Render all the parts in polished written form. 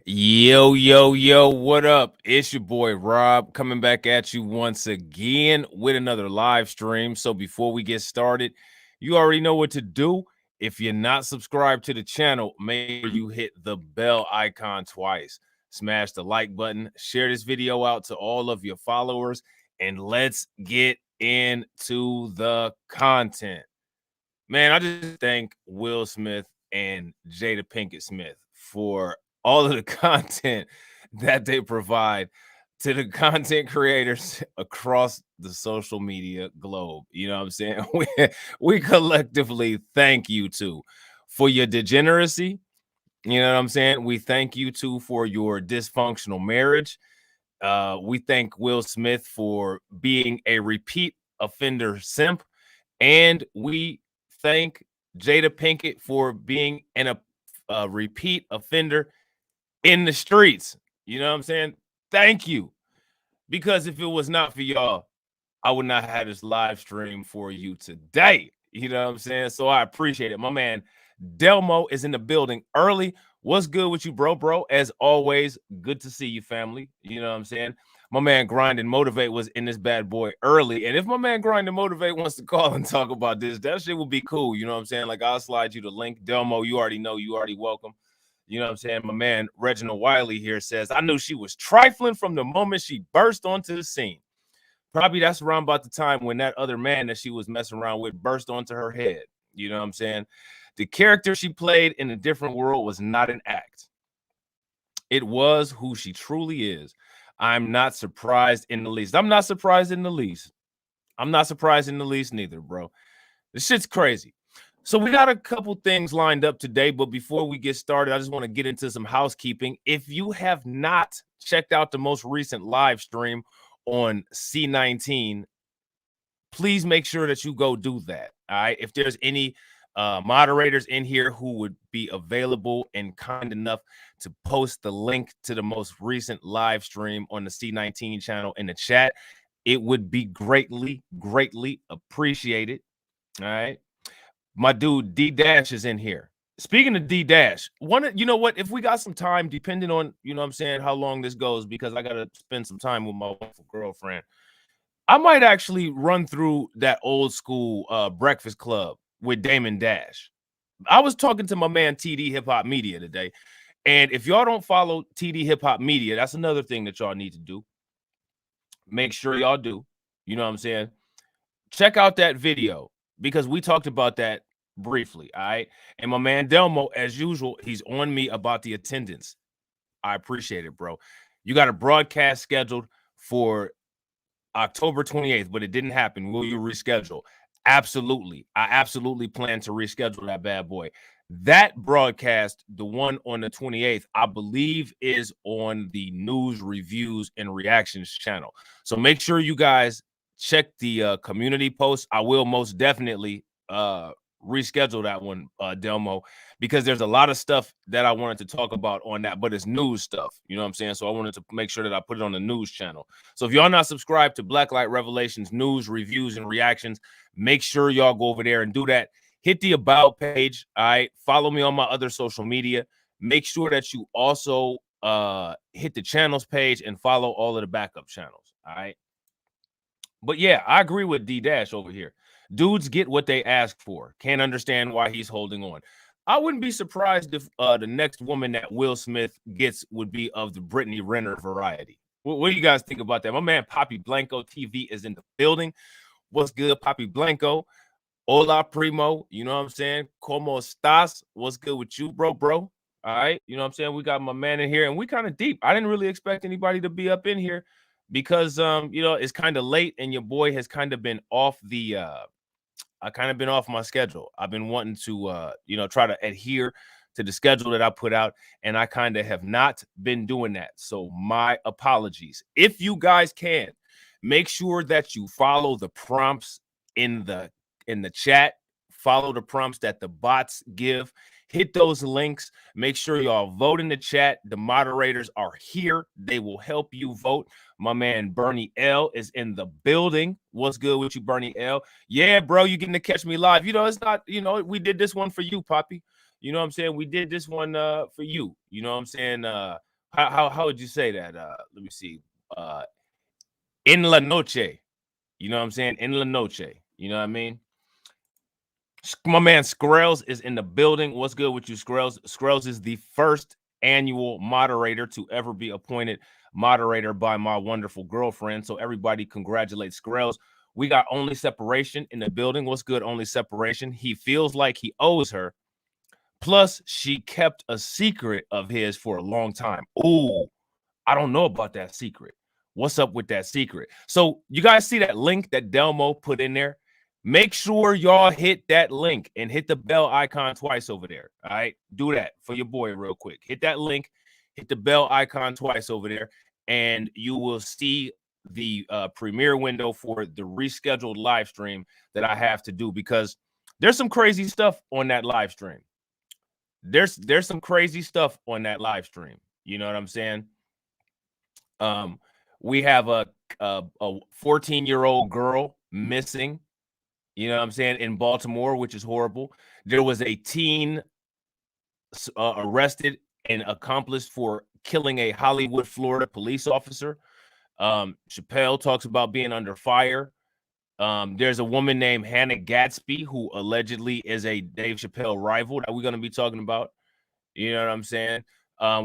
Yo, what up? It's your boy Rob coming back at you once again with another live stream. So before we get started, you already know what to do. If you're not subscribed to the channel, make sure you hit the bell icon twice. Smash the like button, share this video out to all of your followers, and let's get into the content. Man, I just thank Will Smith and Jada Pinkett Smith for all of the content that they provide to the content creators across the social media globe. You know what I'm saying? We collectively thank you two for your degeneracy. You know what I'm saying? We thank you two for your dysfunctional marriage. We thank Will Smith for being a repeat offender simp. And we thank Jada Pinkett for being a repeat offender in the streets. You know what I'm saying? Thank you. Because if it was not for y'all, I would not have this live stream for you today. You know what I'm saying? So I appreciate it. My man Delmo is in the building early. What's good with you, bro? As always, good to see you, family. You know what I'm saying? My man Grind and Motivate was in this bad boy early. And if my man Grind and Motivate wants to call and talk about this, that shit will be cool. You know what I'm saying? Like, I'll slide you the link. Delmo, you already know. You already welcome. You know what I'm saying? My man Reginald Wiley here says, I knew she was trifling from the moment she burst onto the scene. Probably that's around about the time when that other man that she was messing around with burst onto her head. You know what I'm saying? The character she played in A Different World was not an act. It was who she truly is. I'm not surprised in the least. I'm not surprised in the least. I'm not surprised in the least neither, bro. This shit's crazy. So we got a couple things lined up today, but before we get started, I just want to get into some housekeeping. If you have not checked out the most recent live stream on C19, please make sure that you go do that. All right. If there's any moderators in here who would be available and kind enough to post the link to the most recent live stream on the C19 channel in the chat, it would be greatly appreciated. All right. My dude D Dash is in here. Speaking of D Dash, you know what? If we got some time, depending on, you know what I'm saying, how long this goes, because I got to spend some time with my wonderful girlfriend, I might actually run through that old school Breakfast Club with Damon Dash. I was talking to my man TD Hip Hop Media today, and if y'all don't follow TD Hip Hop Media, that's another thing that y'all need to do. Make sure y'all do. You know what I'm saying? Check out that video because we talked about that briefly. All right. And my man Delmo, as usual, he's on me about the attendance. I appreciate it, bro. You got a broadcast scheduled for October 28th, but it didn't happen. Will you reschedule? Absolutely. I absolutely plan to reschedule that bad boy. That broadcast, the one on the 28th, I believe is on the news reviews and reactions channel. So make sure you guys check the community post. I will most definitely reschedule that one, Delmo, because there's a lot of stuff that I wanted to talk about on that, but it's news stuff. You know what I'm saying? So I wanted to make sure that I put it on the news channel. So if y'all not subscribed to Blacklight Revelations news, reviews, and reactions, make sure y'all go over there and do that. Hit the About page. All right. Follow me on my other social media. Make sure that you also hit the channels page and follow all of the backup channels. All right. But yeah, I agree with D Dash over here. Dudes get what they ask for. Can't understand why he's holding on. I wouldn't be surprised if the next woman that Will Smith gets would be of the Brittany Renner variety. What do you guys think about that? My man Poppy Blanco TV is in the building. What's good, Poppy Blanco? Hola, primo. You know what I'm saying? Como estás? What's good with you, bro? All right. You know what I'm saying? We got my man in here, and we kind of deep. I didn't really expect anybody to be up in here because, you know, it's kind of late, and your boy has kind of been off the I kind of been off my schedule. I've been wanting to, you know, try to adhere to the schedule that I put out, and I kind of have not been doing that. So my apologies. If you guys can, make sure that you follow the prompts in the chat. Follow the prompts that the bots give. Hit those links. Make sure y'all vote in the chat. The moderators are here. They will help you vote. My man Bernie L is in the building. What's good with you, Bernie L? Yeah, bro, you getting to catch me live. You know, it's not, you know, we did this one for you, Poppy. You know what I'm saying? We did this one for you. You know what I'm saying? how would you say that? Let me see. In la noche. You know what I'm saying? In la noche. You know what I mean? My man Skrells is in the building. What's good with you, Skrells? Skrells is the first annual moderator to ever be appointed moderator by my wonderful girlfriend. So everybody congratulate Skrells. We got Only Separation in the building. What's good, Only Separation? He feels like he owes her. Plus, she kept a secret of his for a long time. Ooh, I don't know about that secret. What's up with that secret? So you guys see that link that Delmo put in there? Make sure y'all hit that link and hit the bell icon twice over there. All right, do that for your boy real quick. Hit that link, hit the bell icon twice over there, and you will see the premiere window for the rescheduled live stream that I have to do, because there's some crazy stuff on that live stream. There's some crazy stuff on that live stream. You know what I'm saying? We have a 14-year-old girl missing, you know what I'm saying, in Baltimore, which is horrible. There was a teen arrested and accomplished for killing a Hollywood, Florida police officer. Chappelle talks about being under fire. There's a woman named Hannah Gadsby who allegedly is a Dave Chappelle rival that we're going to be talking about. You know what I'm saying?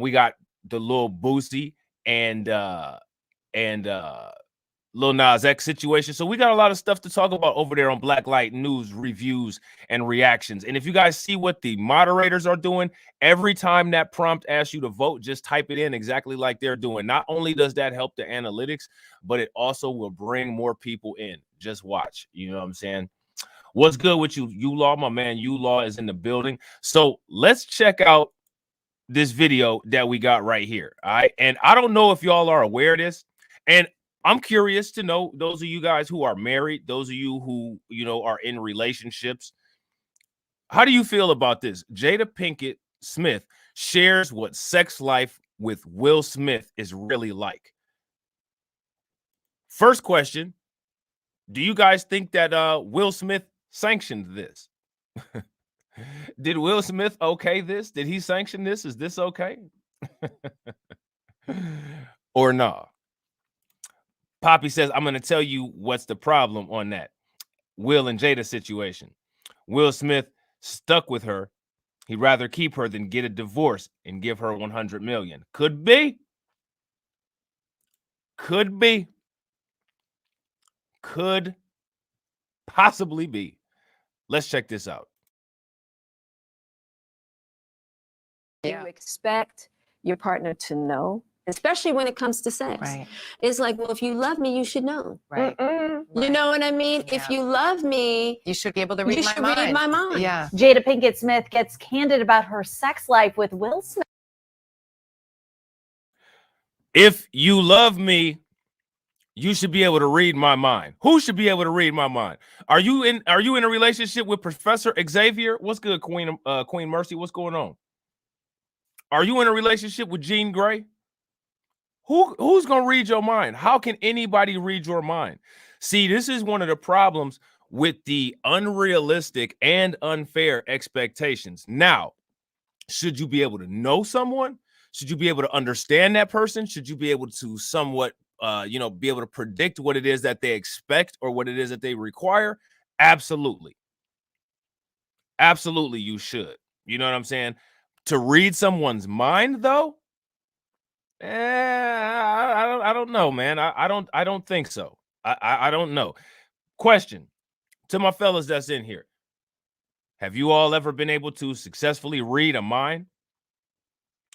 We got the Lil Boosie and Lil Nas X situation. So we got a lot of stuff to talk about over there on Blacklight News reviews and reactions. And if you guys see what the moderators are doing, every time that prompt asks you to vote, just type it in exactly like they're doing. Not only does that help the analytics, but it also will bring more people in. Just watch. You know what I'm saying? What's good with you, U-Law? My man U-Law is in the building. So let's check out this video that we got right here. All right. And I don't know if y'all are aware of this. And I'm curious to know, those of you guys who are married, those of you who, you know, are in relationships, how do you feel about this? Jada Pinkett Smith shares what sex life with Will Smith is really like. First question, do you guys think that Will Smith sanctioned this? Did Will Smith okay this? Did he sanction this? Is this okay? Or nah? Poppy says, I'm going to tell you what's the problem on that Will and Jada situation. Will Smith stuck with her. He'd rather keep her than get a divorce and give her 100 million. Could be. Could be. Could possibly be. Let's check this out. You expect your partner to know, especially when it comes to sex. Right. It's like, well, if you love me, you should know. Right. You know what I mean? Yeah. If you love me, You should be able to read you my should mind. read my mind. Yeah. Jada Pinkett Smith gets candid about her sex life with Will Smith. If you love me, you should be able to read my mind. Who should be able to read my mind? Are you in a relationship with Professor Xavier? What's good, Queen Mercy? What's going on? Are you in a relationship with Jean Grey? Who's going to read your mind? How can anybody read your mind? See, this is one of the problems with the unrealistic and unfair expectations. Now, should you be able to know someone? Should you be able to understand that person? Should you be able to somewhat, be able to predict what it is that they expect or what it is that they require? Absolutely. Absolutely, you should. You know what I'm saying? To read someone's mind, though, I don't know, man. I don't think so. I don't know. Question to my fellas that's in here: have you all ever been able to successfully read a mind?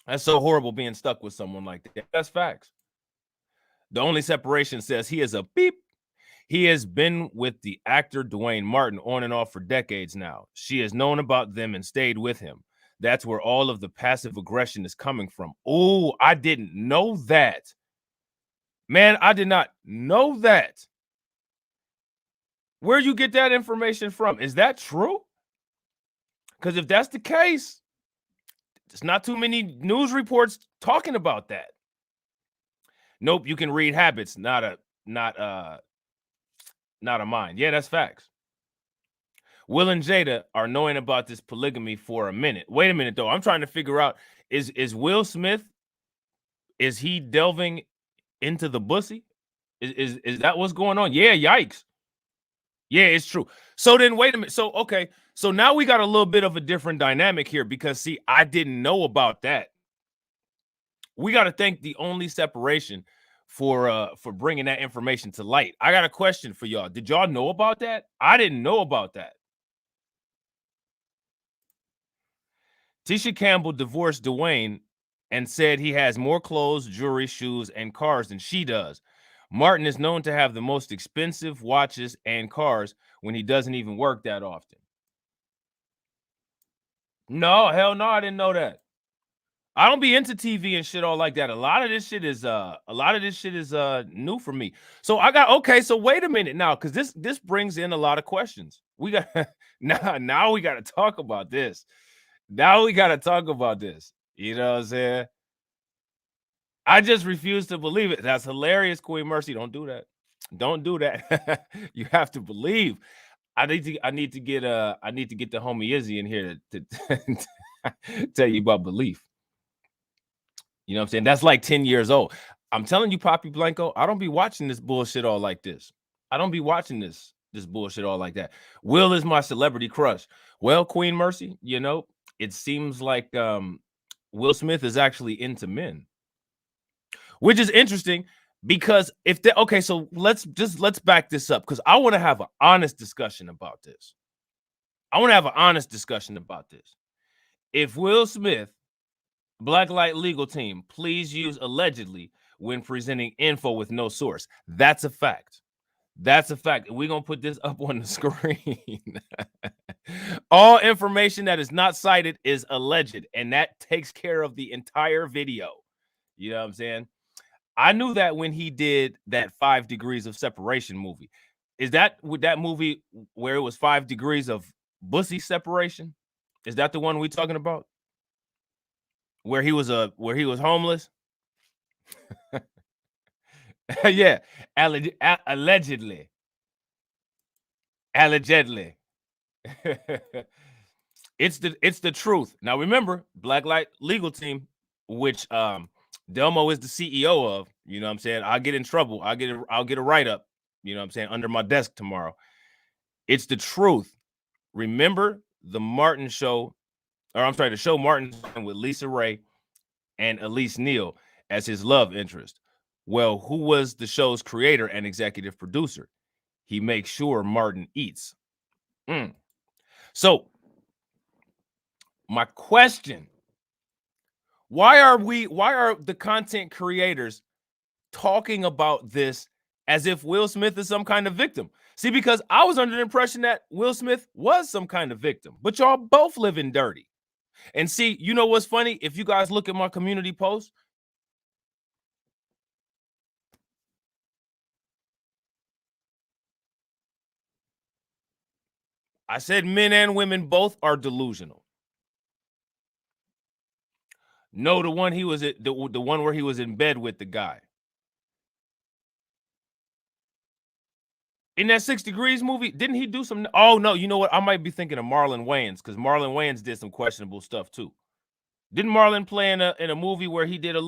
That's so horrible being stuck with someone like that. That's facts. The Only Separation says he is a beep. He has been with the actor Dwayne Martin on and off for decades now. She has known about them and stayed with him. That's where all of the passive aggression is coming from. Oh, I didn't know that. Man, I did not know that. Where you get that information from? Is that true? Because if that's the case, there's not too many news reports talking about that. Nope, you can read habits, not a mind. Yeah, that's facts. Will and Jada are knowing about this polygamy for a minute. Wait a minute, though. I'm trying to figure out, is Will Smith Is he delving into the bussy? Is that what's going on? Yeah, yikes. Yeah, it's true. So then wait a minute. So okay, so now we got a little bit of a different dynamic here because see, I didn't know about that. We got to thank the only separation for bringing that information to light. I got a question for y'all. Did y'all know about that? I didn't know about that. Tisha Campbell divorced Dwayne and said he has more clothes, jewelry, shoes, and cars than she does. Martin is known to have the most expensive watches and cars when he doesn't even work that often. No, hell no, I didn't know that. I don't be into TV and shit all like that. A lot of this shit is new for me. So I got okay, so wait a minute now, because this brings in a lot of questions. We got now we got to talk about this. Now we got to talk about this. You know what I'm saying? I just refuse to believe it. That's hilarious, Queen Mercy. Don't do that. Don't do that. You have to believe. I need to get the homie Izzy in here to tell you about belief. You know what I'm saying? That's like 10 years old. I'm telling you, Poppy Blanco, I don't be watching this bullshit all like this. I don't be watching this bullshit all like that. Will is my celebrity crush. Well, Queen Mercy, you know, it seems like Will Smith is actually into men, which is interesting because if they okay, so let's back this up because I want to have an honest discussion about this. If Will Smith, Blacklight legal team, please use allegedly when presenting info with no source. That's a fact. That's a fact. We're going to put this up on the screen. All information that is not cited is alleged, and that takes care of the entire video. You know what I'm saying? I knew that when he did that 5 Degrees of Separation movie. Is that with that movie where it was 5 degrees of bussy separation? Is that the one we talking about? Where he was homeless? Yeah, allegedly. It's the truth. Now remember, Blacklight legal team, which Delmo is the CEO of. You know what I'm saying? I'll get in trouble. I'll get a write-up, you know what I'm saying, under my desk tomorrow. It's the truth. Remember the Martin show, or I'm sorry, the show Martin with Lisa Ray and Elise Neal as his love interest. Well, who was the show's creator and executive producer? He makes sure Martin eats. So my question, why are the content creators talking about this as if Will Smith is some kind of victim? See, because I was under the impression that Will Smith was some kind of victim, but y'all both living dirty. And see, you know what's funny? If you guys look at my community post, I said men and women both are delusional. No, the one he was at, the one where he was in bed with the guy. In that 6 Degrees movie, didn't he do some? Oh, no, you know what? I might be thinking of Marlon Wayans because Marlon Wayans did some questionable stuff too. Didn't Marlon play in a movie where he did a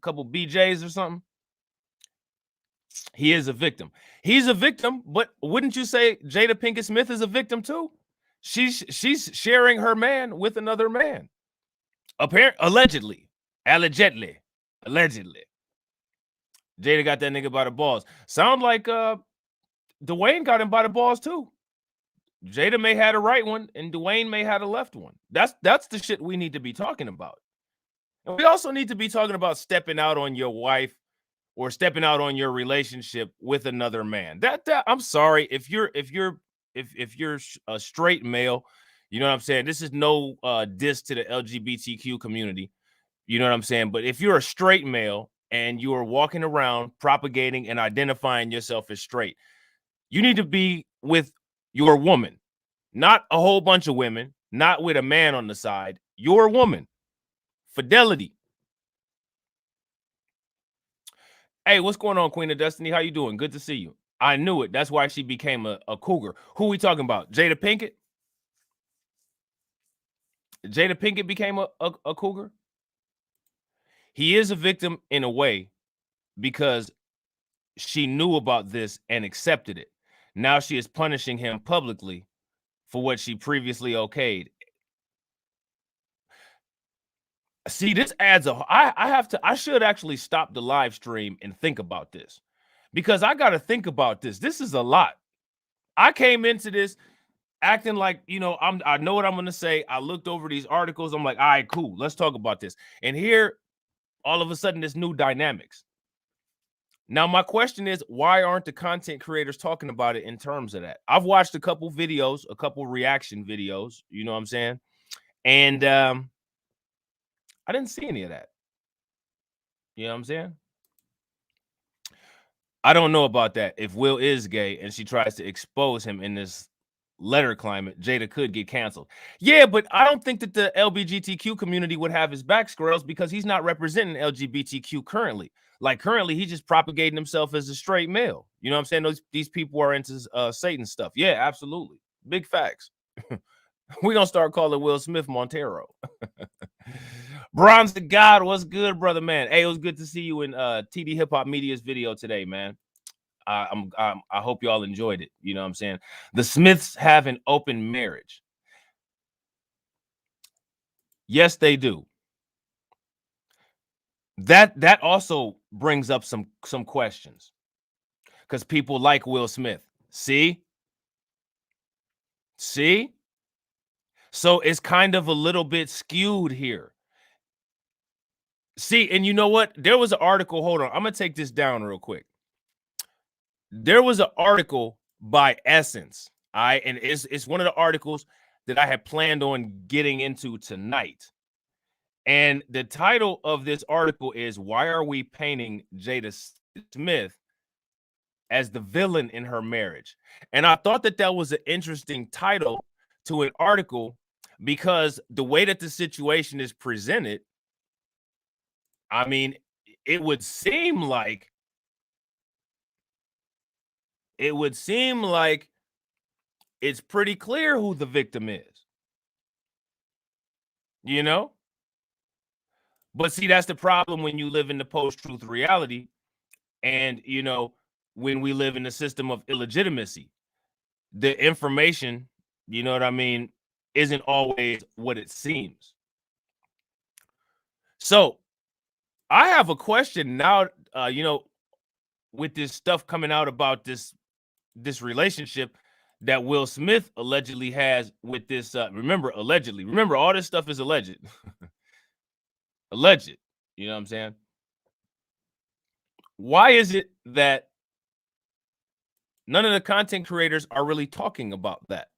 couple BJs or something? He is a victim. He's a victim, but wouldn't you say Jada Pinkett Smith is a victim too? She's sharing her man with another man. Allegedly. Jada got that nigga by the balls. Sound like Dwayne got him by the balls too. Jada may have a right one and Dwayne may have a left one. That's the shit we need to be talking about. And we also need to be talking about stepping out on your wife or stepping out on your relationship with another man. That I'm sorry if you're a straight male, you know what I'm saying? This is no diss to the LGBTQ community. You know what I'm saying? But if you're a straight male and you are walking around propagating and identifying yourself as straight, you need to be with your woman, not a whole bunch of women, not with a man on the side. Your woman. Fidelity. Hey, what's going on, Queen of Destiny? How you doing? Good to see you. I knew it. That's why she became a cougar. Who we talking about? Jada Pinkett? Jada Pinkett became a cougar? He is a victim in a way because she knew about this and accepted it. Now she is punishing him publicly for what she previously okayed. See, this adds I should actually stop the live stream and think about this, because I got to think about this. This is a lot. I came into this acting like, I know what I'm going to say. I looked over these articles. I'm like, all right, cool. Let's talk about this. And here, all of a sudden, there's new dynamics. Now, my question is, why aren't the content creators talking about it in terms of that? I've watched a couple videos, a couple reaction videos, you know what I'm saying? And I didn't see any of that. You know what I'm saying? I don't know about that. If Will is gay and she tries to expose him in this letter climate, Jada could get canceled. Yeah, but I don't think that the LGBTQ community would have his back, Squirrels, because he's not representing LGBTQ currently. Like, currently, he's just propagating himself as a straight male. You know what I'm saying? These people are into Satan stuff. Yeah, absolutely. Big facts. We don't start calling Will Smith Montero. Bronze to God, what's good, brother, man? Hey, it was good to see you in TD Hip Hop Media's video today, man. I hope y'all enjoyed it. You know what I'm saying? The Smiths have an open marriage. Yes, they do. That also brings up some questions, because people like Will Smith. See? So it's kind of a little bit skewed here. See, and you know what? There was an article. Hold on. I'm going to take this down real quick. There was an article by Essence. And it's one of the articles that I had planned on getting into tonight. And the title of this article is, "Why Are We Painting Jada Smith as the Villain in Her Marriage?" And I thought that was an interesting title to an article, because the way that the situation is presented, I mean, it would seem like it's pretty clear who the victim is. You know? But see, that's the problem when you live in the post-truth reality, and, when we live in the system of illegitimacy. The information, you know what I mean, isn't always what it seems. So I have a question now, with this stuff coming out about this relationship that Will Smith allegedly has with this, remember, all this stuff is alleged. Alleged, you know what I'm saying? Why is it that none of the content creators are really talking about that?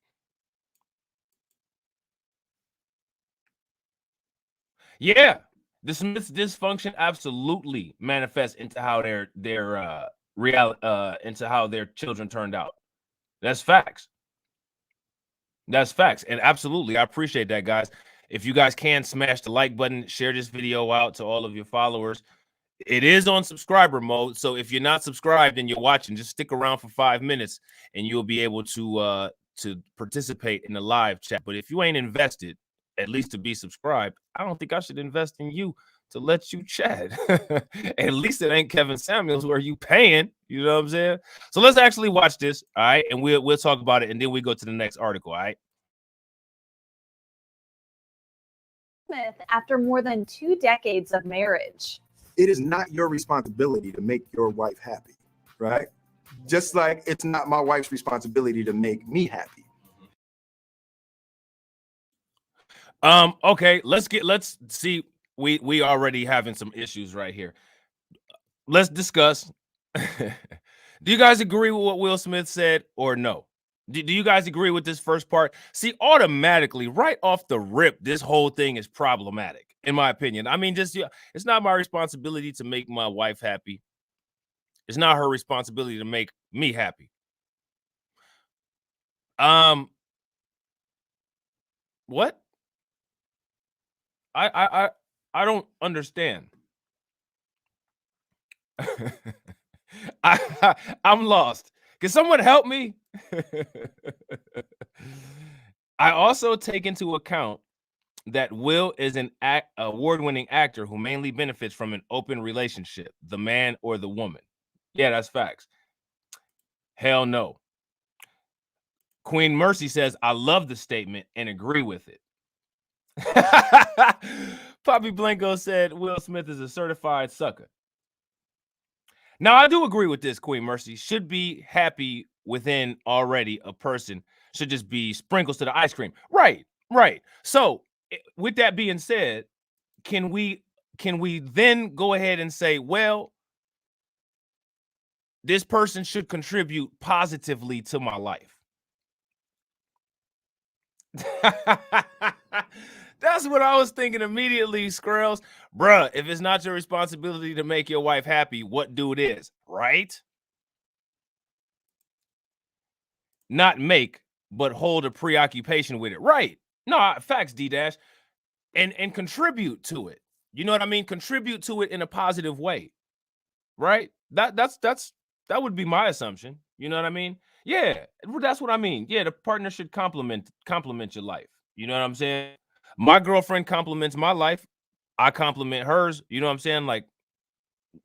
Yeah, the Smiths' dysfunction absolutely manifests into how their into how their children turned out. That's facts. That's facts. And absolutely, I appreciate that, guys. If you guys can smash the like button, share this video out to all of your followers. It is on subscriber mode, so if you're not subscribed and you're watching, just stick around for 5 minutes and you'll be able to participate in the live chat. But if you ain't invested, at least to be subscribed, I don't think I should invest in you to let you chat. At least it ain't Kevin Samuels where you paying. You know what I'm saying? So let's actually watch this, all right? And we'll talk about it, and then we go to the next article, all right? Smith, after more than 2 decades of marriage. It is not your responsibility to make your wife happy, right? Just like it's not my wife's responsibility to make me happy. Okay, let's see. We already having some issues right here. Let's discuss. Do you guys agree with what Will Smith said or no? Do you guys agree with this first part? See, automatically, right off the rip, this whole thing is problematic, in my opinion. I mean, it's not my responsibility to make my wife happy. It's not her responsibility to make me happy. What? I don't understand. I'm lost. Can someone help me? I also take into account that Will is an award-winning actor who mainly benefits from an open relationship, the man or the woman. Yeah, that's facts. Hell no. Queen Mercy says, I love the statement and agree with it. Poppy Blanco said Will Smith is a certified sucker. Now, I do agree with this, Queen Mercy. Should be happy within already a person. Should just be sprinkles to the ice cream. Right, right. So, with that being said, can we then go ahead and say, well, this person should contribute positively to my life? That's what I was thinking immediately, Skrells. Bruh, if it's not your responsibility to make your wife happy, what do it is, right? Not make, but hold a preoccupation with it. Right. No, facts, D-Dash. And contribute to it. You know what I mean? Contribute to it in a positive way. Right? That would be my assumption. You know what I mean? Yeah, that's what I mean. Yeah, the partner should complement your life. You know what I'm saying? My girlfriend compliments my life. I compliment hers. You know what I'm saying? Like,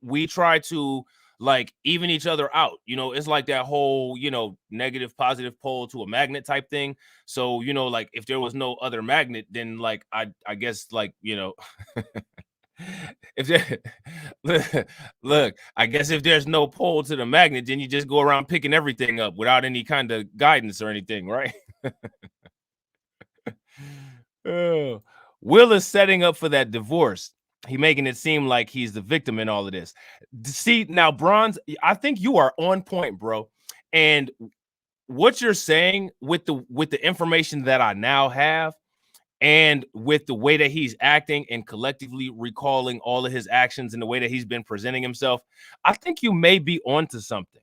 we try to like even each other out. You know, it's like that whole, you know, negative positive pole to a magnet type thing. So, you know, like if there was no other magnet, then like I guess like, you know, if there, look, I guess if there's no pole to the magnet, then you just go around picking everything up without any kind of guidance or anything, right? Oh, Will is setting up for that divorce. He making it seem like he's the victim in all of this. See, now, Bronze, I think you are on point, bro. And what you're saying with the information that I now have, and with the way that he's acting and collectively recalling all of his actions and the way that he's been presenting himself, I think you may be onto something.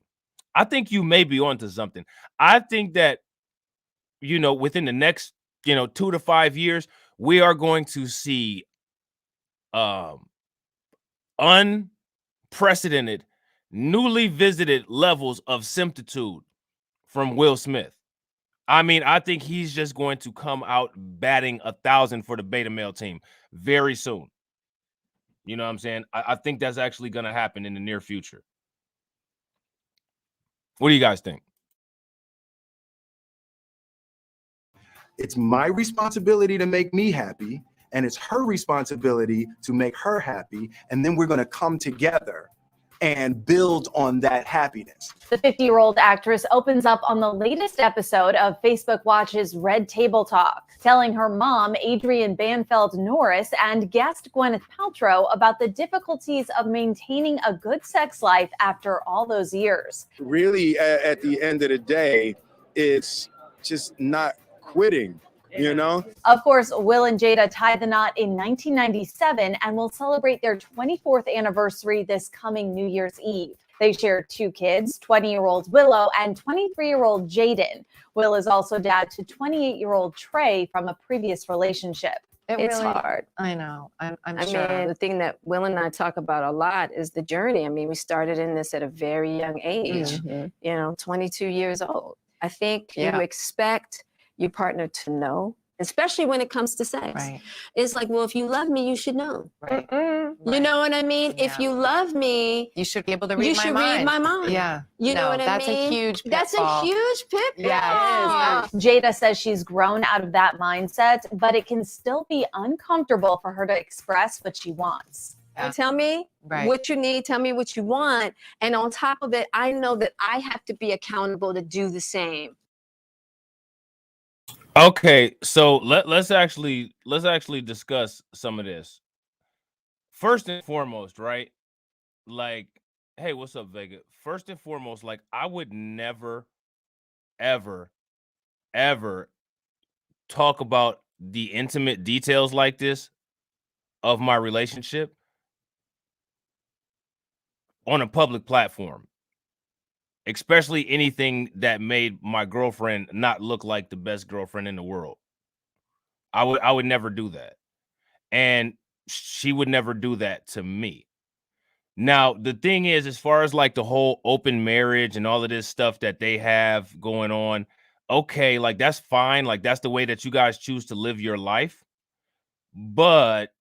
I think you may be onto something. I think that, you know, within the next, you know, 2 to 5 years, we are going to see unprecedented, newly visited levels of similitude from Will Smith. I mean, I think he's just going to come out batting 1,000 for the beta male team very soon. You know what I'm saying? I think that's actually going to happen in the near future. What do you guys think? It's my responsibility to make me happy, and it's her responsibility to make her happy. And then we're going to come together and build on that happiness. The 50-year-old actress opens up on the latest episode of Facebook Watch's Red Table Talk, telling her mom, Adrienne Banfeld Norris, and guest Gwyneth Paltrow about the difficulties of maintaining a good sex life after all those years. Really, at the end of the day, it's just not quitting, you know? Of course, Will and Jada tied the knot in 1997 and will celebrate their 24th anniversary this coming New Year's Eve. They share 2 kids, 20-year-old Willow and 23-year-old Jaden. Will is also dad to 28-year-old Trey from a previous relationship. It's really, hard. I know. I'm I sure. mean, the thing that Will and I talk about a lot is the journey. I mean, we started in this at a very young age, you know, 22 years old. I think you expect your partner to know, especially when it comes to sex. Right. It's like, well, if you love me, you should know. Right. You know what I mean? If you love me, You should be able to read you my should mind. read my mind. Yeah. You know what I that's mean? a huge pitfall. That's a huge pitfall. Yeah, it is. Jada says she's grown out of that mindset, but it can still be uncomfortable for her to express what she wants. You tell me what you need, tell me what you want. And on top of it, I know that I have to be accountable to do the same. Okay, so let's actually discuss some of this. First and foremost, right? Like, hey, what's up, Vega? First and foremost, like, I would never, ever, ever talk about the intimate details like this of my relationship on a public platform, especially anything that made my girlfriend not look like the best girlfriend in the world. I would never do that. And she would never do that to me. Now, the thing is, as far as like the whole open marriage and all of this stuff that they have going on, okay, like that's fine. Like that's the way that you guys choose to live your life. But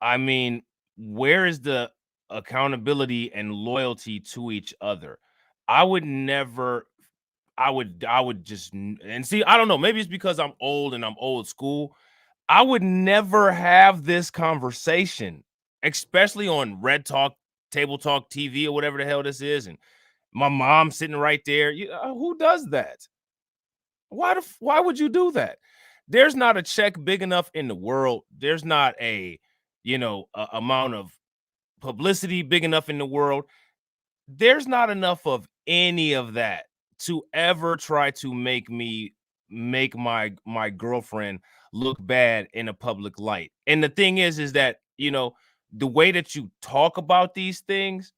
I mean, where is the accountability and loyalty to each other? I would never, I would just, and see, I don't know, maybe it's because I'm old and I'm old school. I would never have this conversation, especially on Red Talk, Table Talk TV, or whatever the hell this is. And my mom sitting right there. Who does that? Why would you do that? There's not a check big enough in the world. There's not a, amount of publicity big enough in the world. There's not enough of any of that to ever try to make my girlfriend look bad in a public light. And the thing is that, the way that you talk about these things,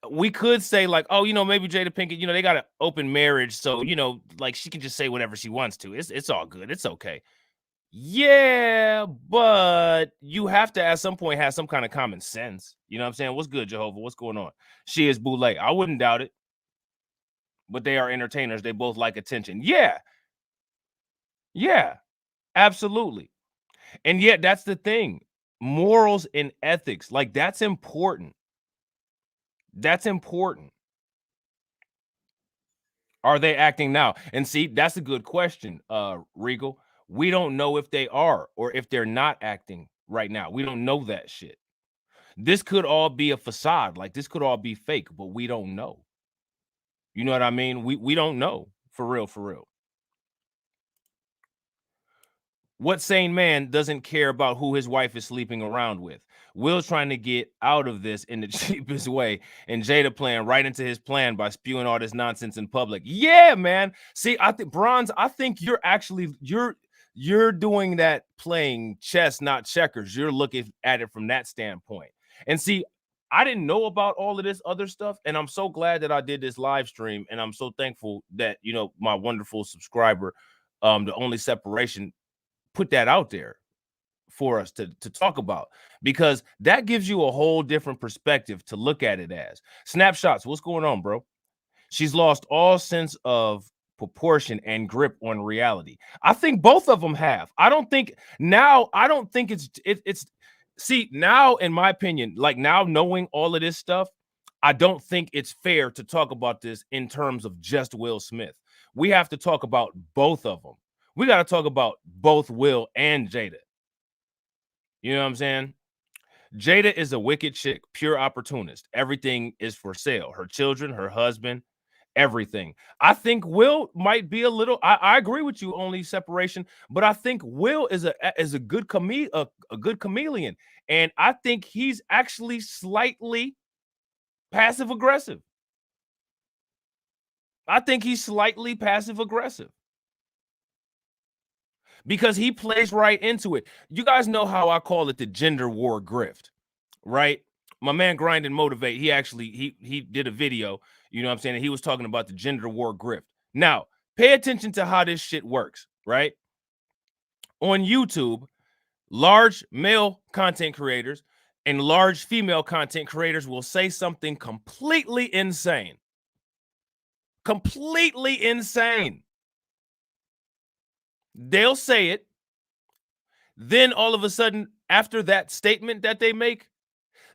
we could say like, oh, maybe Jada Pinkett, they got an open marriage, so like she can just say whatever she wants to. It's all good. It's okay. Yeah, but you have to at some point have some kind of common sense. You know what I'm saying? What's good, Jehovah? What's going on? She is Boulay. I wouldn't doubt it. But they are entertainers. They both like attention. Yeah. Yeah, absolutely. And yet that's the thing. Morals and ethics, like that's important. That's important. Are they acting now? And see, that's a good question, Regal. We don't know if they are or if they're not acting right now. We don't know that shit. This could all be a facade. Like this could all be fake, but we don't know. You know what I mean? We don't know. For real, for real. What sane man doesn't care about who his wife is sleeping around with? Will's trying to get out of this in the cheapest way, and Jada playing right into his plan by spewing all this nonsense in public. Yeah, man. See, I think Bronze, I think you're doing that playing chess, not checkers. You're looking at it from that standpoint. And see, I didn't know about all of this other stuff, and I'm so glad that I did this live stream, and I'm so thankful that my wonderful subscriber, the only separation, put that out there for us to talk about, because that gives you a whole different perspective to look at it as. Snapshots, what's going on, bro? She's lost all sense of proportion and grip on reality. I think both of them have. I don't think it's see, now in my opinion, like now knowing all of this stuff, I don't think it's fair to talk about this in terms of just Will Smith. We have to talk about both of them. We got to talk about both Will and Jada. You know what I'm saying? Jada is a wicked chick, pure opportunist. Everything is for sale. Her children, her husband, everything. I think Will might be a little. I agree with you, only separation, but I think Will is a good chameleon, and I think he's actually slightly passive aggressive. I think he's slightly passive aggressive, because he plays right into it. You guys know how I call it the gender war grift, right? My man Grind and Motivate, he did a video, you know what I'm saying? And he was talking about the gender war grift. Now, pay attention to how this shit works, right? On YouTube, large male content creators and large female content creators will say something completely insane. Completely insane. They'll say it. Then all of a sudden, after that statement that they make,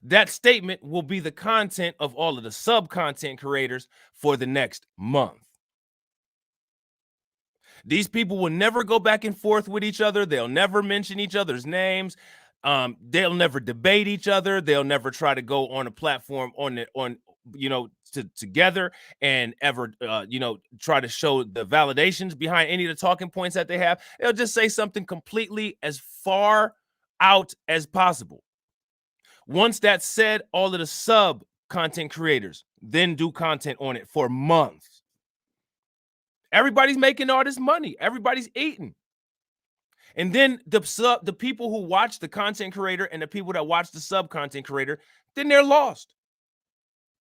that statement will be the content of all of the sub-content creators for the next month. These people will never go back and forth with each other. They'll never mention each other's names. They'll never debate each other. They'll never try to go on a platform together and ever try to show the validations behind any of the talking points that they have. They'll just say something completely as far out as possible. Once that's said, all of the sub content creators then do content on it for months. Everybody's making all this money. Everybody's eating. And then the people who watch the content creator and the people that watch the sub content creator, then they're lost.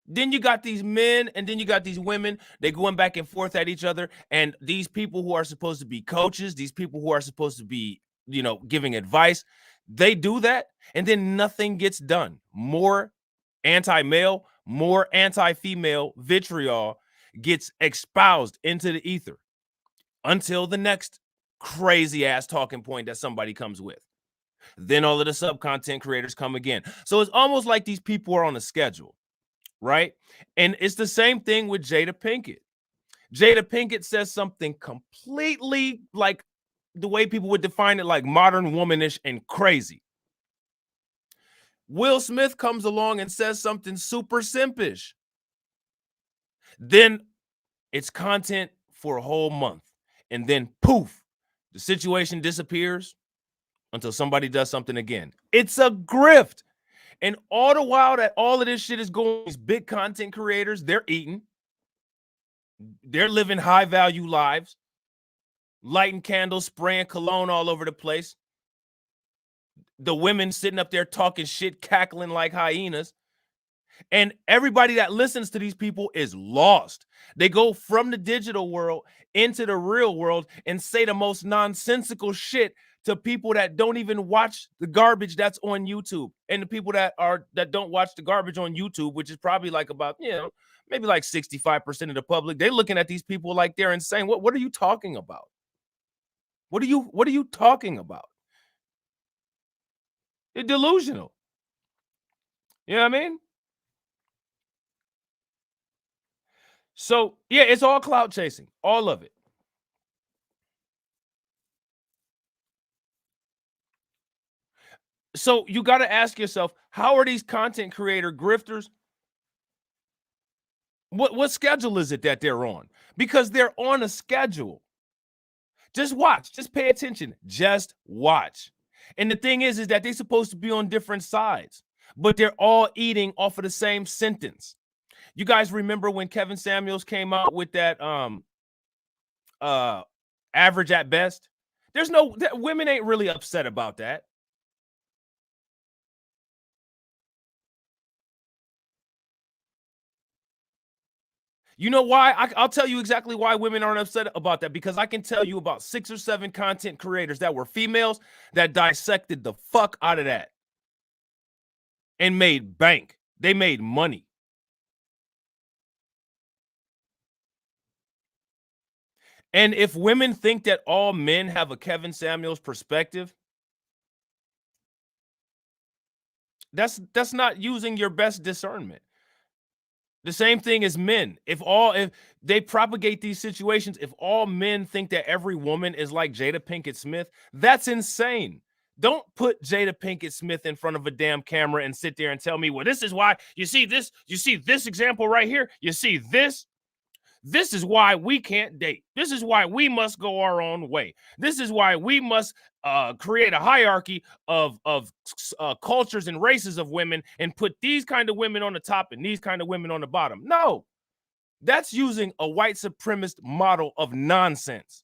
Then you got these men and then you got these women. They're going back and forth at each other. And these people who are supposed to be coaches, these people who are supposed to be, giving advice, they do that. And then nothing gets done. More anti-male, more anti-female vitriol gets espoused into the ether until the next crazy ass talking point that somebody comes with. Then all of the sub-content creators come again. So it's almost like these people are on a schedule, right? And it's the same thing with Jada Pinkett. Jada Pinkett says something completely like the way people would define it, like modern womanish and crazy. Will Smith comes along and says something super simpish. Then it's content for a whole month. And then poof, the situation disappears until somebody does something again. It's a grift. And all the while that all of this shit is going, these big content creators, they're eating. They're living high value lives, lighting candles, spraying cologne all over the place. The women sitting up there talking shit, cackling like hyenas. And everybody that listens to these people is lost. They go from the digital world into the real world and say the most nonsensical shit to people that don't even watch the garbage that's on YouTube. And the people that don't watch the garbage on YouTube, which is probably like about, maybe like 65% of the public, they're looking at these people like they're insane. What are you talking about? What are you talking about? You're delusional. You know what I mean? So, yeah, it's all clout chasing, all of it. So you got to ask yourself, how are these content creator grifters? What schedule is it that they're on? Because they're on a schedule. Just watch. Just pay attention. Just watch. And the thing is that they're supposed to be on different sides, but they're all eating off of the same sentence. You guys remember when Kevin Samuels came out with that average at best? Women ain't really upset about that. You know why? I'll tell you exactly why women aren't upset about that, because I can tell you about 6 or 7 content creators that were females that dissected the fuck out of that and made bank. They made money. And if women think that all men have a Kevin Samuels perspective, that's not using your best discernment. The same thing as men. If they propagate these situations, if all men think that every woman is like Jada Pinkett Smith, that's insane. Don't put Jada Pinkett Smith in front of a damn camera and sit there and tell me, well, this is why you see this example right here. You see this. This is why we can't date. This is why we must go our own way. This is why we must create a hierarchy of cultures and races of women and put these kind of women on the top and these kind of women on the bottom. No, that's using a white supremacist model of nonsense.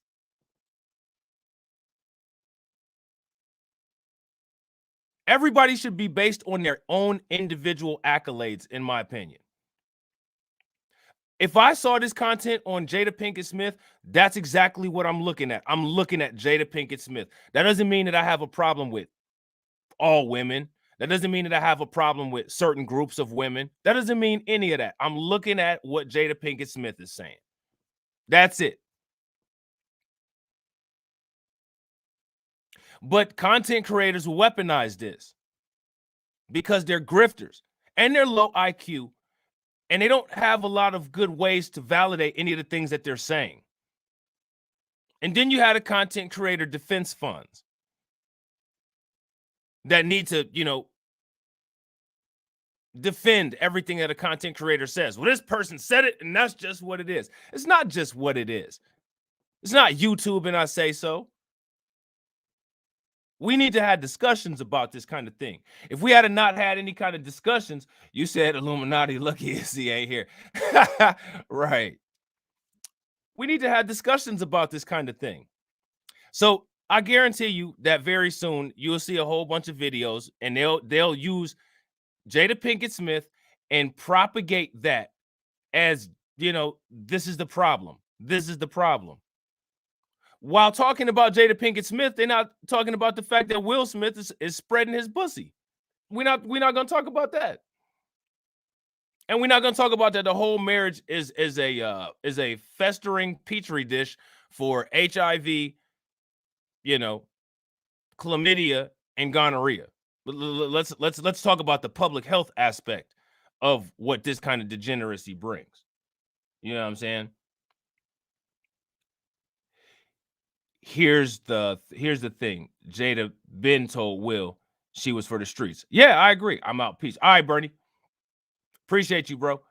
Everybody should be based on their own individual accolades, in my opinion. If I saw this content on Jada Pinkett Smith, that's exactly what I'm looking at. I'm looking at Jada Pinkett Smith. That doesn't mean that I have a problem with all women. That doesn't mean that I have a problem with certain groups of women. That doesn't mean any of that. I'm looking at what Jada Pinkett Smith is saying. That's it. But content creators weaponize this because they're grifters and they're low IQ. And they don't have a lot of good ways to validate any of the things that they're saying. And then you had a content creator defense funds that need to, defend everything that a content creator says. Well, this person said it, and that's just what it is. It's not just what it is. It's not YouTube and I say so. We need to have discussions about this kind of thing. If we had not had any kind of discussions, you said Illuminati, lucky is he ain't here. Right. We need to have discussions about this kind of thing. So I guarantee you that very soon you'll see a whole bunch of videos and they'll use Jada Pinkett Smith and propagate that as, this is the problem. This is the problem. While talking about Jada Pinkett Smith, they're not talking about the fact that Will Smith is spreading his pussy. We're not going to talk about that. And we're not going to talk about that the whole marriage is a festering petri dish for HIV chlamydia and gonorrhea. Let's talk about the public health aspect of what this kind of degeneracy brings. You know what I'm saying? Here's the thing. Jada been told Will she was for the streets. Yeah, I agree. I'm out. Peace. All right, Bernie. Appreciate you, bro.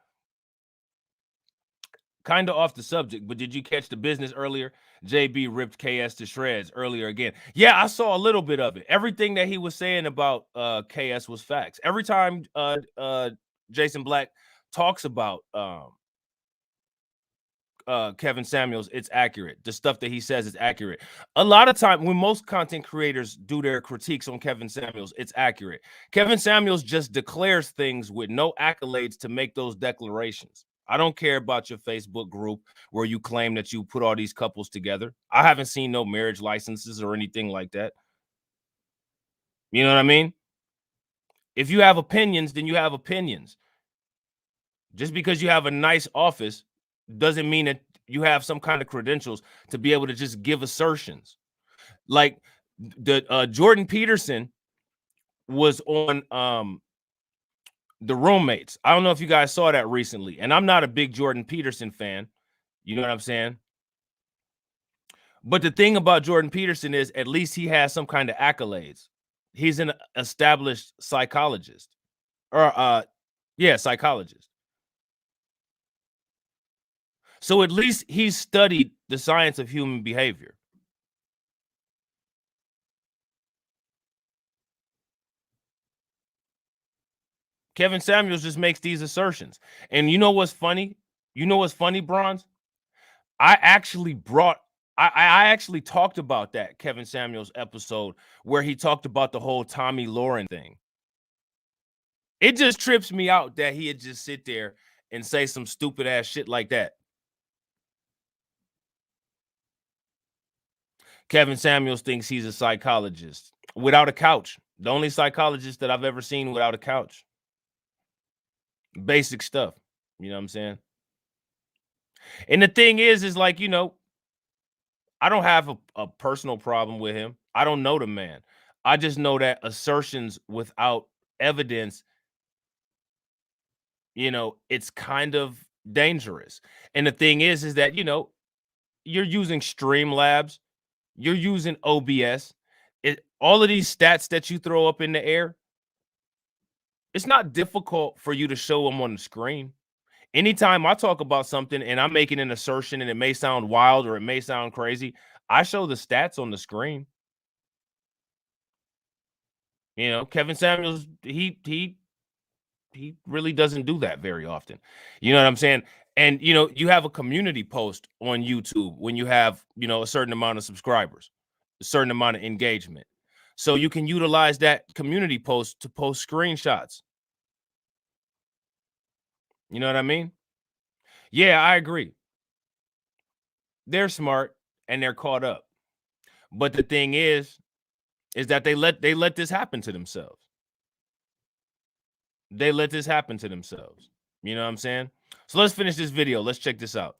Kind of off the subject, but did you catch the business earlier? JB ripped KS to shreds earlier again. Yeah, I saw a little bit of it. Everything that he was saying about KS was facts. Every time Jason Black talks about Kevin Samuels, it's accurate. The stuff that he says is accurate. A lot of time when most content creators do their critiques on Kevin Samuels, it's accurate. Kevin Samuels just declares things with no accolades to make those declarations. I don't care about your Facebook group where you claim that you put all these couples together. I haven't seen no marriage licenses or anything like that. You know what I mean? If you have opinions, then you have opinions. Just because you have a nice office doesn't mean that you have some kind of credentials to be able to just give assertions. Like the Jordan Peterson was on the Roommates. I don't know if you guys saw that recently, and I'm not a big Jordan Peterson fan. You know what I'm saying? But the thing about Jordan Peterson is at least he has some kind of accolades. He's an established psychologist, or psychologist. So at least he's studied the science of human behavior. Kevin Samuels just makes these assertions. And you know what's funny? You know what's funny, Bronze? I actually talked about that Kevin Samuels episode where he talked about the whole Tommy Lauren thing. It just trips me out that he'd just sit there and say some stupid ass shit like that. Kevin Samuels thinks he's a psychologist without a couch. The only psychologist that I've ever seen without a couch. Basic stuff. You know what I'm saying? And the thing is like, I don't have a personal problem with him. I don't know the man. I just know that assertions without evidence, it's kind of dangerous. And the thing is that, you're using Streamlabs, you're using OBS. All of these stats that you throw up in the air, it's not difficult for you to show them on the screen. Anytime I talk about something and I'm making an assertion and it may sound wild or it may sound crazy, I show the stats on the screen. Kevin Samuels, he really doesn't do that very often. You know what I'm saying? And, you have a community post on YouTube when you have, a certain amount of subscribers, a certain amount of engagement. So you can utilize that community post to post screenshots. You know what I mean? Yeah, I agree. They're smart and they're caught up. But the thing is that they let this happen to themselves. They let this happen to themselves. You know what I'm saying? So let's finish this video. Let's check this out.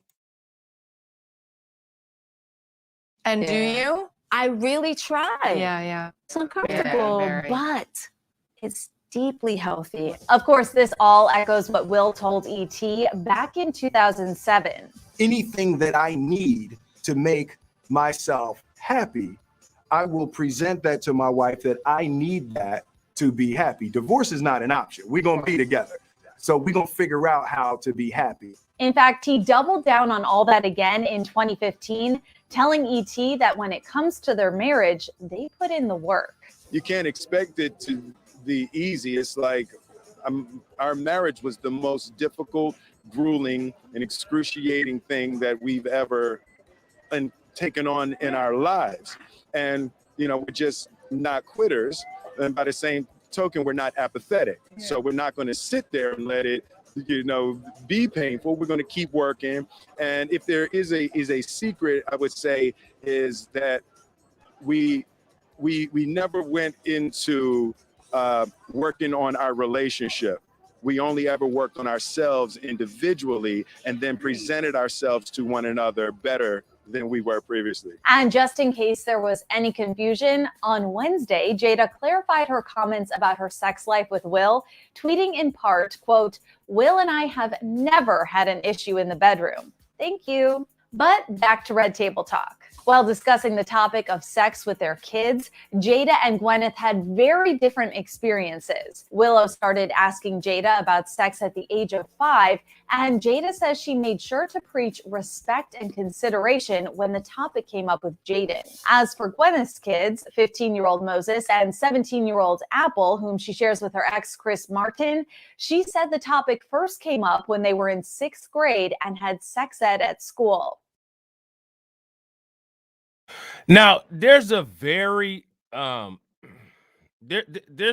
And do you? I really try. Yeah. It's uncomfortable, very. but it's deeply healthy. Of course, this all echoes what Will told ET back in 2007. Anything that I need to make myself happy, I will present that to my wife that I need that to be happy. Divorce is not an option. We're going to be together. So we're going to figure out how to be happy. In fact, he doubled down on all that again in 2015, telling ET that when it comes to their marriage, they put in the work. You can't expect it to be easy. It's like our marriage was the most difficult, grueling, and excruciating thing that we've ever taken on in our lives. And, we're just not quitters. And by the same token, we're not apathetic. Yeah. So we're not going to sit there and let it, be painful. We're going to keep working. And if there is a secret, I would say, is that we never went into working on our relationship. We only ever worked on ourselves individually and then presented ourselves to one another better than we were previously. And just in case there was any confusion, on Wednesday, Jada clarified her comments about her sex life with Will, tweeting in part, quote, "Will and I have never had an issue in the bedroom. Thank you." But back to Red Table Talk. While discussing the topic of sex with their kids, Jada and Gwyneth had very different experiences. Willow started asking Jada about sex at the age of 5, and Jada says she made sure to preach respect and consideration when the topic came up with Jaden. As for Gwyneth's kids, 15-year-old Moses and 17-year-old Apple, whom she shares with her ex Chris Martin, she said the topic first came up when they were in 6th grade and had sex ed at school. Now, there's a very there's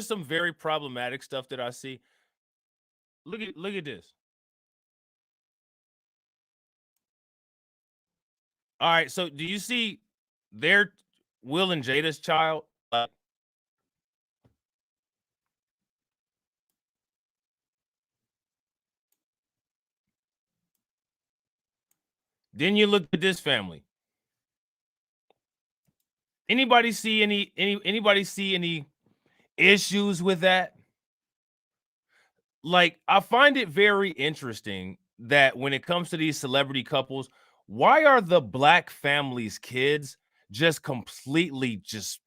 some very problematic stuff that I see. Look at this. All right, so do you see their Will and Jada's child? Then you look at this family. Anybody see any issues with that? Like, I find it very interesting that when it comes to these celebrity couples, why are the black families' kids just completely just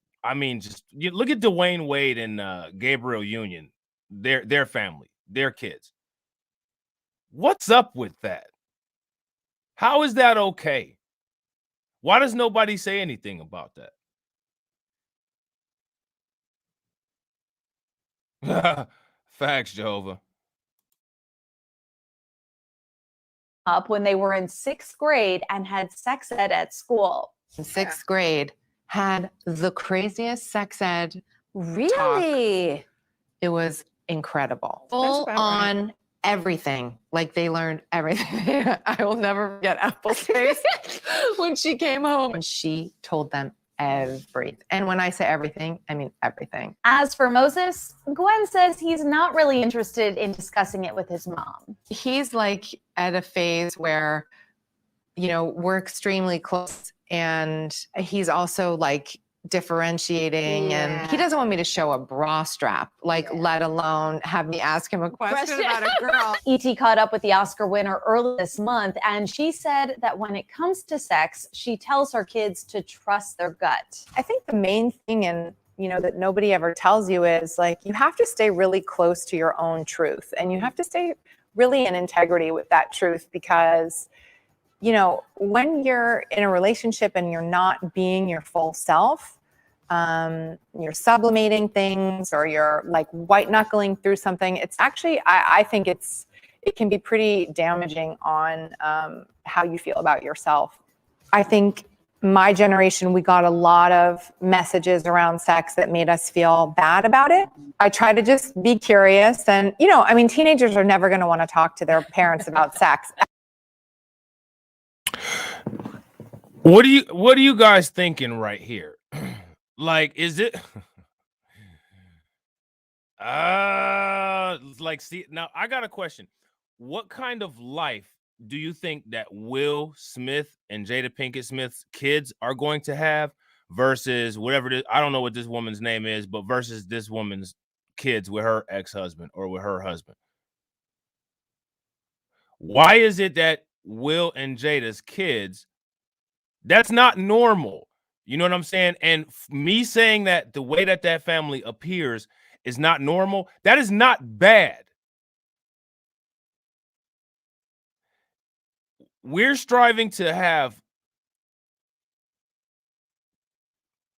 you look at Dwayne Wade and Gabriel Union, their family, their kids. What's up with that? How is that okay? Why does nobody say anything about that? Facts, Jehovah. Up when they were in 6th grade and had sex ed at school. In 6th grade, had the craziest sex ed. Really? It was incredible. Full on everything. Like, they learned everything. I will never forget Apple's face when she came home and she told them everything. And when I say everything, I mean everything. As for Moses, Gwen says he's not really interested in discussing it with his mom. He's like at a phase where, you know, we're extremely close, and he's also like differentiating, and he doesn't want me to show a bra strap, like, let alone have me ask him a question about a girl. E.T. caught up with the Oscar winner early this month, and she said that when it comes to sex, she tells her kids to trust their gut. I think the main thing, and you know, that nobody ever tells you, is like, you have to stay really close to your own truth, and you have to stay really in integrity with that truth, because you know, when you're in a relationship and you're not being your full self, you're sublimating things, or you're like white knuckling through something, it's actually, I think it can be pretty damaging on how you feel about yourself. I think my generation, we got a lot of messages around sex that made us feel bad about it. I try to just be curious, and you know, I mean, teenagers are never going to want to talk to their parents about sex. What are you guys thinking right here? Like, is it like, see, now I got a question. What kind of life do you think that Will Smith and Jada Pinkett Smith's kids are going to have versus whatever it is? I don't know what this woman's name is, but versus this woman's kids with her ex-husband or with her husband. Why is it that Will and Jada's kids, that's not normal? You know what I'm saying? And me saying that the way that that family appears is not normal, that is not bad. We're striving to have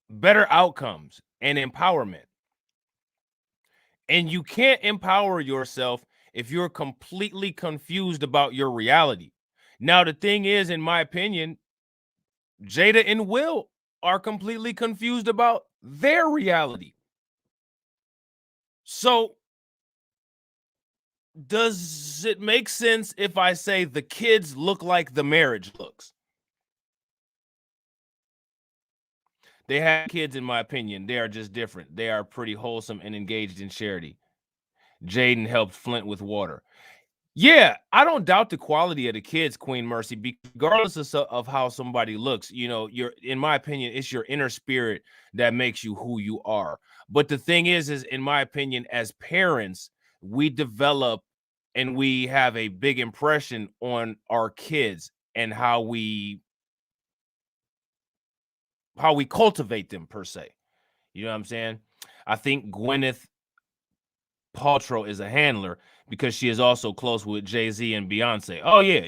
better outcomes and empowerment. And you can't empower yourself if you're completely confused about your reality. Now, the thing is, in my opinion, Jada and Will are completely confused about their reality. So, does it make sense if I say the kids look like the marriage looks? They have kids, in my opinion. They are just different. They are pretty wholesome and engaged in charity. Jaden helped Flint with water. Yeah, I don't doubt the quality of the kids, Queen Mercy, regardless of how somebody looks. In my opinion, it's your inner spirit that makes you who you are. But the thing is in my opinion, as parents, we develop and we have a big impression on our kids and how we cultivate them per se. You know what I'm saying? I think Gwyneth Paltrow is a handler because she is also close with Jay-Z and Beyonce. Oh yeah,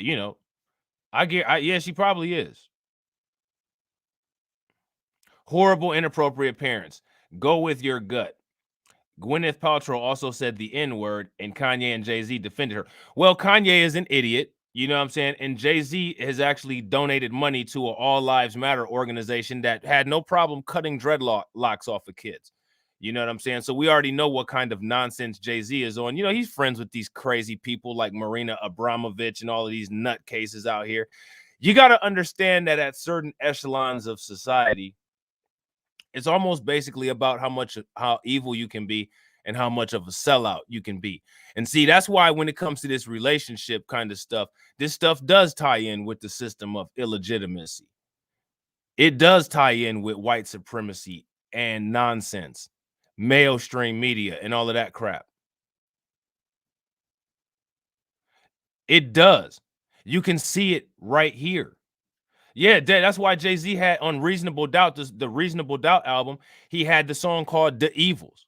yeah, she probably is. Horrible, inappropriate parents. Go with your gut. Gwyneth Paltrow also said the N-word, and Kanye and Jay-Z defended her. Well, Kanye is an idiot, you know what I'm saying? And Jay-Z has actually donated money to an All Lives Matter organization that had no problem cutting dreadlocks off of kids. You know what I'm saying? So we already know what kind of nonsense Jay-Z is on. He's friends with these crazy people like Marina Abramovich and all of these nutcases out here. You got to understand that at certain echelons of society, it's almost basically about how evil you can be and how much of a sellout you can be. And see, that's why when it comes to this relationship kind of stuff, this stuff does tie in with the system of illegitimacy. It does tie in with white supremacy and nonsense, mainstream media, and all of that crap. It does. You can see it right here. Yeah, that's why Jay-Z had on Reasonable Doubt, the Reasonable Doubt album, he had the song called The Evils.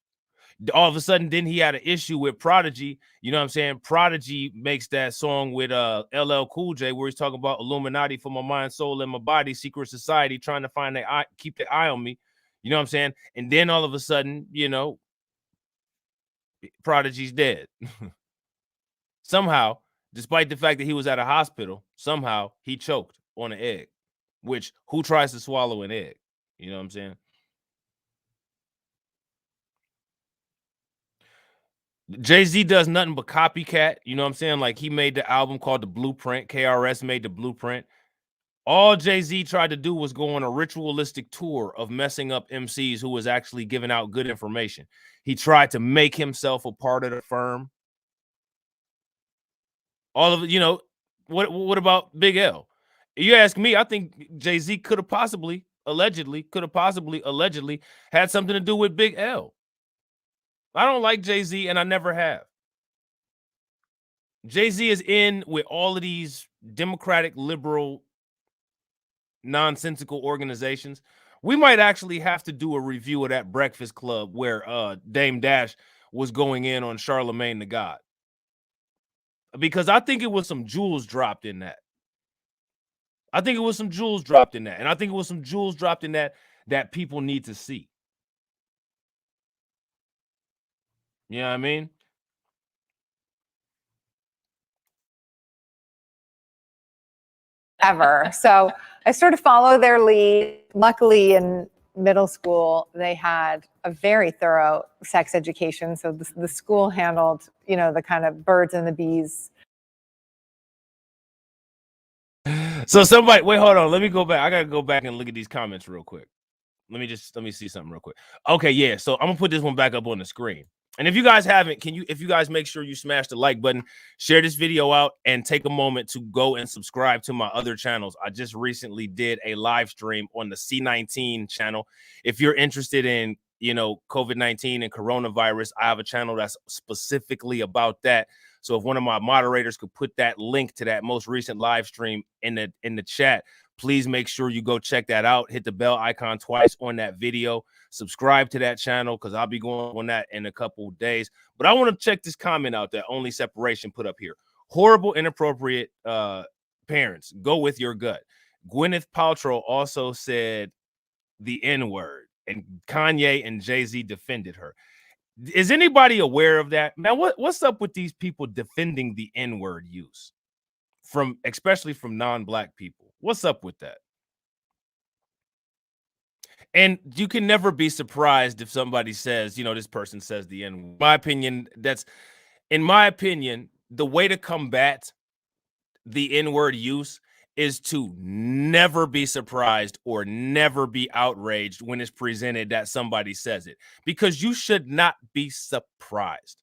All of a sudden, then he had an issue with Prodigy. You know what I'm saying? Prodigy makes that song with LL Cool J where he's talking about Illuminati for my mind, soul, and my body, secret society, trying to find keep their eye on me. You know what I'm saying? And then all of a sudden, Prodigy's dead. Somehow, despite the fact that he was at a hospital, somehow he choked on an egg. Which, who tries to swallow an egg? You know what I'm saying? Jay-Z does nothing but copycat. You know what I'm saying? Like, he made the album called The Blueprint. KRS made The Blueprint. All Jay-Z tried to do was go on a ritualistic tour of messing up MCs who was actually giving out good information. He tried to make himself a part of the firm. All of it, what about Big L? You ask me, I think Jay-Z could have possibly, allegedly had something to do with Big L. I don't like Jay-Z, and I never have. Jay-Z is in with all of these democratic, liberal, nonsensical organizations. We might actually have to do a review of that Breakfast Club where Dame Dash was going in on Charlemagne the God. Because I think it was some jewels dropped in that. And I think it was some jewels dropped in that people need to see. You know what I mean? Ever. So I sort of follow their lead. Luckily, in middle school, they had a very thorough sex education. So the school handled, the kind of birds and the bees. So somebody, wait, hold on. Let me go back. I gotta go back and look at these comments real quick. Let me see something real quick. Okay, yeah. So I'm gonna put this one back up on the screen. And if you guys haven't, if you guys make sure you smash the like button, share this video out, and take a moment to go and subscribe to my other channels. I just recently did a live stream on the C19 channel. If you're interested in, COVID-19 and coronavirus, I have a channel that's specifically about that. So if one of my moderators could put that link to that most recent live stream in the chat, please make sure you go check that out. Hit the bell icon twice on that video. Subscribe to that channel because I'll be going on that in a couple of days. But I want to check this comment out that Only Separation put up here. Horrible, inappropriate parents. Go with your gut. Gwyneth Paltrow also said the N-word, and Kanye and Jay-Z defended her. Is anybody aware of that? Man, what's up with these people defending the N-word use? Especially from non-black people. What's up with that? And you can never be surprised if somebody says, this person says the N-word. In my opinion, the way to combat the N-word use is to never be surprised or never be outraged when it's presented that somebody says it, because you should not be surprised.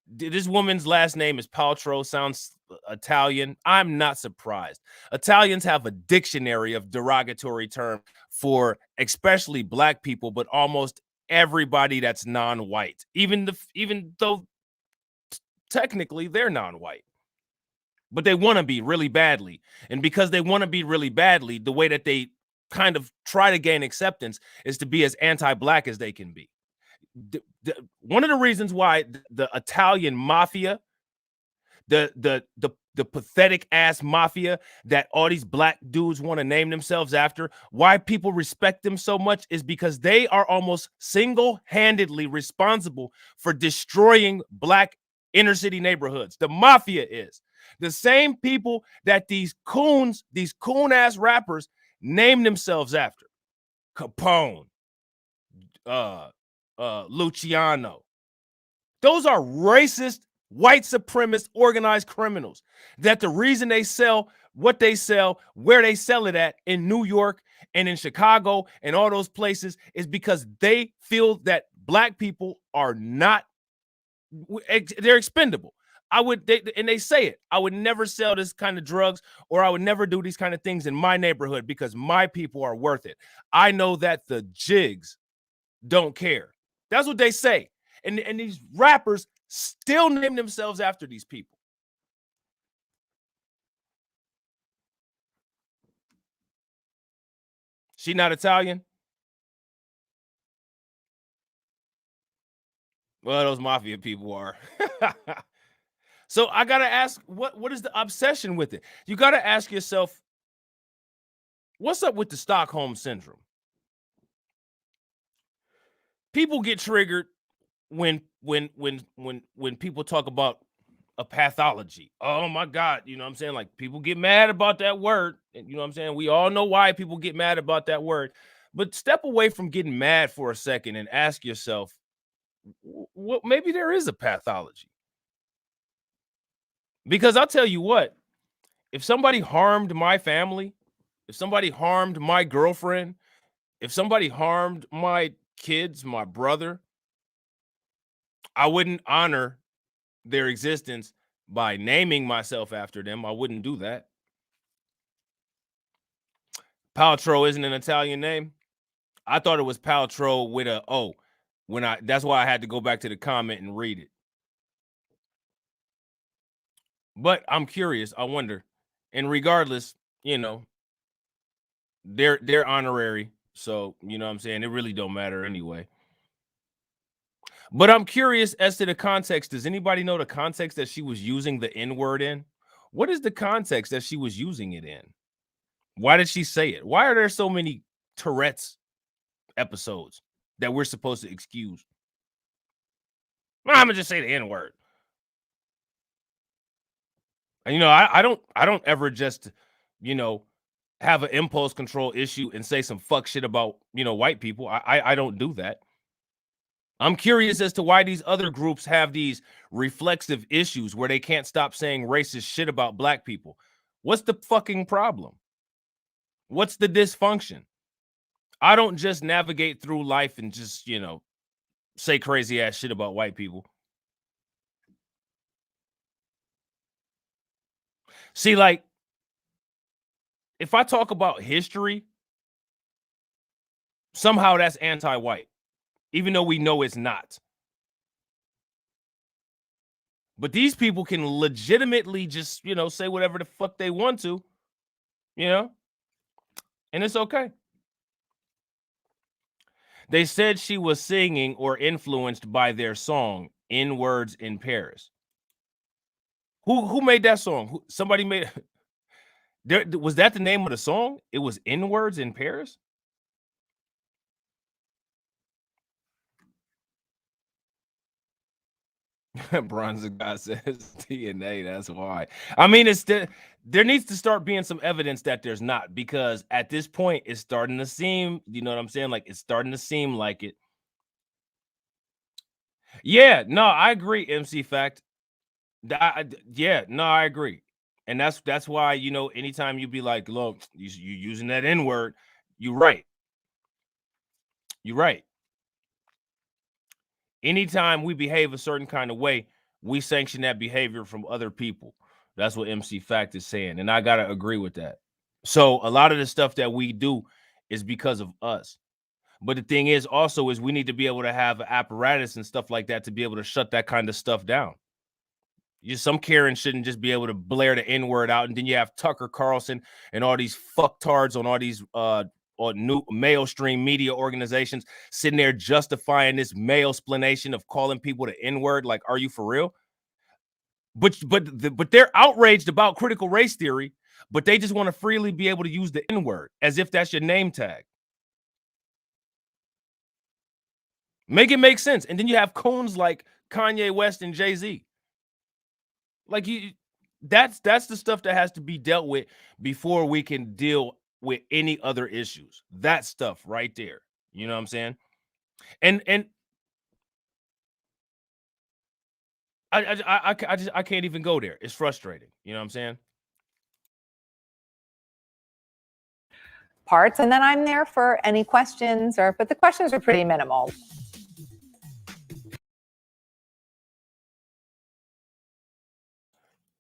This woman's last name is Paltrow, sounds Italian. I'm not surprised. Italians have a dictionary of derogatory term for especially black people, but almost everybody that's non-white, even though technically they're non-white. But they want to be really badly. And because they want to be really badly, the way that they kind of try to gain acceptance is to be as anti-black as they can be. One of the reasons why the Italian mafia, the pathetic ass mafia that all these black dudes want to name themselves after, why people respect them so much is because they are almost single-handedly responsible for destroying black inner city neighborhoods. The mafia is the same people that these coon ass rappers name themselves after. Capone, Luciano. Those are racist, white supremacist, organized criminals that the reason they sell what they sell, where they sell it at in New York and in Chicago and all those places is because they feel that black people are not, they're expendable. They say it, I would never sell this kind of drugs or I would never do these kind of things in my neighborhood because my people are worth it. I know that the jigs don't care. That's what they say. And these rappers still name themselves after these people. She not Italian? Well, those mafia people are. So I got to ask, what is the obsession with it? You got to ask yourself, what's up with the Stockholm syndrome? People get triggered when people talk about a pathology. Oh my God, you know what I'm saying? Like people get mad about that word. And you know what I'm saying? We all know why people get mad about that word. But step away from getting mad for a second and ask yourself, what maybe there is a pathology. Because I'll tell you what, if somebody harmed my family, if somebody harmed my girlfriend, if somebody harmed my kids, my brother, I wouldn't honor their existence by naming myself after them. I wouldn't do that. Paltrow isn't an Italian name. I thought it was Paltrow with a O. That's why I had to go back to the comment and read it. But I'm curious. I wonder. And regardless, you know, they're honorary. So, you know what I'm saying? It really don't matter anyway. But I'm curious as to the context. Does anybody know the context that she was using the N-word in? What is the context that she was using it in? Why did she say it? Why are there so many Tourette's episodes that we're supposed to excuse? I'm gonna just say the N-word. And you know, I don't ever just, you know, have an impulse control issue and say some fuck shit about, you know, white people. I don't do that. I'm curious as to why these other groups have these reflexive issues where they can't stop saying racist shit about black people. What's the fucking problem? What's the dysfunction? I don't just navigate through life and just, you know, say crazy ass shit about white people. See, like, if I talk about history, somehow that's anti-white, even though we know it's not. But these people can legitimately just, you know, say whatever the fuck they want to, you know, and it's okay. They said she was singing or influenced by their song, N-Words in Paris. Who made that song? Somebody made it. Was that the name of the song? It was N-Words in Paris? Bronze God says DNA. That's why. I mean, there needs to start being some evidence that there's not, because at this point it's starting to seem, you know what I'm saying? Like it's starting to seem like it. Yeah, no, I agree, MC Fact. Yeah, no, I agree. And that's why, you know, anytime you be like, look, you using that N-word, you're right. You're right. Anytime we behave a certain kind of way, we sanction that behavior from other people. That's what MC Fact is saying. And I got to agree with that. So a lot of the stuff that we do is because of us. But the thing is also is we need to be able to have an apparatus and stuff like that to be able to shut that kind of stuff down. Some Karen shouldn't just be able to blare the N-word out. And then you have Tucker Carlson and all these fucktards on all these or new mainstream media organizations sitting there justifying this male explanation of calling people the N-word. Like, are you for real? But they're outraged about critical race theory, but they just want to freely be able to use the N-word as if that's your name tag. Make it make sense. And then you have coons like Kanye West and Jay-Z. Like that's the stuff that has to be dealt with before we can deal with any other issues. That stuff right there. You know what I'm saying? And I can't even go there. It's frustrating. You know what I'm saying? Parts, and then I'm there for any questions, but the questions are pretty minimal.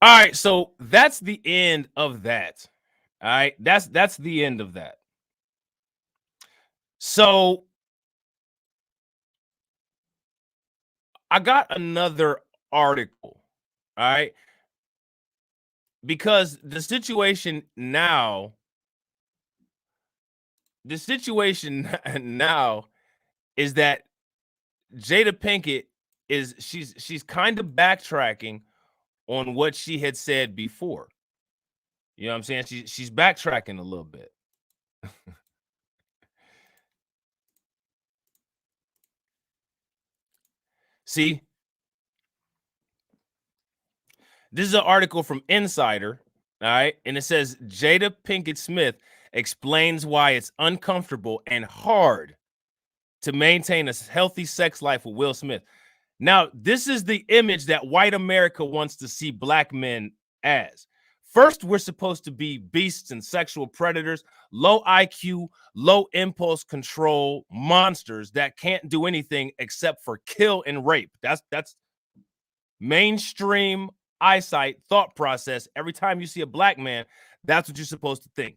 All right, so that's the end of that. All right, that's the end of that. So I got another article, all right, because the situation now is that Jada Pinkett she's kind of backtracking on what she had said before. You know what I'm saying? She's backtracking a little bit. See, this is an article from Insider, all right? And it says Jada Pinkett Smith explains why it's uncomfortable and hard to maintain a healthy sex life with Will Smith. Now, this is the image that white America wants to see black men as. First, we're supposed to be beasts and sexual predators, low IQ, low impulse control monsters that can't do anything except for kill and rape. That's mainstream eyesight thought process. Every time you see a black man, that's what you're supposed to think.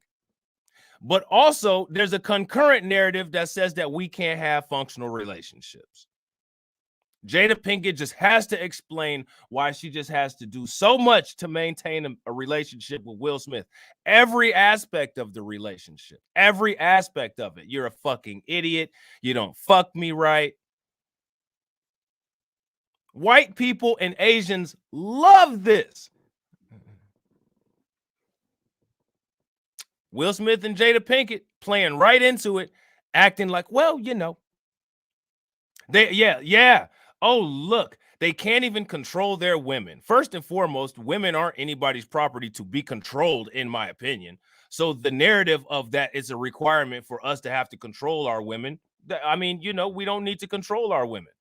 But also, there's a concurrent narrative that says that we can't have functional relationships. Jada Pinkett just has to explain why she just has to do so much to maintain a relationship with Will Smith. Every aspect of the relationship, every aspect of it. You're a fucking idiot. You don't fuck me right. White people and Asians love this. Will Smith and Jada Pinkett playing right into it, acting like, well, you know. Yeah. Oh, look, they can't even control their women. First and foremost, women aren't anybody's property to be controlled, in my opinion. So the narrative of that is a requirement for us to have to control our women. I mean, you know, we don't need to control our women.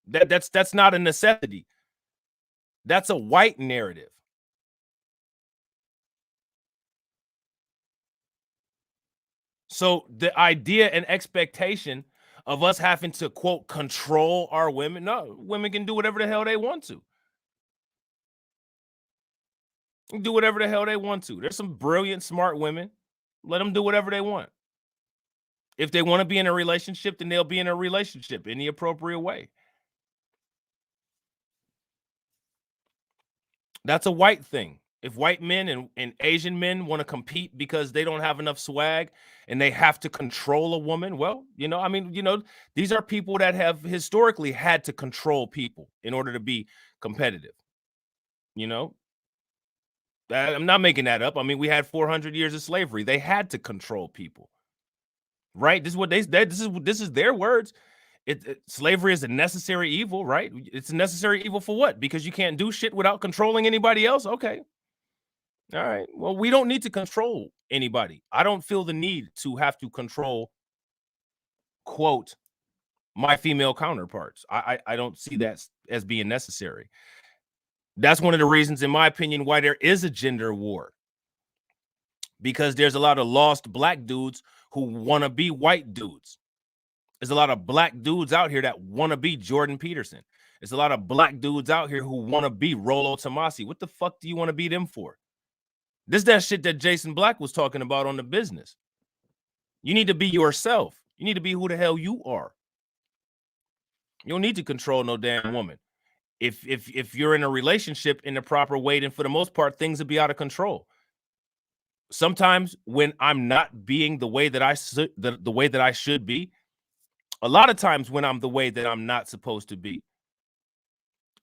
That's not a necessity. That's a white narrative. So the idea and expectation of us having to, quote, control our women. No, women can do whatever the hell they want to. Do whatever the hell they want to. There's some brilliant, smart women. Let them do whatever they want. If they want to be in a relationship, then they'll be in a relationship in the appropriate way. That's a white thing. If white men and Asian men want to compete because they don't have enough swag and they have to control a woman, well, you know, I mean, you know, these are people that have historically had to control people in order to be competitive. You know, I'm not making that up. I mean, we had 400 years of slavery. They had to control people, right? This is what they said. This is their words. Slavery is a necessary evil, right? It's a necessary evil for what? Because you can't do shit without controlling anybody else. Okay. All right. Well, we don't need to control anybody. I don't feel the need to have to control, quote, my female counterparts. I don't see that as being necessary. That's one of the reasons, in my opinion, why there is a gender war. Because there's a lot of lost black dudes who want to be white dudes. There's a lot of black dudes out here that want to be Jordan Peterson. There's a lot of black dudes out here who want to be Rollo Tomasi. What the fuck do you want to be them for? This is that shit that Jason Black was talking about on The Business. You need to be yourself. You need to be who the hell you are. You don't need to control no damn woman. If you're in a relationship in the proper way, then for the most part, things will be out of control. Sometimes when I'm not being the way that the way that I should be, a lot of times when I'm the way that I'm not supposed to be,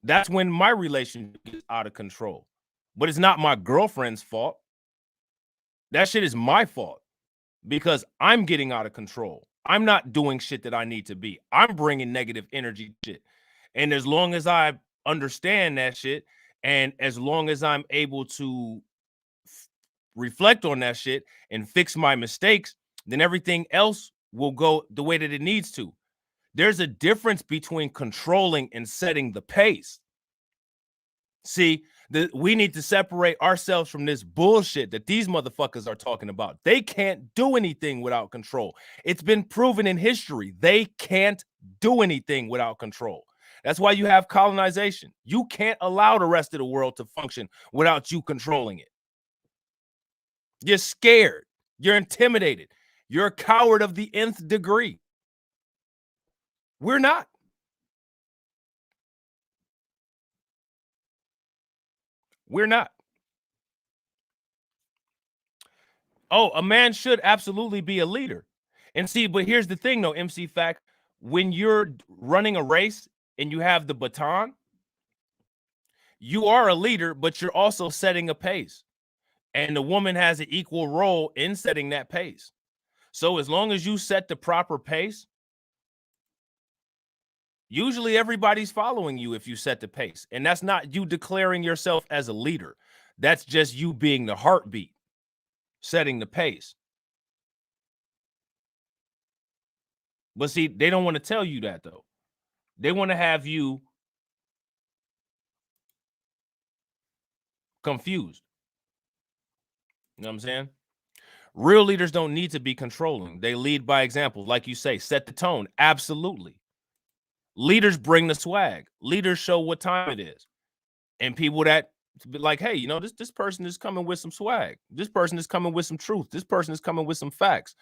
that's when my relationship is out of control. But it's not my girlfriend's fault. That shit is my fault because I'm getting out of control. I'm not doing shit that I need to be. I'm bringing negative energy shit. And as long as I understand that shit, and as long as I'm able to reflect on that shit and fix my mistakes, then everything else will go the way that it needs to. There's a difference between controlling and setting the pace. See, we need to separate ourselves from this bullshit that these motherfuckers are talking about. They can't do anything without control. It's been proven in history. They can't do anything without control. That's why you have colonization. You can't allow the rest of the world to function without you controlling it. You're scared. You're intimidated. You're a coward of the nth degree. We're not. We're not. Oh, a man should absolutely be a leader. And see, but here's the thing though, MC Fact, when you're running a race and you have the baton, you are a leader, but you're also setting a pace. And the woman has an equal role in setting that pace. So as long as you set the proper pace, usually everybody's following you if you set the pace. And that's not you declaring yourself as a leader. That's just you being the heartbeat, setting the pace. But see, they don't want to tell you that, though. They want to have you confused. You know what I'm saying? Real leaders don't need to be controlling. They lead by example. Like you say, set the tone. Absolutely. Leaders bring the swag. Leaders show what time it is. And people that be like, hey, you know, this person is coming with some swag. This person is coming with some truth. This person is coming with some facts.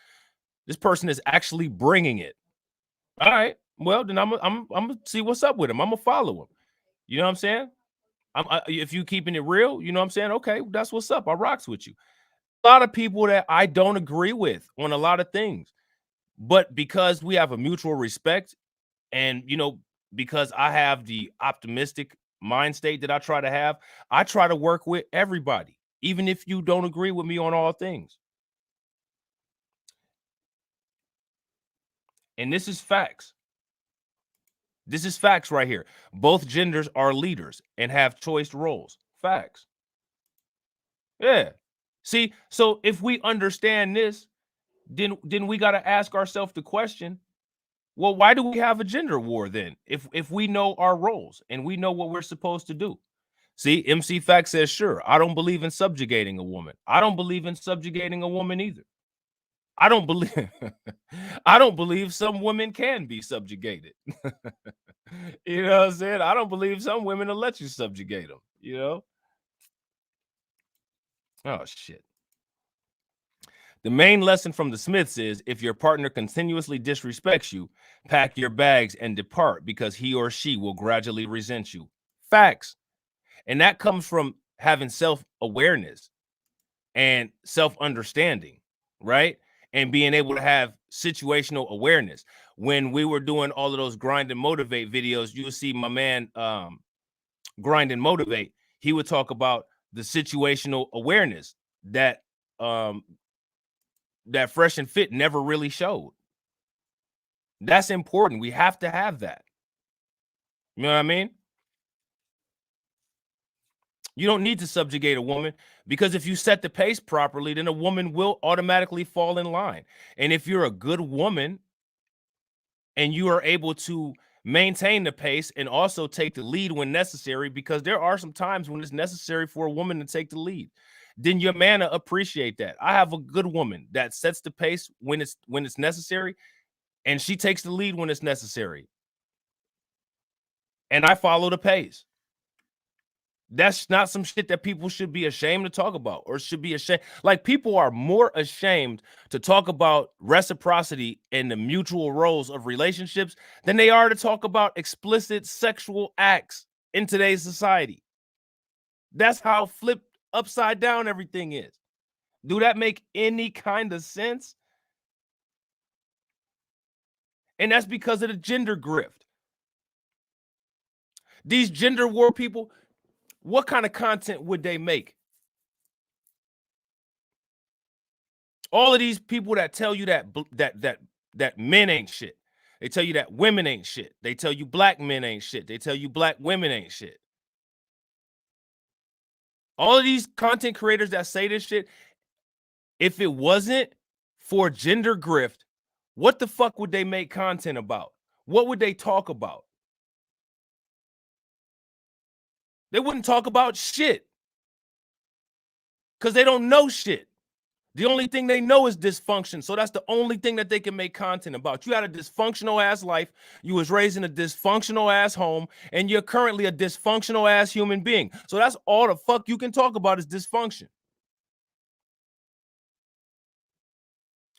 This person is actually bringing it. All right. Well, then I'm gonna see what's up with him. I'm gonna follow him. You know what I'm saying? If you keeping it real, you know what I'm saying? Okay, that's what's up. I rocks with you. A lot of people that I don't agree with on a lot of things, but because we have a mutual respect, and you know, because I have the optimistic mind state that I try to have, I try to work with everybody, even if you don't agree with me on all things. And this is facts. This is facts right here. Both genders are leaders and have choice roles. Facts. Yeah. See, so if we understand this, then we got to ask ourselves the question, well, why do we have a gender war then? If we know our roles and we know what we're supposed to do. See, MC Fact says, sure, I don't believe in subjugating a woman. I don't believe in subjugating a woman either. I don't believe some women can be subjugated. You know what I'm saying? I don't believe some women will let you subjugate them, you know? Oh, shit. The main lesson from the Smiths is if your partner continuously disrespects you, pack your bags and depart because he or she will gradually resent you. Facts. And that comes from having self-awareness and self-understanding, right? And being able to have situational awareness. When we were doing all of those grind and motivate videos, you will see my man grind and motivate. He would talk about the situational awareness that that Fresh and Fit never really showed. That's important. We have to have that. You know what I mean? You don't need to subjugate a woman because if you set the pace properly, then a woman will automatically fall in line. And if you're a good woman and you are able to maintain the pace and also take the lead when necessary, because there are some times when it's necessary for a woman to take the lead, then your man will appreciate that. I have a good woman that sets the pace when it's necessary, and she takes the lead when it's necessary. and I follow the pace. That's not some shit that people should be ashamed to talk about or should be ashamed. Like, people are more ashamed to talk about reciprocity and the mutual roles of relationships than they are to talk about explicit sexual acts in today's society. That's how flipped upside down everything is. Do that make any kind of sense? And that's because of the gender grift. These gender war people, what kind of content would they make? All of these people that tell you that men ain't shit. They tell you that women ain't shit. They tell you black men ain't shit. They tell you black women ain't shit. All of these content creators that say this shit, if it wasn't for gender grift, what the fuck would they make content about? What would they talk about? They wouldn't talk about shit because they don't know shit. The only thing they know is dysfunction. So that's the only thing that they can make content about. You had a dysfunctional ass life. You was raised in a dysfunctional ass home, and you're currently a dysfunctional ass human being. So that's all the fuck you can talk about is dysfunction.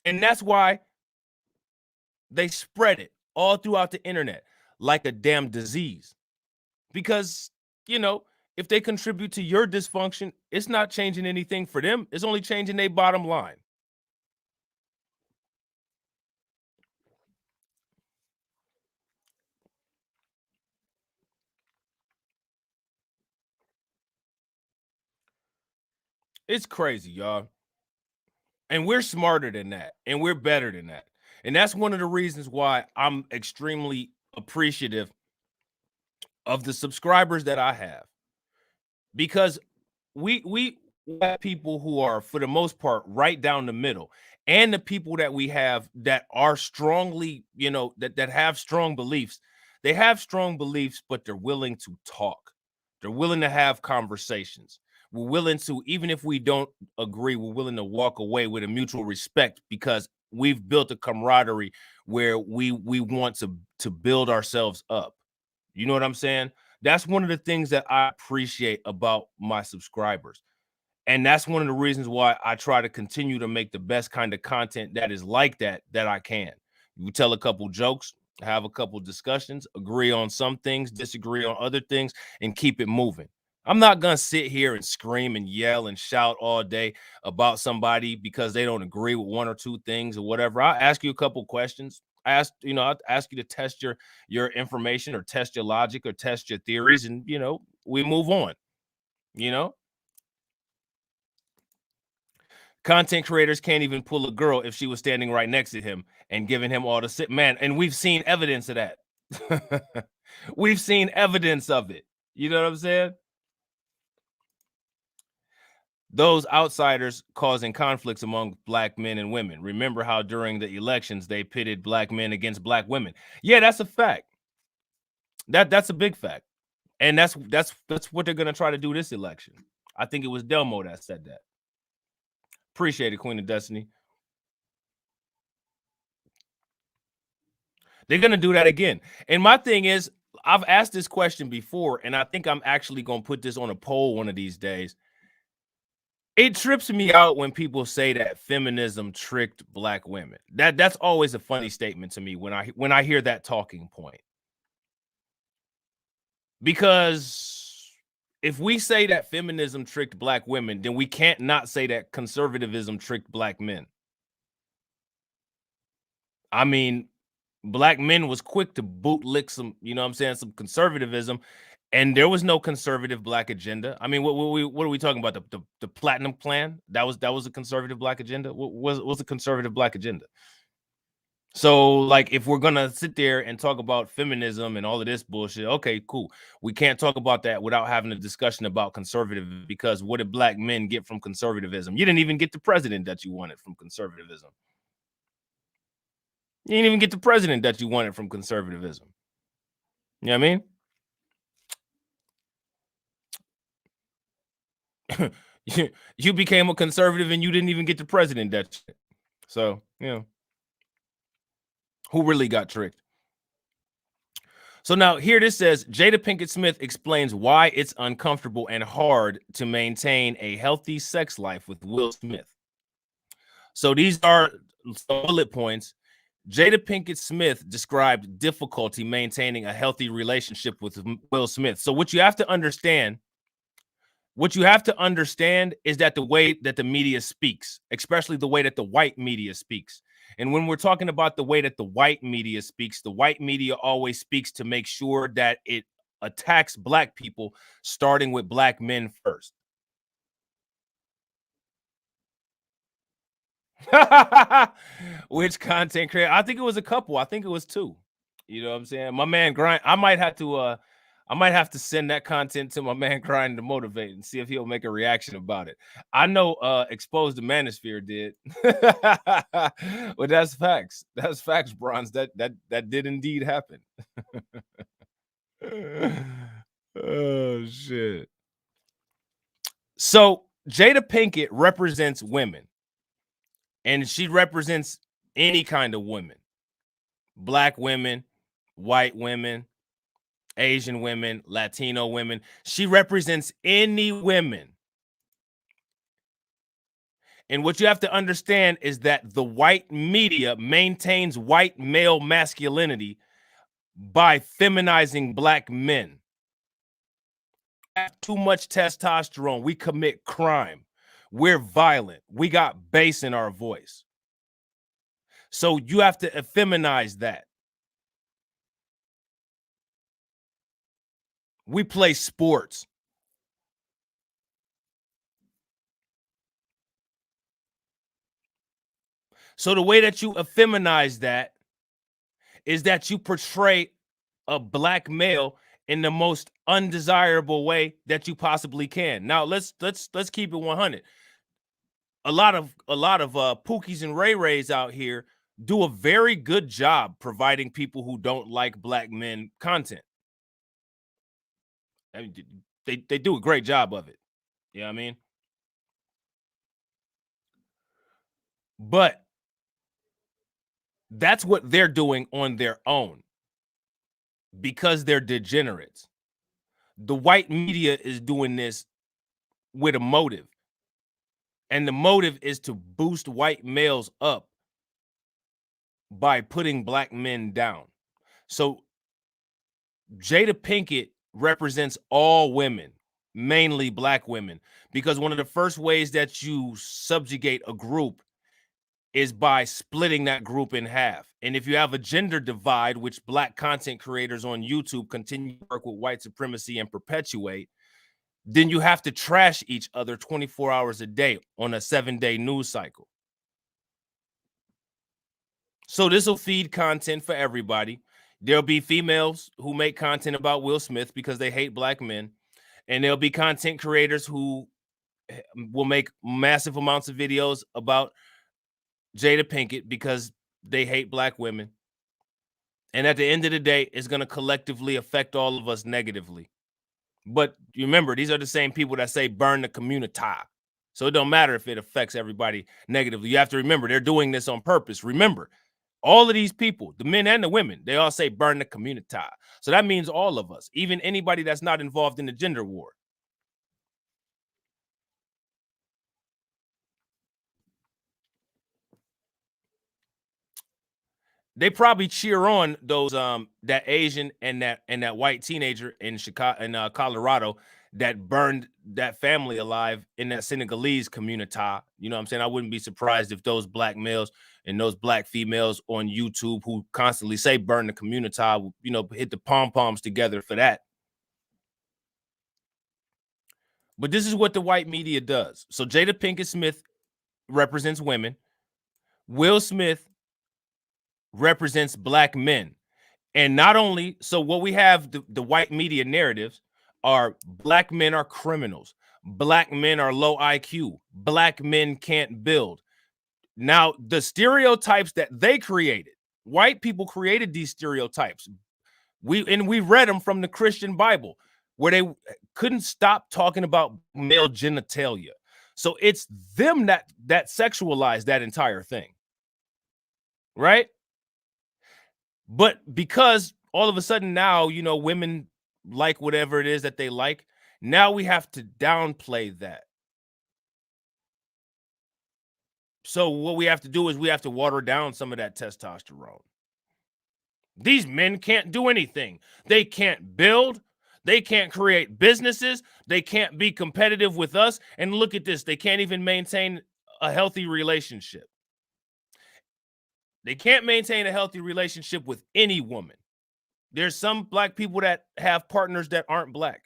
And that's why they spread it all throughout the internet like a damn disease. Because, you know, if they contribute to your dysfunction, it's not changing anything for them. It's only changing their bottom line. It's crazy, y'all. And we're smarter than that. And we're better than that. And that's one of the reasons why I'm extremely appreciative of the subscribers that I have. Because we have people who are, for the most part, right down the middle. And the people that we have that are strongly, you know, that have strong beliefs. They have strong beliefs, but they're willing to talk. They're willing to have conversations. We're willing to, even if we don't agree, we're willing to walk away with a mutual respect because we've built a camaraderie where we want to build ourselves up. You know what I'm saying? That's one of the things that I appreciate about my subscribers. And that's one of the reasons why I try to continue to make the best kind of content that is like that I can. You tell a couple jokes, have a couple discussions, agree on some things, disagree on other things, and keep it moving. I'm not going to sit here and scream and yell and shout all day about somebody because they don't agree with one or two things or whatever. I'll ask you a couple questions. I'll ask you to test your information or test your logic or test your theories, and, you know, we move on, you know? Content creators can't even pull a girl if she was standing right next to him and giving him all the sit, man. And we've seen evidence of that. We've seen evidence of it. You know what I'm saying? Those outsiders causing conflicts among black men and women. Remember how during the elections they pitted black men against black women? Yeah, that's a fact. That's a big fact. And that's what they're gonna try to do this election. I think it was Delmo that said that. Appreciate it, Queen of Destiny. They're gonna do that again. And my thing is, I've asked this question before, and I think I'm actually gonna put this on a poll one of these days. It trips me out when people say that feminism tricked black women. That's always a funny statement to me when I hear that talking point. Because if we say that feminism tricked black women, then we can't not say that conservatism tricked black men. I mean, black men was quick to bootlick some, you know what I'm saying, some conservatism. And there was no conservative black agenda. I mean, what are we talking about? The Platinum Plan? That was a conservative black agenda. What was a conservative black agenda? So, like, if we're gonna sit there and talk about feminism and all of this bullshit, okay, cool. We can't talk about that without having a discussion about conservative, because what did black men get from conservatism? You didn't even get the president that you wanted from conservatism. You didn't even get the president that you wanted from conservatism. You know what I mean? You became a conservative and you didn't even get the president that shit. So, you know, who really got tricked? So now here this says, Jada Pinkett Smith explains why it's uncomfortable and hard to maintain a healthy sex life with Will Smith. So these are some bullet points. Jada Pinkett Smith described difficulty maintaining a healthy relationship with Will Smith. So what you have to understand is that the way that the media speaks, especially the way that the white media speaks. And when we're talking about the way that the white media speaks, the white media always speaks to make sure that it attacks black people, starting with black men first. Which content creator? I think it was a couple. I think it was two. You know what I'm saying? My man Grind. I might have to send that content to my man Grind to motivate and see if he'll make a reaction about it. I know Exposed the Manosphere did. But that's facts. That's facts, Bronze. That did indeed happen. Oh shit. So Jada Pinkett represents women. And she represents any kind of women. Black women, white women, Asian women, Latino women. She represents any women. And what you have to understand is that the white media maintains white male masculinity by feminizing black men. Too much testosterone, we commit crime. We're violent. We got bass in our voice. So you have to effeminize that. We play sports. So the way that you effeminize that is that you portray a black male in the most undesirable way that you possibly can. Now let's keep it 100. A lot of Pookies and Ray Rays out here do a very good job providing people who don't like black men content. I mean, they do a great job of it. You know what I mean? But that's what they're doing on their own because they're degenerates. The white media is doing this with a motive. And the motive is to boost white males up by putting black men down. So Jada Pinkett represents all women, mainly black women, because one of the first ways that you subjugate a group is by splitting that group in half. And if you have a gender divide, which black content creators on YouTube continue to work with white supremacy and perpetuate, then you have to trash each other 24 hours a day on a 7-day news cycle. So this will feed content for everybody. There'll be females who make content about Will Smith because they hate black men. And there'll be content creators who will make massive amounts of videos about Jada Pinkett because they hate black women. And at the end of the day, it's going to collectively affect all of us negatively. But remember, these are the same people that say burn the community. So it don't matter if it affects everybody negatively. You have to remember, they're doing this on purpose. Remember, all of these people, the men and the women, they all say burn the community. So that means all of us, even anybody that's not involved in the gender war. They probably cheer on those that Asian and that white teenager in Chicago and Colorado that burned that family alive in that Senegalese community. You know what I'm saying? I wouldn't be surprised if those black males and those black females on YouTube who constantly say burn the community, you know, hit the pom-poms together for that. But this is what the white media does. So Jada Pinkett Smith represents women. Will Smith represents black men. And not only, so what we have, the white media narratives are black men are criminals. Black men are low IQ. Black men can't build. Now, the stereotypes that they created, white people created these stereotypes. We read them from the Christian Bible where they couldn't stop talking about male genitalia. So it's them that sexualized that entire thing. Right? But because all of a sudden now, you know, women like whatever it is that they like. Now we have to downplay that. So what we have to do is we have to water down some of that testosterone. These men can't do anything. They can't build. They can't create businesses. They can't be competitive with us. And look at this. They can't even maintain a healthy relationship. They can't maintain a healthy relationship with any woman. There's some black people that have partners that aren't black.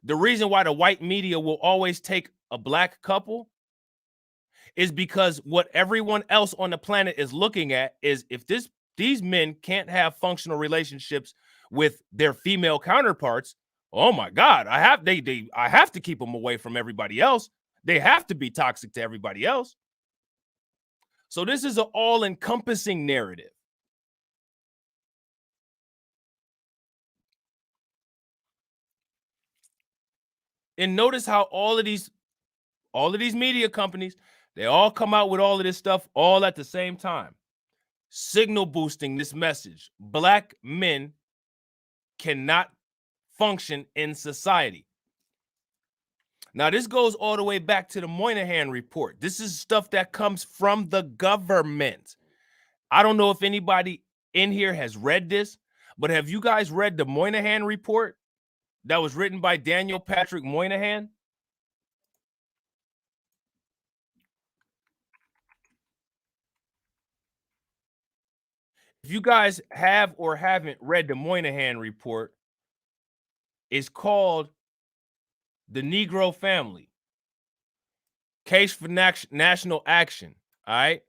The reason why the white media will always take a black couple is because what everyone else on the planet is looking at is if these men can't have functional relationships with their female counterparts, oh my God, I have to keep them away from everybody else. They have to be toxic to everybody else. So this is an all-encompassing narrative. And notice how all of these media companies, they all come out with all of this stuff all at the same time, signal boosting this message. Black men cannot function in society. Now, this goes all the way back to the Moynihan report. This is stuff that comes from the government. I don't know if anybody in here has read this, but have you guys read the Moynihan report that was written by Daniel Patrick Moynihan? If you guys have or haven't read the Moynihan report, it's called The Negro Family, Case for National Action, all right?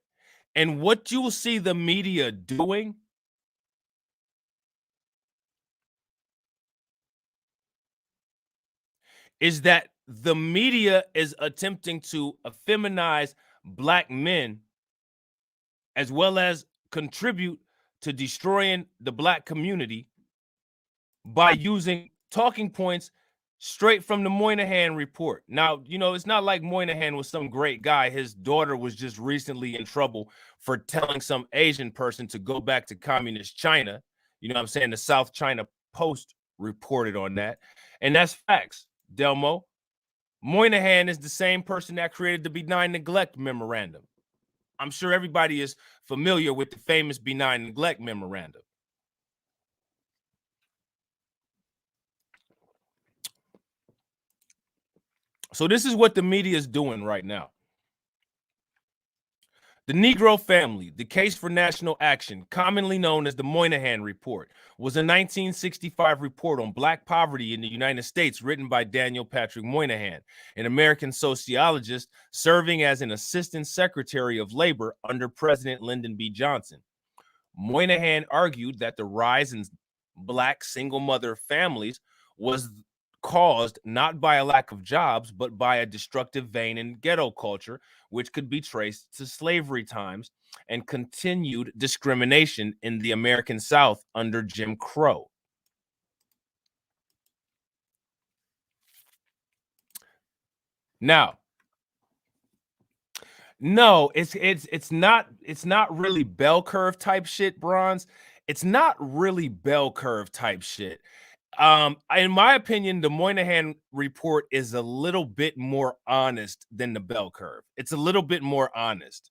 And what you will see the media doing is that the media is attempting to effeminize black men as well as contribute to destroying the black community by using talking points straight from the Moynihan report. Now, you know, it's not like Moynihan was some great guy. His daughter was just recently in trouble for telling some Asian person to go back to communist China. You know what I'm saying? The South China Post reported on that. And that's facts, Delmo. Moynihan is the same person that created the benign neglect memorandum. I'm sure everybody is familiar with the famous benign neglect memorandum. So this is what the media is doing right now. The Negro Family, the Case for National Action, commonly known as the Moynihan Report, was a 1965 report on black poverty in the United States written by Daniel Patrick Moynihan, an American sociologist serving as an assistant secretary of labor under President Lyndon B. Johnson. Moynihan argued that the rise in black single mother families was caused not by a lack of jobs, but by a destructive vein in ghetto culture, which could be traced to slavery times and continued discrimination in the American South under Jim Crow. Now, no, it's not really bell curve type shit, Bronze. It's not really bell curve type shit. In my opinion, the Moynihan report is a little bit more honest than the bell curve. It's a little bit more honest.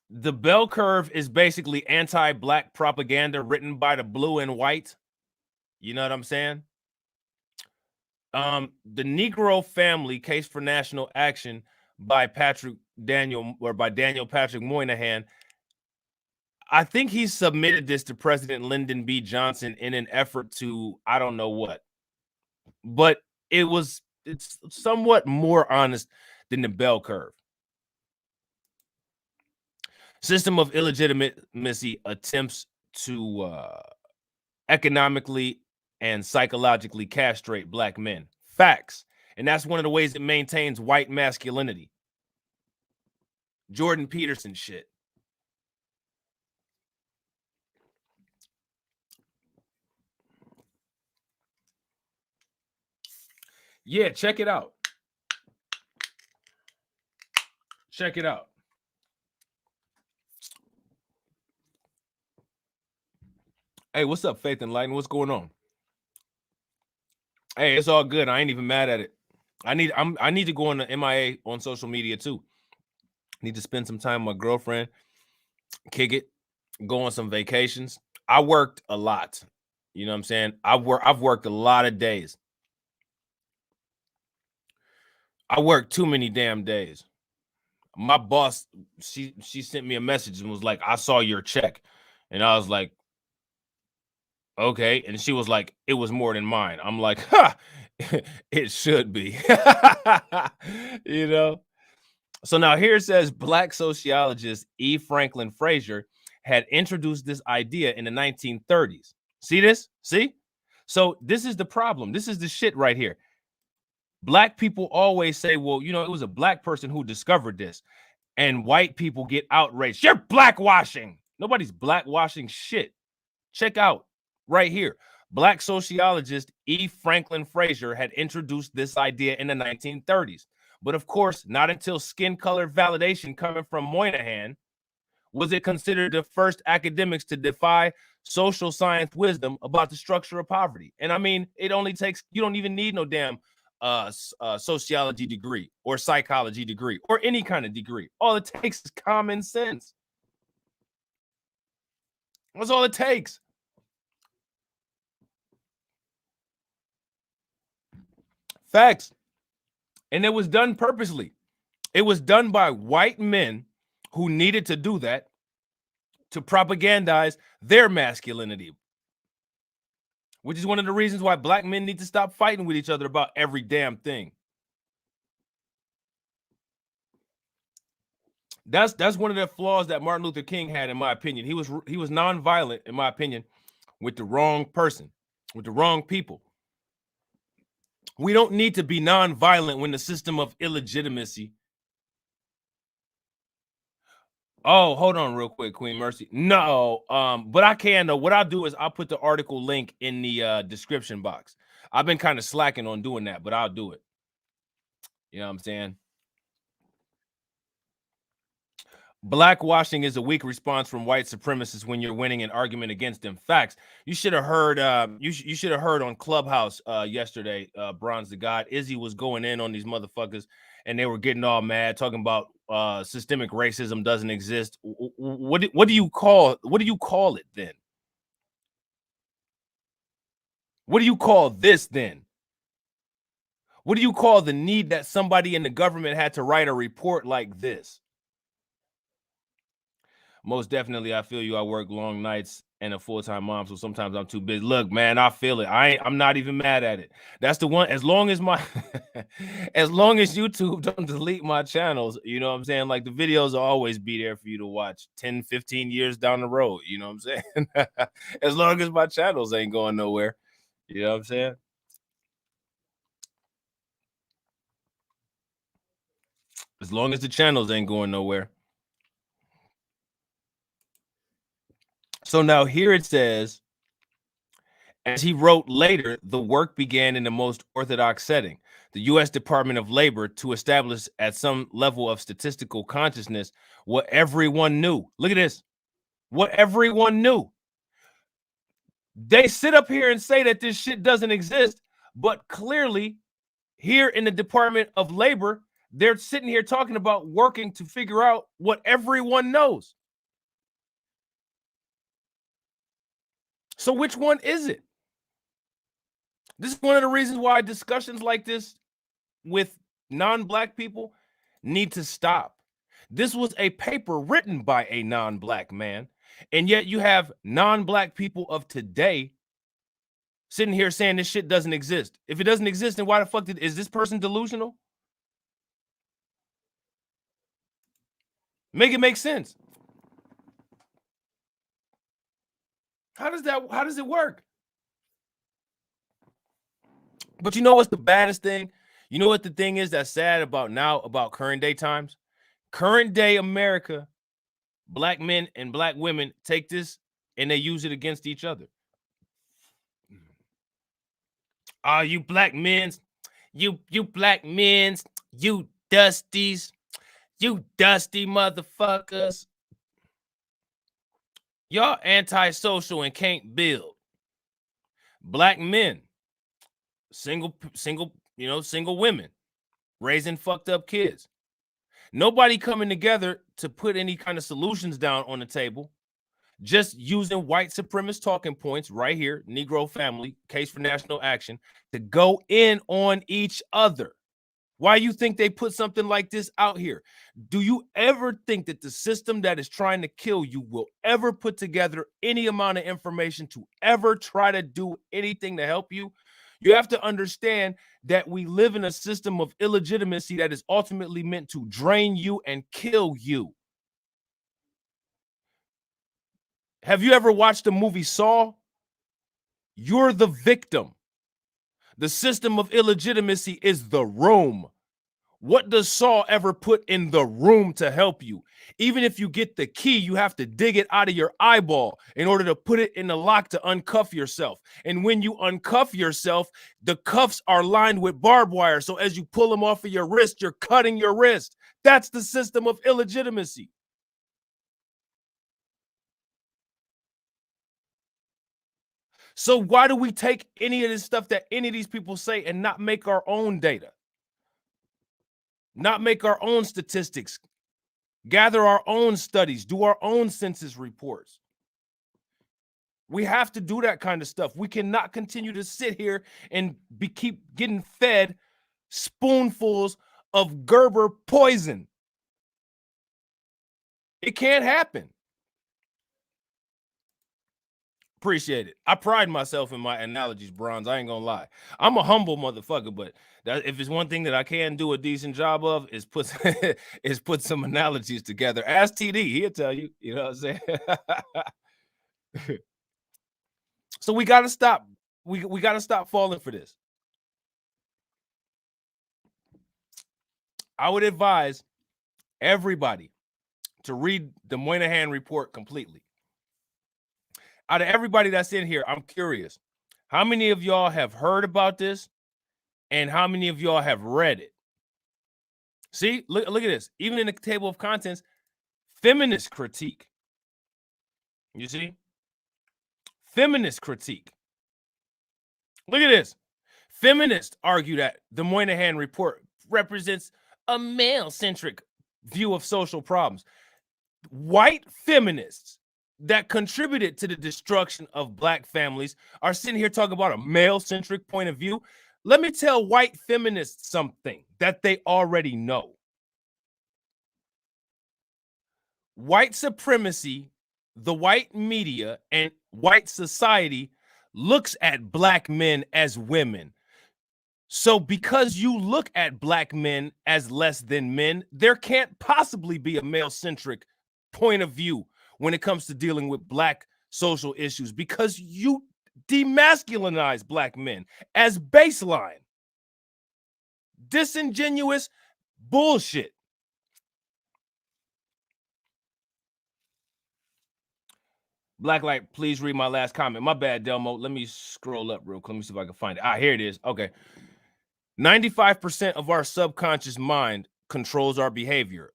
The bell curve is basically anti-black propaganda written by the blue and white. You know what I'm saying? The Negro Family, Case for National Action by Daniel Patrick Moynihan. I think he submitted this to President Lyndon B. Johnson in an effort to, I don't know what, but it's somewhat more honest than the bell curve. System of illegitimacy attempts to economically and psychologically castrate black men. Facts. And that's one of the ways it maintains white masculinity. Jordan Peterson shit. Yeah, check it out. Check it out. Hey, what's up, Faith and Lightning? What's going on? Hey, it's all good. I ain't even mad at it. I need to go on the MIA on social media too. Need to spend some time with my girlfriend, kick it, go on some vacations. I worked a lot. You know what I'm saying? I've worked a lot of days. I worked too many damn days. My boss, she sent me a message and was like, I saw your check. And I was like, okay. And she was like, it was more than mine. I'm like, ha, it should be. You know? So now here it says Black sociologist E. Franklin Frazier had introduced this idea in the 1930s. See this? See? So this is the problem. This is the shit right here. Black people always say, well, you know, it was a black person who discovered this. And white people get outraged. You're blackwashing. Nobody's blackwashing shit. Check out right here. Black sociologist E. Franklin Frazier had introduced this idea in the 1930s. But of course, not until skin color validation coming from Moynihan was it considered the first academics to defy social science wisdom about the structure of poverty. And I mean, it only takes, you don't even need no damn sociology degree or psychology degree or any kind of degree. All it takes is common sense. That's all it takes. Facts. And it was done purposely. It was done by white men who needed to do that to propagandize their masculinity, which is one of the reasons why black men need to stop fighting with each other about every damn thing. That's one of the flaws that Martin Luther King had, in my opinion. He was nonviolent, in my opinion, with the wrong person, with the wrong people. We don't need to be nonviolent when the system of illegitimacy. Oh, hold on real quick, Queen Mercy. No, but I can though. What I'll do is I'll put the article link in the description box. I've been kind of slacking on doing that, but I'll do it. You know what I'm saying? Blackwashing is a weak response from white supremacists when you're winning an argument against them. Facts. You should have heard. You should have heard on Clubhouse yesterday. Bronze the God Izzy was going in on these motherfuckers, and they were getting all mad, talking about systemic racism doesn't exist. What do you call it then? What do you call this then? What do you call the need that somebody in the government had to write a report like this? Most definitely, I feel you. I work long nights and a full-time mom, so sometimes I'm too busy. Look, man, I feel it. I'm not even mad at it. That's the one. As long as as long as YouTube don't delete my channels, you know what I'm saying? Like, the videos will always be there for you to watch 10, 15 years down the road. You know what I'm saying? As long as my channels ain't going nowhere. You know what I'm saying? As long as the channels ain't going nowhere. So now here it says, as he wrote later, the work began in the most orthodox setting, the U.S. Department of Labor, to establish at some level of statistical consciousness what everyone knew. Look at this. What everyone knew. They sit up here and say that this shit doesn't exist, but clearly here in the Department of Labor, they're sitting here talking about working to figure out what everyone knows. So which one is it? This is one of the reasons why discussions like this with non-black people need to stop. This was a paper written by a non-black man, and yet you have non-black people of today sitting here saying this shit doesn't exist. If it doesn't exist, then why the fuck is this person delusional? Make it make sense. How does it work? But you know what's the baddest thing? You know what the thing is that's sad about now, about current day times? Current day America, black men and black women take this and they use it against each other. You black men's, you black men's, you dusties, you dusty motherfuckers. Y'all antisocial and can't build. Black men, single, single women, raising fucked up kids. Nobody coming together to put any kind of solutions down on the table. Just using white supremacist talking points right here, Negro family, case for national action, to go in on each other. Why you think they put something like this out here? Do you ever think that the system that is trying to kill you will ever put together any amount of information to ever try to do anything to help you? You have to understand that we live in a system of illegitimacy that is ultimately meant to drain you and kill you. Have you ever watched the movie Saw? You're the victim. The system of illegitimacy is the room. What does Saw ever put in the room to help you? Even if you get the key, you have to dig it out of your eyeball in order to put it in the lock to uncuff yourself. And when you uncuff yourself, the cuffs are lined with barbed wire. So as you pull them off of your wrist, you're cutting your wrist. That's the system of illegitimacy. So why do we take any of this stuff that any of these people say and not make our own data? Not make our own statistics, gather our own studies, do our own census reports. We have to do that kind of stuff. We cannot continue to sit here and keep getting fed spoonfuls of Gerber poison. It can't happen. Appreciate it. I pride myself in my analogies, Bronze. I ain't gonna lie. I'm a humble motherfucker, but if it's one thing that I can do a decent job of is put some analogies together. Ask TD, he'll tell you. You know what I'm saying? So we gotta stop. We gotta stop falling for this. I would advise everybody to read the Moynihan report completely. Out of everybody that's in here, I'm curious, how many of y'all have heard about this and how many of y'all have read it? See, look at this. Even in the table of contents, feminist critique. You see? Feminist critique. Look at this. Feminists argue that the Moynihan report represents a male-centric view of social problems. White feminists that contributed to the destruction of Black families are sitting here talking about a male-centric point of view. Let me tell white feminists something that they already know. White supremacy, the white media, and white society looks at Black men as women. So because you look at Black men as less than men, there can't possibly be a male-centric point of view when it comes to dealing with Black social issues, because you demasculinize Black men as baseline. Disingenuous bullshit. Blacklight, please read my last comment. My bad, Delmo. Let me scroll up real quick. Let me see if I can find it. Ah, here it is. Okay. 95% of our subconscious mind controls our behavior.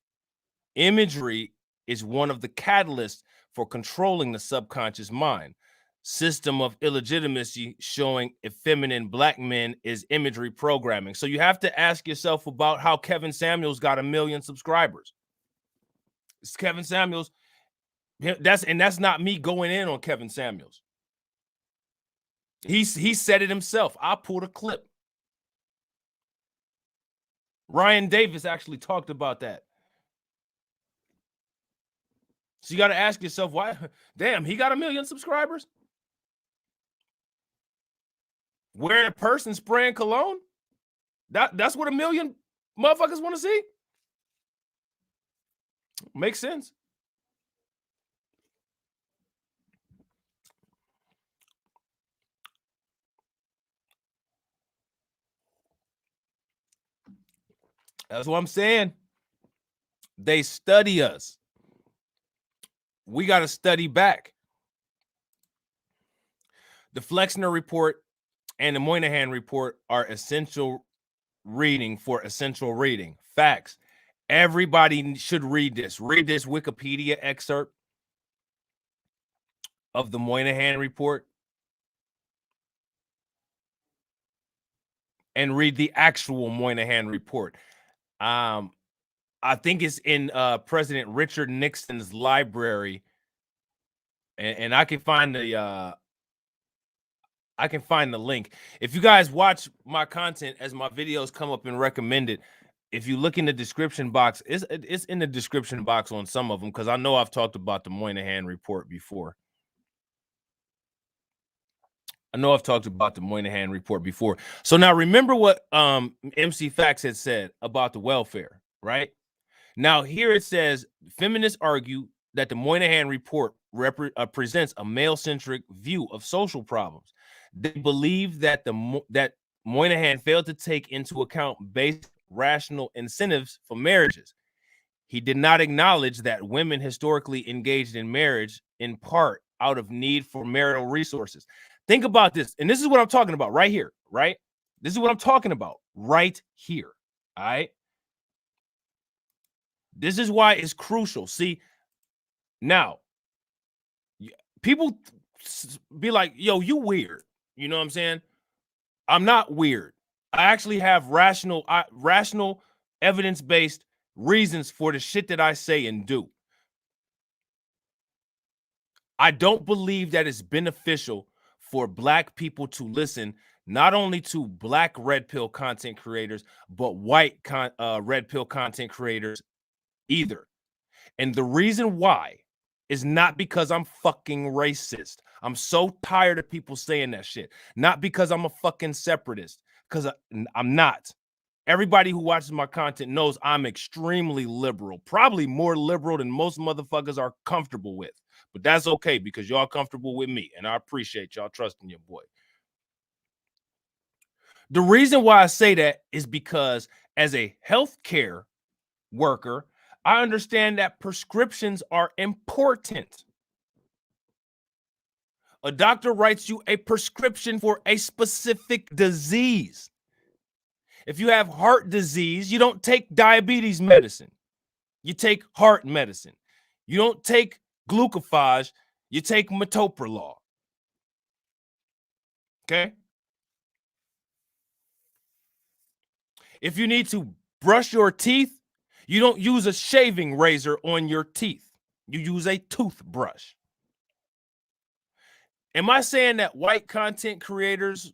Imagery is one of the catalysts for controlling the subconscious mind. System of illegitimacy showing effeminate Black men is imagery programming. So you have to ask yourself about how Kevin Samuels got 1 million subscribers. It's Kevin Samuels. That's not me going in on Kevin Samuels. He said it himself. I pulled a clip. Ryan Davis actually talked about that. So you got to ask yourself, why? Damn, he got 1 million subscribers? Wearing a person spraying cologne? That's what 1 million motherfuckers want to see? Makes sense. That's what I'm saying. They study us. We got to study back. The Flexner report and the Moynihan report are essential reading for essential reading. Facts. Everybody should read this. Read this Wikipedia excerpt. of the Moynihan Report and read the actual Moynihan Report. I think it's in President Richard Nixon's library, and I can find the link. If you guys watch my content as my videos come up and recommended, if you look in the description box, it's in the description box on some of them, because I know I've talked about the Moynihan Report before. So now remember what MC Facts had said about the welfare, right? Now here it says, feminists argue that the Moynihan Report presents a male-centric view of social problems. They believe that that Moynihan failed to take into account basic rational incentives for marriages. He did not acknowledge that women historically engaged in marriage in part out of need for marital resources. Think about this, and this is what I'm talking about right here, right? This is what I'm talking about right here, all right? This is why it's crucial. See, now, people be like, yo, you weird. You know what I'm saying? I'm not weird. I actually have rational, evidence-based reasons for the shit that I say and do. I don't believe that it's beneficial for Black people to listen not only to Black red pill content creators, but white red pill content creators either. And the reason why is not because I'm fucking racist. I'm so tired of people saying that shit. Not because I'm a fucking separatist, because I'm not. Everybody who watches my content knows I'm extremely liberal, probably more liberal than most motherfuckers are comfortable with. But that's okay, because y'all comfortable with me, and I appreciate y'all trusting your boy. The reason why I say that is because as a healthcare worker, I understand that prescriptions are important. A doctor writes you a prescription for a specific disease. If you have heart disease, you don't take diabetes medicine. You take heart medicine. You don't take glucophage. You take metoprolol. Okay? If you need to brush your teeth, you don't use a shaving razor on your teeth. You use a toothbrush. Am I saying that white content creators,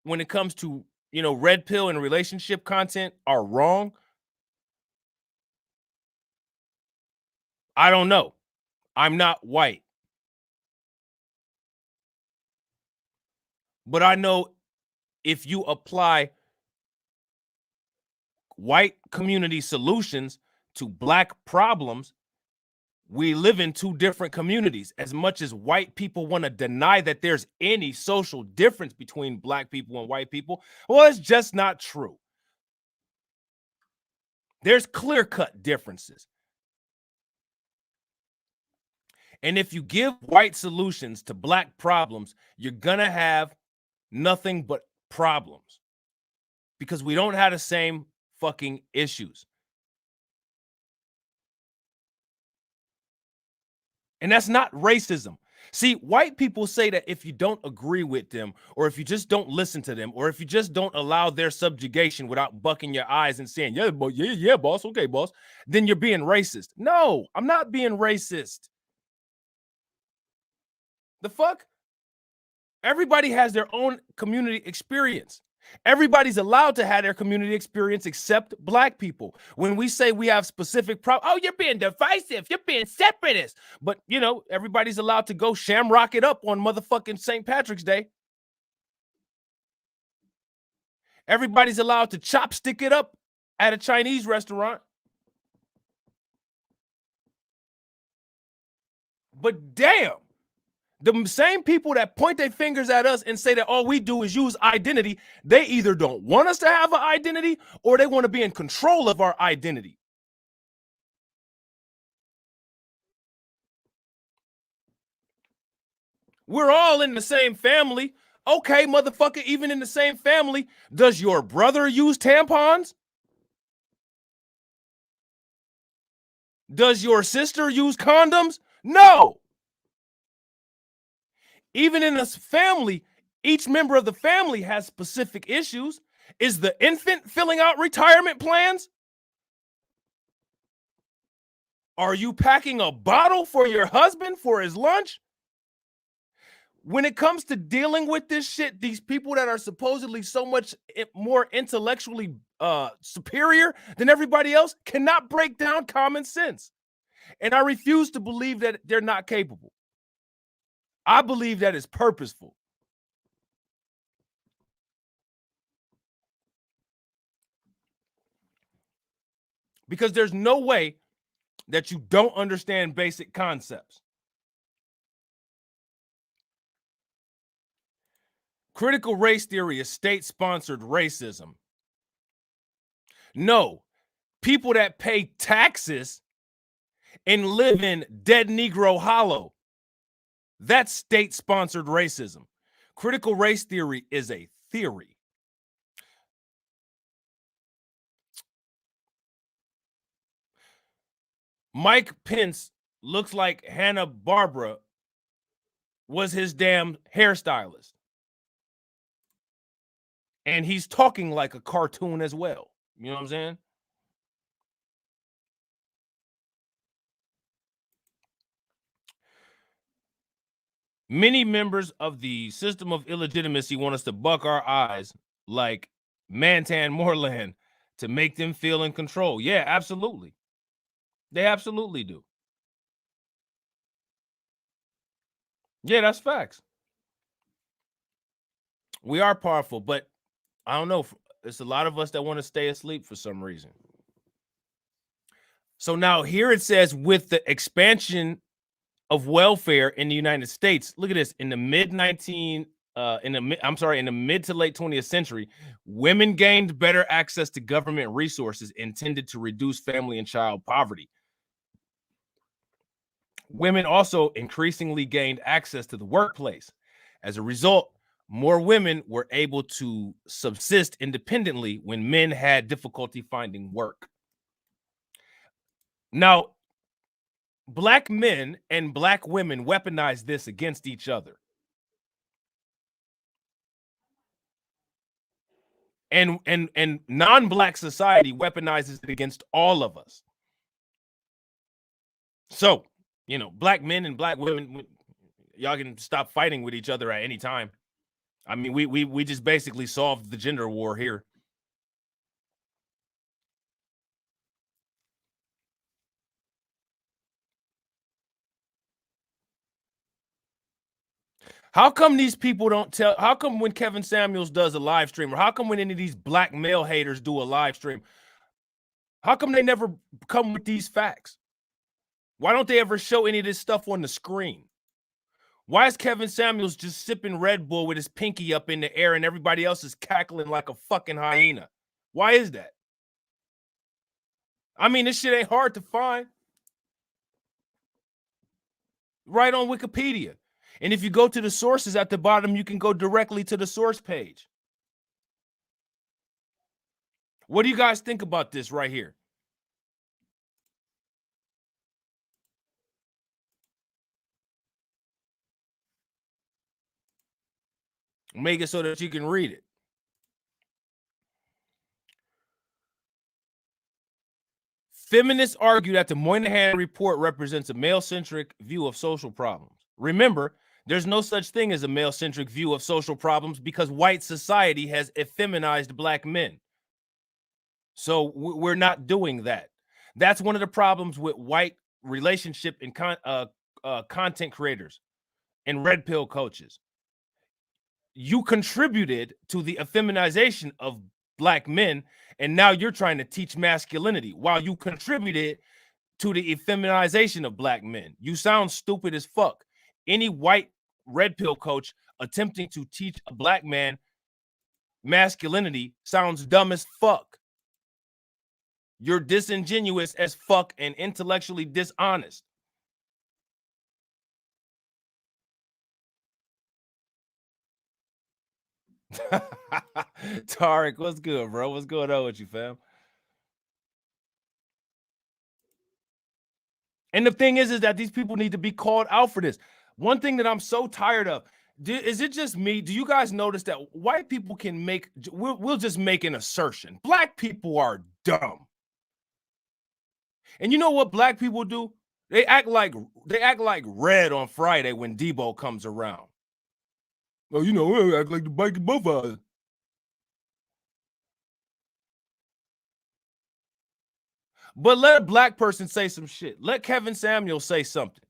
when it comes to, red pill and relationship content, are wrong? I don't know. I'm not white. But I know if you apply white community solutions to Black problems, we live in two different communities. As much as white people want to deny that there's any social difference between Black people and white people, well, it's just not true. There's clear-cut differences. And if you give white solutions to Black problems, you're going to have nothing but problems, because we don't have the same fucking issues. And that's not racism. See, white people say that if you don't agree with them, or if you just don't listen to them, or if you just don't allow their subjugation without bucking your eyes and saying, yeah, boss, okay, boss, then you're being racist. No, I'm not being racist. The fuck? Everybody has their own community experience. Everybody's allowed to have their community experience except Black people. When we say we have specific problems, oh, you're being divisive, you're being separatist. But, everybody's allowed to go shamrock it up on motherfucking St. Patrick's Day. Everybody's allowed to chopstick it up at a Chinese restaurant. But damn, the same people that point their fingers at us and say that all we do is use identity, they either don't want us to have an identity or they want to be in control of our identity. We're all in the same family. Okay, motherfucker, even in the same family, does your brother use tampons? Does your sister use condoms? No. Even in a family, each member of the family has specific issues. Is the infant filling out retirement plans? Are you packing a bottle for your husband for his lunch? When it comes to dealing with this shit, these people that are supposedly so much more intellectually superior than everybody else cannot break down common sense. And I refuse to believe that they're not capable. I believe that is purposeful. Because there's no way that you don't understand basic concepts. Critical race theory is state-sponsored racism. No, people that pay taxes and live in dead Negro hollow, that's state-sponsored racism. Critical race theory is a theory. Mike Pence looks like Hanna-Barbera was his damn hairstylist. And he's talking like a cartoon as well. You know what I'm saying? Many members of the system of illegitimacy want us to buck our eyes like Mantan Moreland to make them feel in control. Yeah, absolutely. They absolutely do. Yeah, that's facts. We are powerful, but I don't know. It's a lot of us that want to stay asleep for some reason. So now here it says, with the expansion of welfare in the United States, look at this, in the mid to late 20th century, women gained better access to government resources intended to reduce family and child poverty. Women also increasingly gained access to the workplace. As a result, more women were able to subsist independently when men had difficulty finding work. Now, Black men and Black women weaponize this against each other. And non-Black society weaponizes it against all of us. So, you know, Black men and Black women, y'all can stop fighting with each other at any time. I mean, we just basically solved the gender war here. How come these people don't tell? How come when Kevin Samuels does a live stream, or how come when any of these Black male haters do a live stream, how come they never come with these facts? Why don't they ever show any of this stuff on the screen? Why is Kevin Samuels just sipping Red Bull with his pinky up in the air and everybody else is cackling like a fucking hyena? Why is that? I mean, this shit ain't hard to find. Right on Wikipedia. And if you go to the sources at the bottom, you can go directly to the source page. What do you guys think about this right here? Make it so that you can read it. Feminists argue that the Moynihan Report represents a male-centric view of social problems. Remember, there's no such thing as a male-centric view of social problems because white society has effeminized Black men. So we're not doing that. That's one of the problems with white relationship and content creators and red pill coaches. You contributed to the effeminization of Black men, and now you're trying to teach masculinity while you contributed to the effeminization of Black men. You sound stupid as fuck. Any white red pill coach attempting to teach a Black man masculinity sounds dumb as fuck. You're disingenuous as fuck and intellectually dishonest. Tarek, what's good, bro? What's going on with you, fam? And the thing is that these people need to be called out for this. One thing that I'm so tired of, Is it just me? Do you guys notice that white people can make, we'll just make an assertion. Black people are dumb. And you know what black people do? They act like red on Friday when Debo comes around. Well, you know, we act like the bike of both of us. But let a black person say some shit. Let Kevin Samuel say something.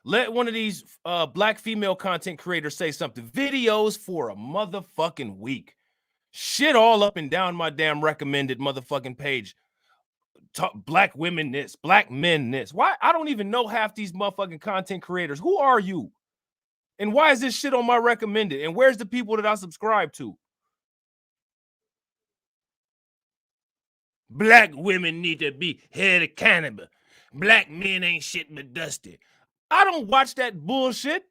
Let one of these black female content creators say something. Videos for a motherfucking week. Shit all up and down my damn recommended motherfucking page. Talk black women this, black men this. Why? I don't even know half these motherfucking content creators. Who are you? And why is this shit on my recommended? And where's the people that I subscribe to? Black women need to be held accountable. Black men ain't shit but dusty. I don't watch that bullshit.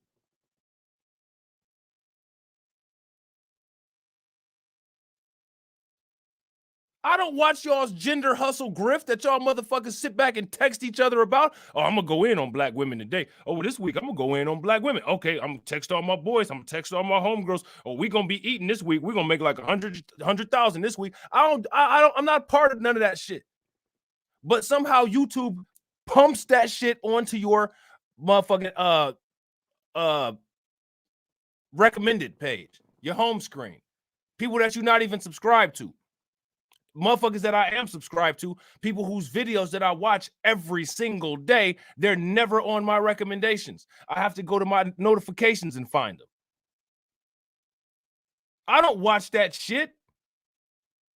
I don't watch y'all's gender hustle grift that y'all motherfuckers sit back and text each other about. Oh, I'm going to go in on black women today. Oh, this week, I'm going to go in on black women. Okay, I'm going to text all my boys. I'm going to text all my homegirls. Oh, we going to be eating this week. We're going to make like 100,000 this week. I'm not part of none of that shit. But somehow YouTube pumps that shit onto your motherfucking recommended page, your home screen. People that you're not even subscribed to. Motherfuckers that I am subscribed to, people whose videos that I watch every single day, they're never on my recommendations. I have to go to my notifications and find them. I don't watch that shit.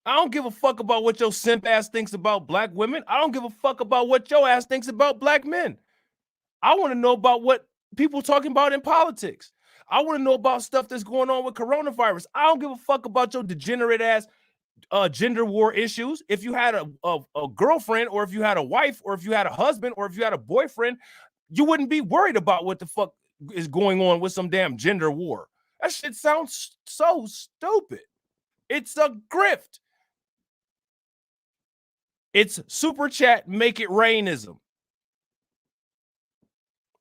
I don't give a fuck about what your simp ass thinks about black women. I don't give a fuck about what your ass thinks about black men. I want to know about what people talking about in politics. I want to know about stuff that's going on with coronavirus. I don't give a fuck about your degenerate ass gender war issues. If you had a girlfriend, or if you had a wife, or if you had a husband, or if you had a boyfriend, you wouldn't be worried about what the fuck is going on with some damn gender war. That shit sounds so stupid. It's a grift. It's super chat, make it rainism.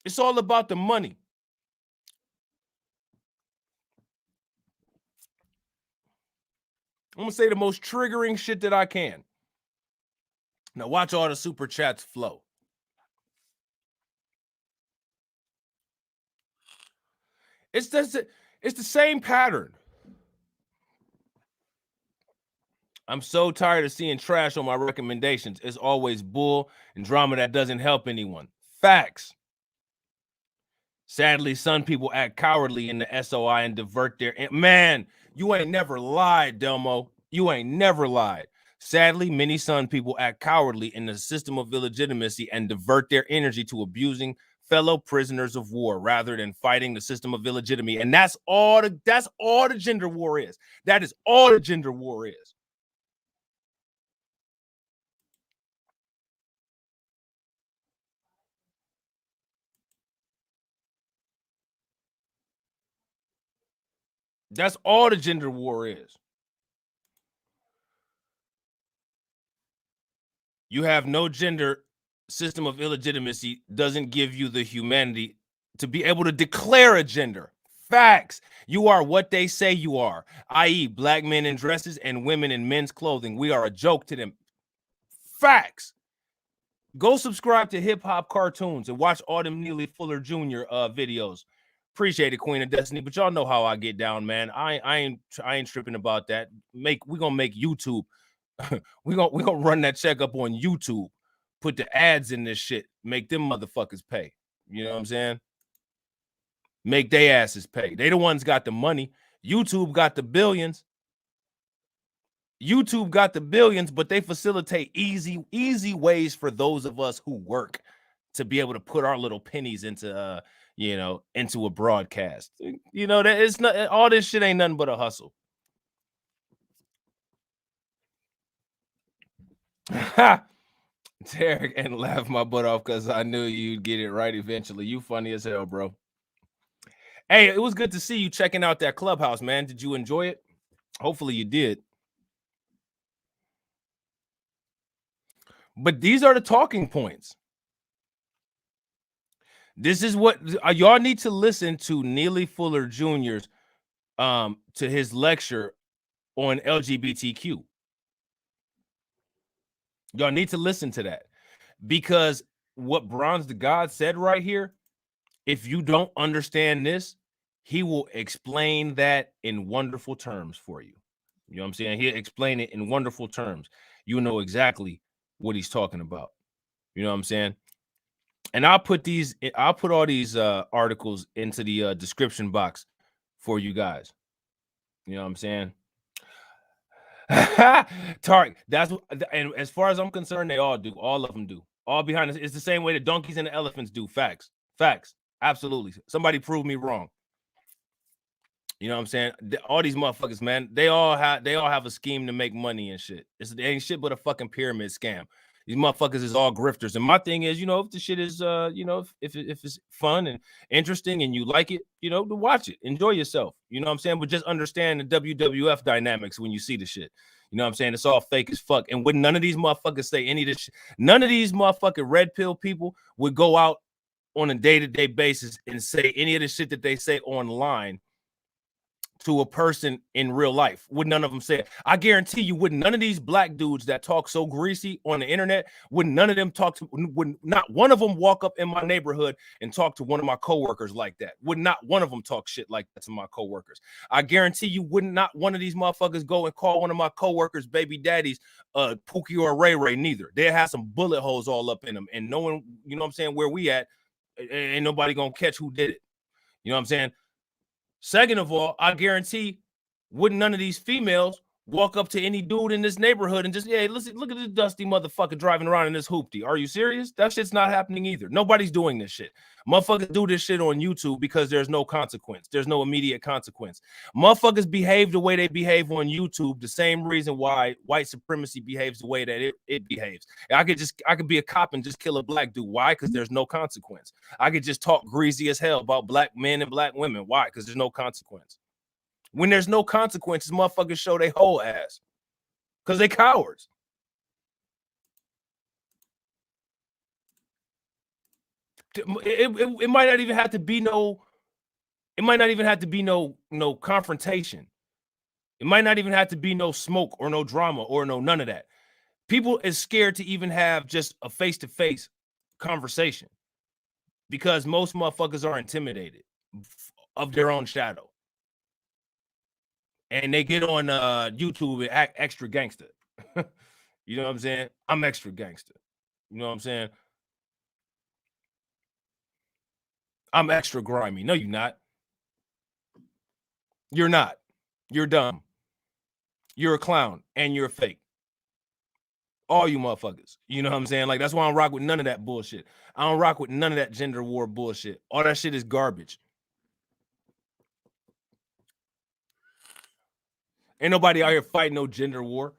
It's all about the money. I'm going to say the most triggering shit that I can. Now watch all the super chats flow. It's the same pattern. I'm so tired of seeing trash on my recommendations. It's always bull and drama that doesn't help anyone. Facts. Sadly, some people act cowardly in the SOI and divert their... Man, you ain't never lied, Delmo. You ain't never lied. Sadly, many Sun people act cowardly in the system of illegitimacy and divert their energy to abusing fellow prisoners of war rather than fighting the system of illegitimacy. And that's all the gender war is. That is all the gender war is. That's all the gender war is. You have no gender. System of illegitimacy doesn't give you the humanity to be able to declare a gender. Facts. You are what they say you are, i.e. black men in dresses and women in men's clothing. We are a joke to them. Facts. Go subscribe to Hip Hop Cartoons and watch Autumn Neely Fuller Jr. Videos. Appreciate it, Queen of Destiny, but y'all know how I get down, man. I ain't tripping about that. We're gonna make YouTube. we're gonna run that check up on YouTube. Put the ads in this shit. Make them motherfuckers pay. You know what I'm saying? Make they asses pay. They the ones got the money. YouTube got the billions. YouTube got the billions, but they facilitate easy ways for those of us who work to be able to put our little pennies into into a broadcast. You know, that it's not, all this shit ain't nothing but a hustle. Derek, and laugh my butt off because I knew you'd get it right eventually. You funny as hell, bro. Hey, it was good to see you checking out that clubhouse, man. Did you enjoy it? Hopefully you did. But these are the talking points. This is what y'all need to listen to Neely Fuller Jr.'s to his lecture on LGBTQ. Y'all need to listen to that, because what Bronze the God said right here, if you don't understand this, he will explain that in wonderful terms for you. You know what I'm saying? He'll explain it in wonderful terms. You know exactly what he's talking about. You know what I'm saying? And I'll put all these articles into the description box for you guys. You know what I'm saying? Tark, that's what, and as far as I'm concerned, they all do. All of them do. All behind us. It's the same way the donkeys and the elephants do. Facts. Facts. Absolutely. Somebody prove me wrong. You know what I'm saying? All these motherfuckers, man, they all have a scheme to make money and shit. It ain't shit but a fucking pyramid scam. These motherfuckers is all grifters. And my thing is, if the shit is if it's fun and interesting and you like it, to watch it. Enjoy yourself. You know what I'm saying? But just understand the WWF dynamics when you see the shit. You know what I'm saying? It's all fake as fuck. And would none of these motherfuckers say any of this shit? None of these motherfucking red pill people would go out on a day-to-day basis and say any of the shit that they say online to a person in real life. Would none of them say it? I guarantee you, would none of these black dudes that talk so greasy on the internet, would none of them would not one of them walk up in my neighborhood and talk to one of my coworkers like that? Would not one of them talk shit like that to my coworkers? I guarantee you, would not one of these motherfuckers go and call one of my coworkers baby daddies Pookie or Ray Ray neither. They have some bullet holes all up in them, and no one, you know what I'm saying, where we at, ain't nobody gonna catch who did it. You know what I'm saying? Second of all, I guarantee wouldn't none of these females walk up to any dude in this neighborhood and just, hey, listen, look at this dusty motherfucker driving around in this hoopty. Are you serious? That shit's not happening either. Nobody's doing this shit. Motherfuckers do this shit on YouTube because there's no consequence. There's no immediate consequence. Motherfuckers behave the way they behave on YouTube, the same reason why white supremacy behaves the way that it behaves. I could be a cop and just kill a black dude. Why? Because there's no consequence. I could just talk greasy as hell about black men and black women. Why? Because there's no consequence. When there's no consequences, motherfuckers show their whole ass because they cowards. It might not even have to be no. It might not even have to be no confrontation. It might not even have to be no smoke or no drama or none of that. People is scared to even have just a face-to-face conversation because most motherfuckers are intimidated of their own shadow. And they get on YouTube and act extra gangster. You know what I'm saying? I'm extra gangster. You know what I'm saying? I'm extra grimy. No, you're not. You're not. You're dumb. You're a clown and you're fake. All you motherfuckers. You know what I'm saying? Like, that's why I don't rock with none of that bullshit. I don't rock with none of that gender war bullshit. All that shit is garbage. Ain't nobody out here fighting no gender war.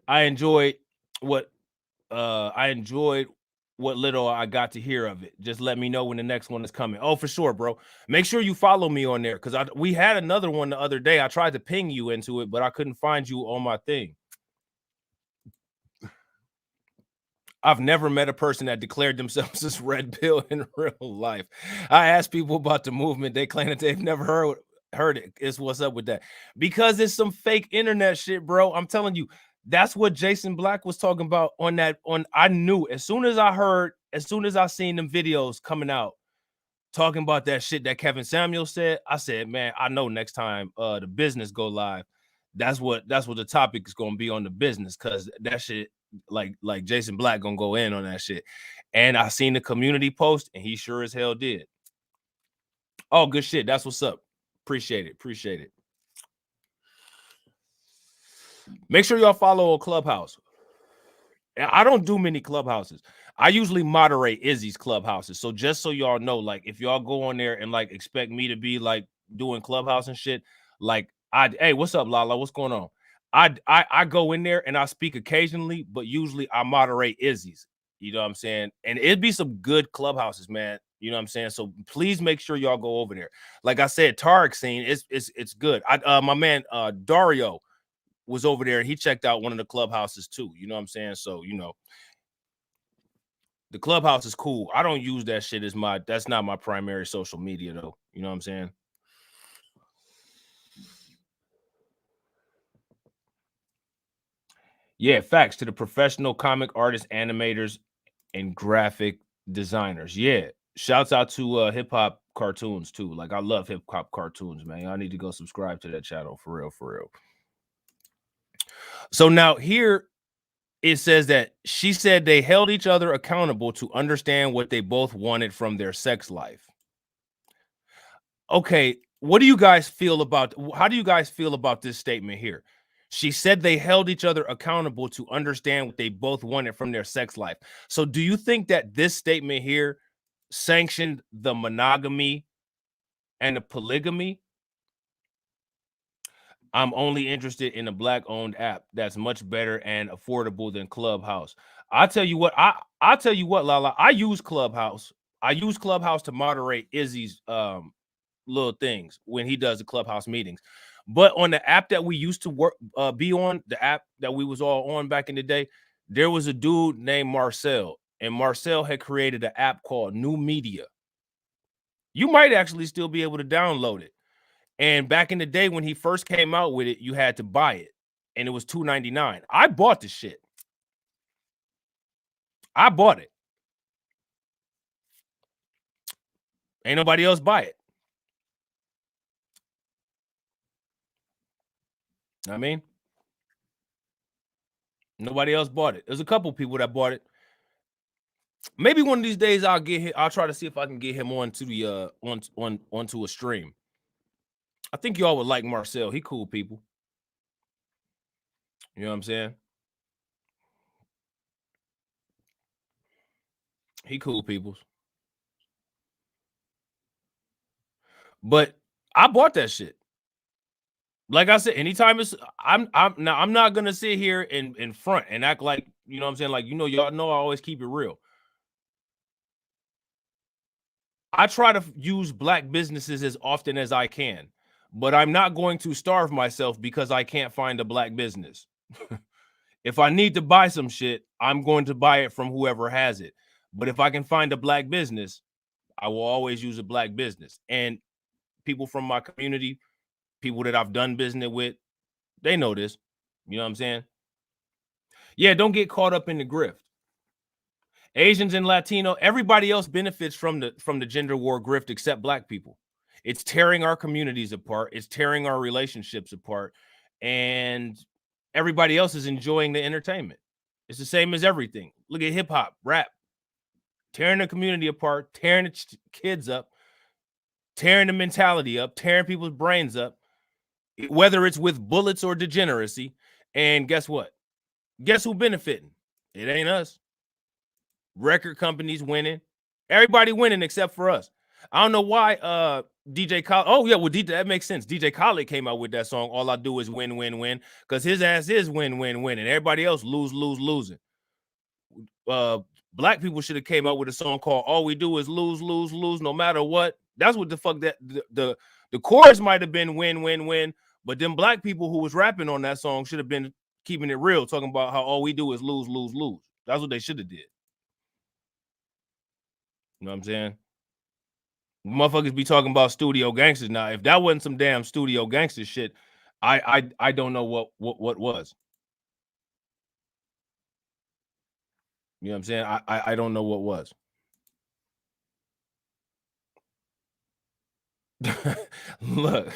I enjoyed what little I got to hear of it. Just let me know when the next one is coming. Oh, for sure, bro. Make sure you follow me on there because we had another one the other day. I tried to ping you into it, but I couldn't find you on my thing. I've never met a person that declared themselves as red pill in real life. I asked people about the movement. They claim that they've never heard it. It's what's up with that? Because it's some fake internet shit, bro. I'm telling you. That's what Jason Black was talking about I knew as soon as I seen them videos coming out talking about that shit that Kevin Samuel said, I said, man, I know next time the business go live, that's what the topic is gonna be on the business, because that shit, like Jason Black gonna go in on that shit. And I seen the community post and he sure as hell did. Oh, good shit. That's what's up. Appreciate it. Make sure y'all follow a Clubhouse. I don't do many Clubhouses. I usually moderate Izzy's Clubhouses. So just so y'all know, like, if y'all go on there and like expect me to be like doing Clubhouse and shit, like, hey, what's up, Lala? What's going on? I go in there and I speak occasionally, but usually I moderate Izzy's. You know what I'm saying? And it'd be some good Clubhouses, man. You know what I'm saying? So please make sure y'all go over there. Like I said, Tarek scene, it's good. My man Dario was over there and he checked out one of the Clubhouses too. You know what I'm saying? So, The Clubhouse is cool. I don't use that shit as that's not my primary social media though. You know what I'm saying? Yeah, facts to the professional comic artists, animators, and graphic designers. Yeah. Shouts out to hip hop cartoons too. Like I love hip hop cartoons, man. I need to go subscribe to that channel for real, for real. So now here it says that she said they held each other accountable to understand what they both wanted from their sex life. Okay, what do you guys feel about, how do you guys feel about this statement here? She said they held each other accountable to understand what they both wanted from their sex life. So do you think that this statement here sanctioned the monogamy and the polygamy? I'm only interested in a black-owned app that's much better and affordable than Clubhouse. I'll tell you what, I'll tell you what, Lala, I use Clubhouse. I use Clubhouse to moderate Izzy's little things when he does the Clubhouse meetings. But on the app that we used to work be on, the app that we was all on back in the day, there was a dude named Marcel, and Marcel had created an app called New Media. You might actually still be able to download it. And back in the day when he first came out with it, you had to buy it, and it was $2.99. I bought the shit. I bought it. Ain't nobody else buy it. I mean, nobody else bought it. There's a couple people that bought it. Maybe one of these days I'll get him. I'll try to see if I can get him onto the onto a stream. I think y'all would like Marcel. He cool people. You know what I'm saying? He cool peoples. But I bought that shit. Like I said, anytime it's I'm not gonna sit here in front and act like, you know what I'm saying, like, you know, y'all know I always keep it real. I try to use black businesses as often as I can, but I'm not going to starve myself because I can't find a black business. If I need to buy some shit, I'm going to buy it from whoever has it. But if I can find a black business, I will always use a black business. And people from my community, people that I've done business with, they know this. You know what I'm saying? Yeah, don't get caught up in the grift. Asians and Latino, everybody else benefits from the gender war grift except black people. It's tearing our communities apart. It's tearing our relationships apart. And everybody else is enjoying the entertainment. It's the same as everything. Look at hip hop, rap, tearing the community apart, tearing the kids up, tearing the mentality up, tearing people's brains up, whether it's with bullets or degeneracy. And guess what? Guess who benefiting? It ain't us. Record companies winning. Everybody winning except for us. I don't know why DJ Khaled. Oh, yeah, well, DJ, that makes sense. DJ Khaled came out with that song. All I do is win, win, win. Because his ass is win, win, win. And everybody else lose, lose, losing. Black people should have came out with a song called All We Do Is Lose, Lose, Lose, no matter what. That's what the fuck that the chorus might have been win, win, win. But them black people who was rapping on that song should have been keeping it real, talking about how all we do is lose, lose, lose. That's what they should have did. You know what I'm saying? Motherfuckers be talking about studio gangsters now. If that wasn't some damn studio gangster shit, I don't know what was. You know what I'm saying? I don't know what was. Look,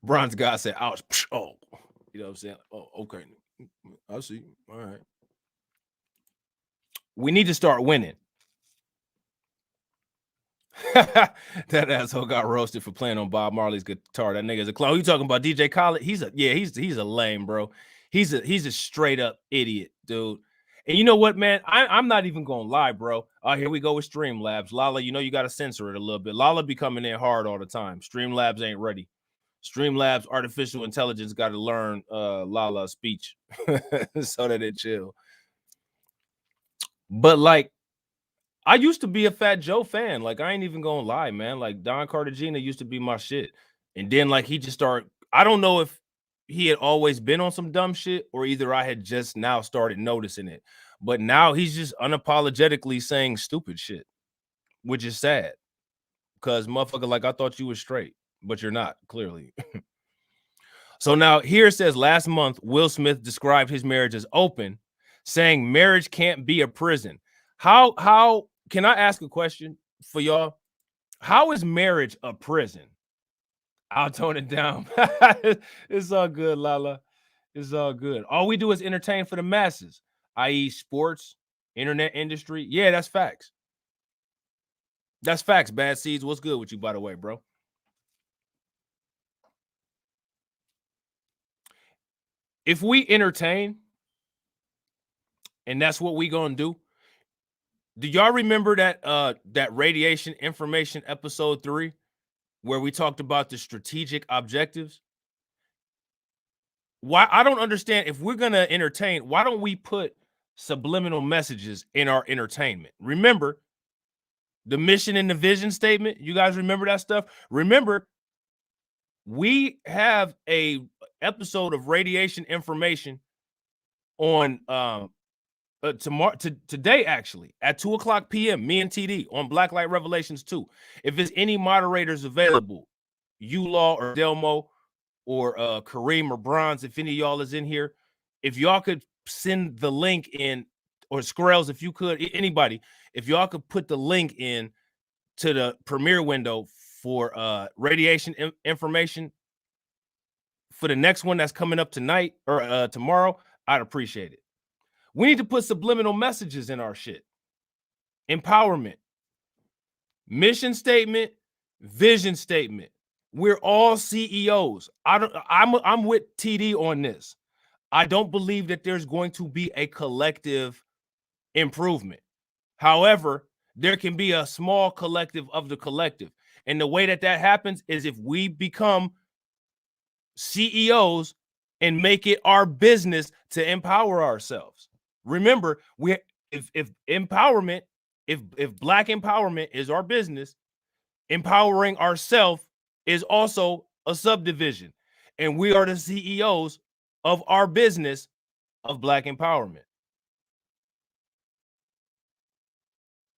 Bronze God said, ouch. Oh, you know what I'm saying? Oh, okay. I see. All right. We need to start winning. That asshole got roasted for playing on Bob Marley's guitar. That nigga's a clown. You talking about DJ Khaled? He's a lame, bro. He's a straight up idiot, dude. And you know what, man? I'm not even gonna lie, bro. Here we go with Streamlabs. Lala, you know you gotta censor it a little bit. Lala be coming in hard all the time. Streamlabs ain't ready. Streamlabs artificial intelligence got to learn Lala's speech so that it chill. But like, I used to be a Fat Joe fan. Like, I ain't even gonna lie, man. Like, Don Cartagena used to be my shit. And then, like, he just started, I don't know if he had always been on some dumb shit or either I had just now started noticing it. But now he's just unapologetically saying stupid shit, which is sad. Because motherfucker, like, I thought you were straight, but you're not, clearly. So now here it says last month, Will Smith described his marriage as open, saying marriage can't be a prison. How can I ask a question for y'all? How is marriage a prison? I'll tone it down. It's all good, Lala. It's all good. All we do is entertain for the masses, i.e., sports, internet industry. Yeah, that's facts. That's facts. Bad Seeds. What's good with you, by the way, bro? If we entertain, and that's what we gonna do. Do y'all remember that that radiation information episode 3, where we talked about the strategic objectives? Why I don't understand, if we're gonna entertain, why don't we put subliminal messages in our entertainment? Remember the mission and the vision statement? You guys remember that stuff? Remember, we have a episode of radiation information on today, actually, at 2:00 p.m. Me and TD on Black Light Revelations 2. If there's any moderators available, Law or Delmo or Kareem or Bronze, if any of y'all is in here, if y'all could send the link in, or Skrells, if you could, anybody, if y'all could put the link in to the premiere window for radiation information for the next one that's coming up tonight or tomorrow, I'd appreciate it. We need to put subliminal messages in our shit. Empowerment, mission statement, vision statement. We're all CEOs. I'm with TD on this. I don't believe that there's going to be a collective improvement. However, there can be a small collective of the collective. And the way that happens is if we become CEOs and make it our business to empower ourselves. Remember, if empowerment, if Black empowerment is our business, empowering ourselves is also a subdivision, and we are the CEOs of our business of Black empowerment.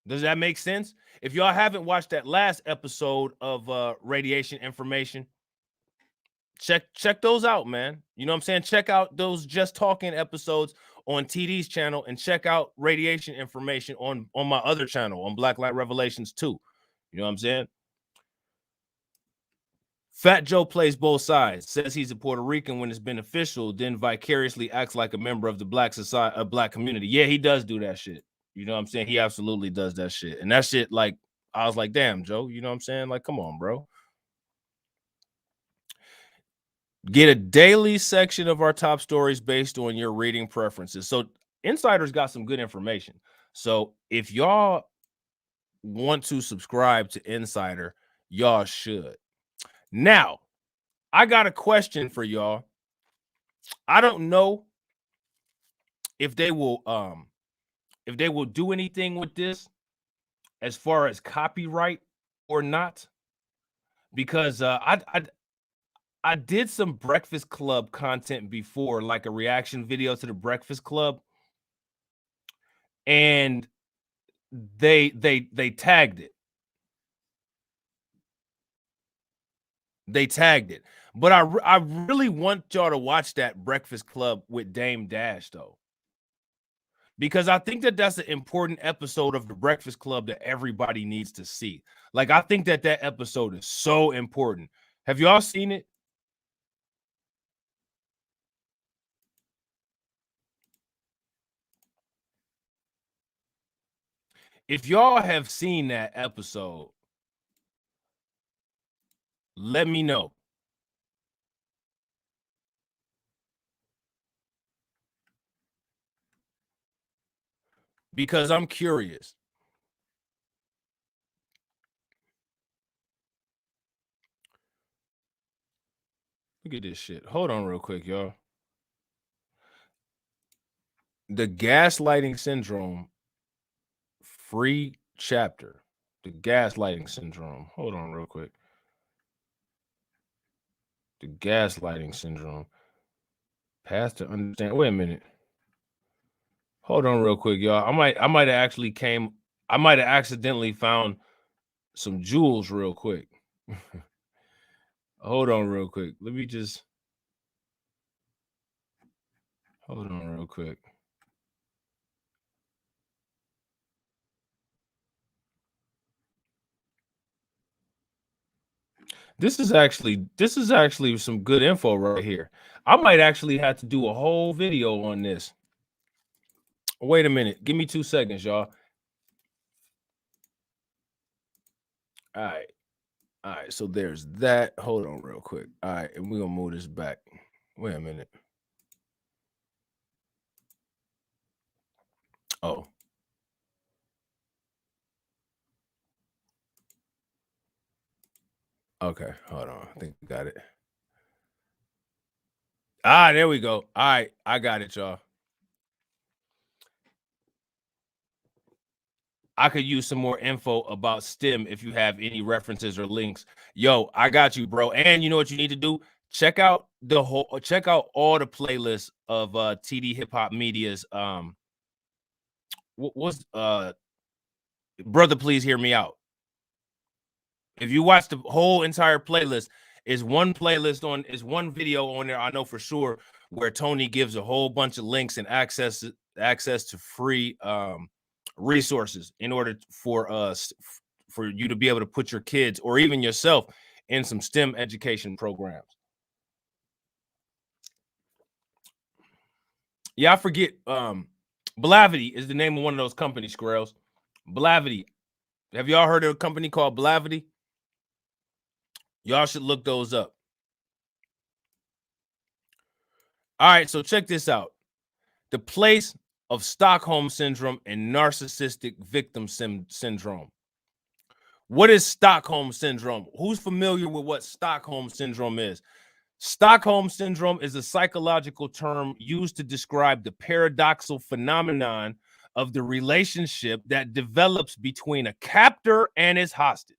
Does that make sense? If y'all haven't watched that last episode of radiation information, check those out, man. You know what I'm saying? Check out those Just Talking episodes on TD's channel, and check out radiation information on my other channel on Black Light Revelations 2. You know what I'm saying? Fat Joe plays both sides, says he's a Puerto Rican when it's beneficial, then vicariously acts like a member of the Black society, a Black community. Yeah, he does do that shit. You know what I'm saying? He absolutely does that shit. And that shit, like, I was like, damn, Joe, you know what I'm saying? Like, come on, bro. Get a daily section of our top stories based on your reading preferences. So Insider's got some good information. So if y'all want to subscribe to Insider, y'all should. Now, I got a question for y'all. I don't know if they will do anything with this as far as copyright or not, because I did some Breakfast Club content before, like a reaction video to the Breakfast Club, and they tagged it. They tagged it. But I really want y'all to watch that Breakfast Club with Dame Dash, though, because I think that that's an important episode of the Breakfast Club that everybody needs to see. Like, I think that episode is so important. Have y'all seen it? If y'all have seen that episode, let me know. Because I'm curious. Look at this shit. Hold on real quick, y'all. The gaslighting syndrome free chapter. The gaslighting syndrome. Hold on real quick. The gaslighting syndrome. Path to understand. Wait a minute. Hold on real quick, y'all. I might have accidentally found some jewels real quick. Hold on real quick. Let me just hold on real quick. This is actually some good info right here. I might actually have to do a whole video on this. Wait a minute. Give me 2 seconds, y'all. All right. All right. So there's that. Hold on real quick. All right. And we're going to move this back. Wait a minute. Oh. Okay. Hold on. I think we got it. Ah, there we go. All right. I got it, y'all. I could use some more info about STEM if you have any references or links. Yo, I got you, bro. And you know what you need to do? Check out all the playlists of TD Hip Hop Media's what's Brother Please Hear Me Out. If you watch the whole entire playlist, is one video on there, I know for sure, where Tony gives a whole bunch of links and access to free resources in order for you to be able to put your kids or even yourself in some STEM education programs. Yeah, I forget. Blavity is the name of one of those companies, Squirrels. Blavity. Have y'all heard of a company called Blavity? Y'all should look those up. All right, so check this out. The place of Stockholm Syndrome and narcissistic victim syndrome. What is Stockholm Syndrome? Who's familiar with what Stockholm Syndrome is? Stockholm Syndrome is a psychological term used to describe the paradoxical phenomenon of the relationship that develops between a captor and his hostage.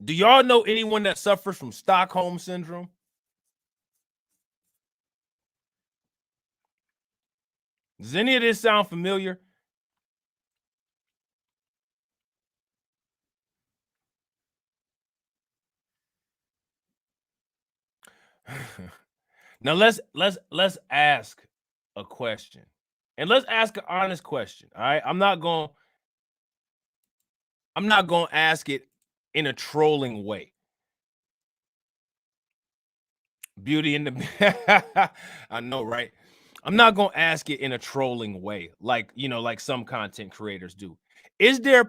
Do y'all know anyone that suffers from Stockholm Syndrome? Does any of this sound familiar? Now let's ask a question. And let's ask an honest question. All right. I'm not going to ask it in a trolling way. Beauty in the I know, right? I'm not going to ask it in a trolling way, like, you know, like some content creators do. Is there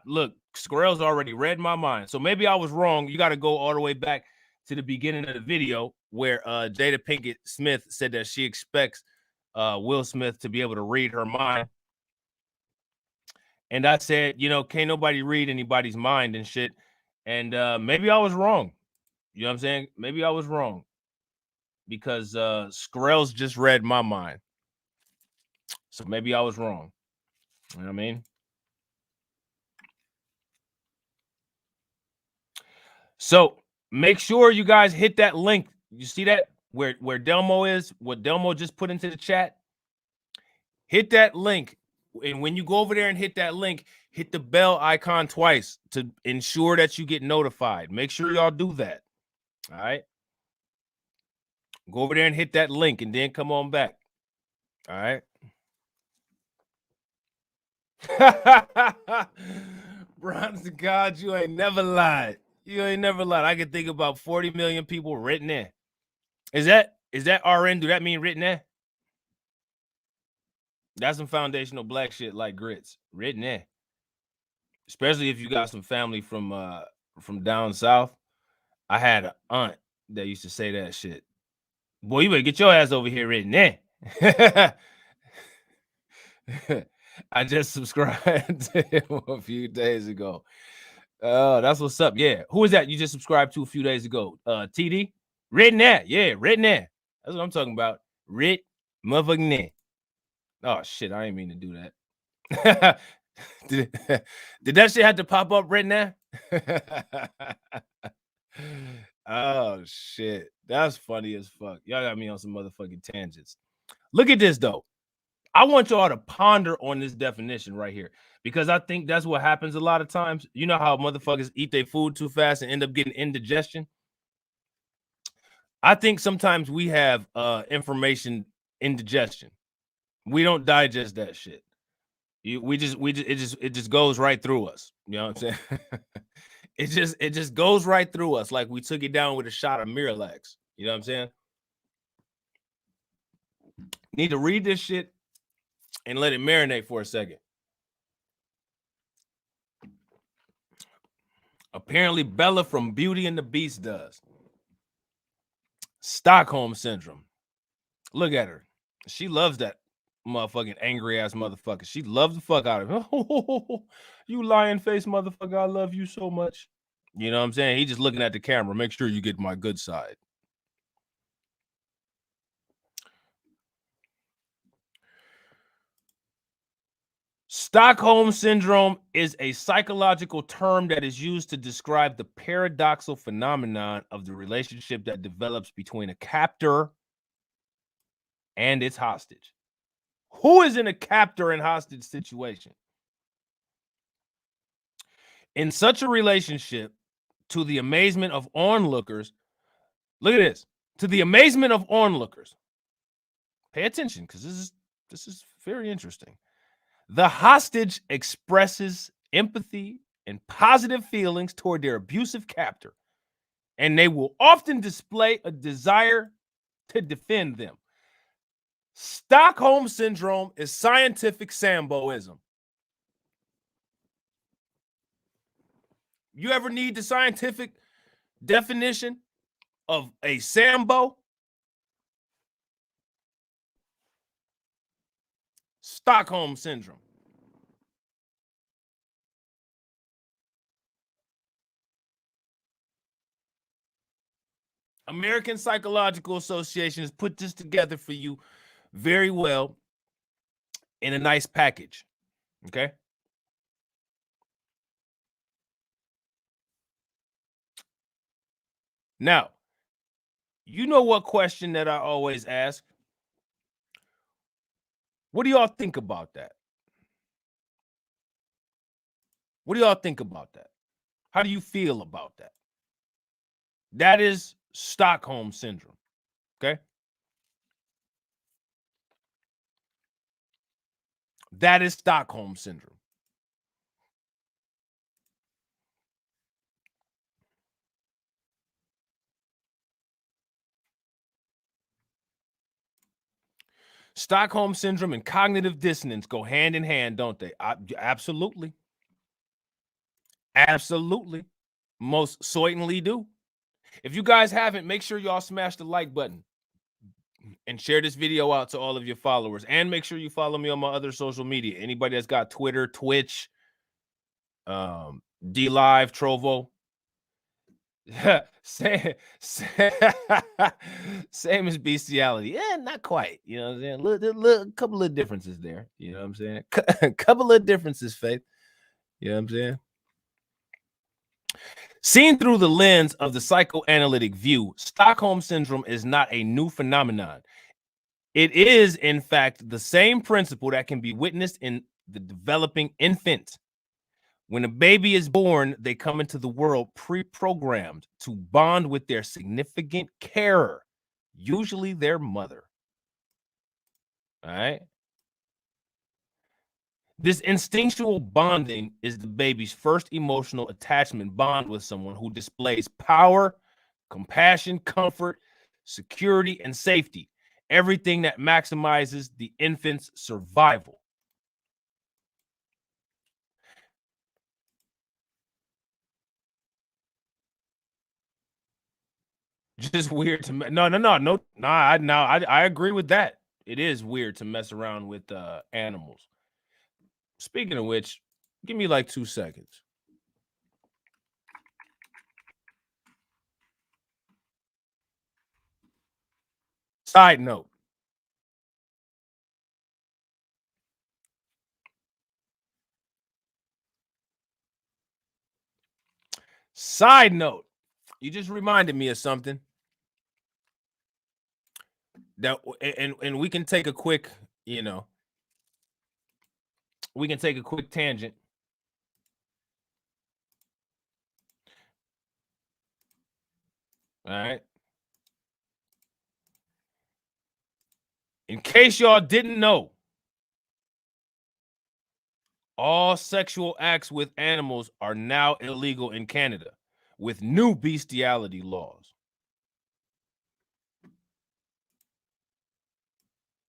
look, Squirrel's already read my mind. So maybe I was wrong. You got to go all the way back to the beginning of the video where Jada Pinkett Smith said that she expects Will Smith to be able to read her mind. And I said, you know, can't nobody read anybody's mind and shit. And maybe I was wrong. You know what I'm saying? Maybe I was wrong. Because Squirrel's just read my mind. So maybe I was wrong. You know what I mean? So make sure you guys hit that link. You see that where Delmo is, what Delmo just put into the chat? Hit that link. And when you go over there and hit that link, hit the bell icon twice to ensure that you get notified. Make sure y'all do that. All right. Go over there and hit that link and then come on back. All right. Bronze God, you ain't never lied. You ain't never lied. I can think about 40 million people written in. Is that RN? Do that mean written in? That's some foundational black shit like grits. Written in. Especially if you got some family from down south. I had an aunt that used to say that shit. Boy, you better get your ass over here written in. I just subscribed to him a few days ago. That's what's up. Yeah. Who is that you just subscribed to a few days ago? TD? Written in. Yeah, written in. That's what I'm talking about. Writ motherfucking in. Oh shit, I didn't mean to do that. did that shit have to pop up right now? Oh shit. That's funny as fuck. Y'all got me on some motherfucking tangents. Look at this though. I want y'all to ponder on this definition right here because I think that's what happens a lot of times. You know how motherfuckers eat their food too fast and end up getting indigestion? I think sometimes we have information indigestion. We don't digest that shit. It just goes right through us. You know what I'm saying? it just goes right through us like we took it down with a shot of Miralax. You know what I'm saying? Need to read this shit and let it marinate for a second. Apparently, Bella from Beauty and the Beast does. Stockholm syndrome. Look at her. She loves that motherfucking angry ass motherfucker. She loves the fuck out of him. You lying face motherfucker. I love you so much. You know what I'm saying? He just looking at the camera. Make sure you get my good side. Stockholm syndrome is a psychological term that is used to describe the paradoxical phenomenon of the relationship that develops between a captor and its hostage. Who is in a captor and hostage situation? In such a relationship, to the amazement of onlookers, look at this. To the amazement of onlookers, pay attention because this is very interesting. The hostage expresses empathy and positive feelings toward their abusive captor, and they will often display a desire to defend them. Stockholm syndrome is scientific Samboism. You ever need the scientific definition of a Sambo? Stockholm syndrome. American Psychological Association has put this together for you very well in a nice package. Okay. Now, you know what question that I always ask? What do y'all think about that? What do y'all think about that? How do you feel about that? That is Stockholm syndrome. Okay. That is Stockholm syndrome. Stockholm syndrome and cognitive dissonance go hand in hand, don't they? Absolutely. Absolutely. Most certainly do. If you guys haven't, make sure y'all smash the like button and share this video out to all of your followers. And make sure you follow me on my other social media. Anybody that's got Twitter, Twitch, D Live, Trovo. same as bestiality. Yeah, not quite. You know what I'm saying? Couple of differences there. You know what I'm saying? Couple of differences, Faith. You know what I'm saying? Seen through the lens of the psychoanalytic view, Stockholm syndrome is not a new phenomenon. It is, in fact, the same principle that can be witnessed in the developing infant. When a baby is born, they come into the world pre-programmed to bond with their significant carer, usually their mother. All right. This instinctual bonding is the baby's first emotional attachment bond with someone who displays power, compassion, comfort, security, and safety. Everything that maximizes the infant's survival. Just weird to I agree with that. It is weird to mess around with animals. Speaking of which, give me like 2 seconds. Side note. Side note, you just reminded me of something that, and we can take a quick, we can take a quick tangent. All right. In case y'all didn't know, all sexual acts with animals are now illegal in Canada with new bestiality laws.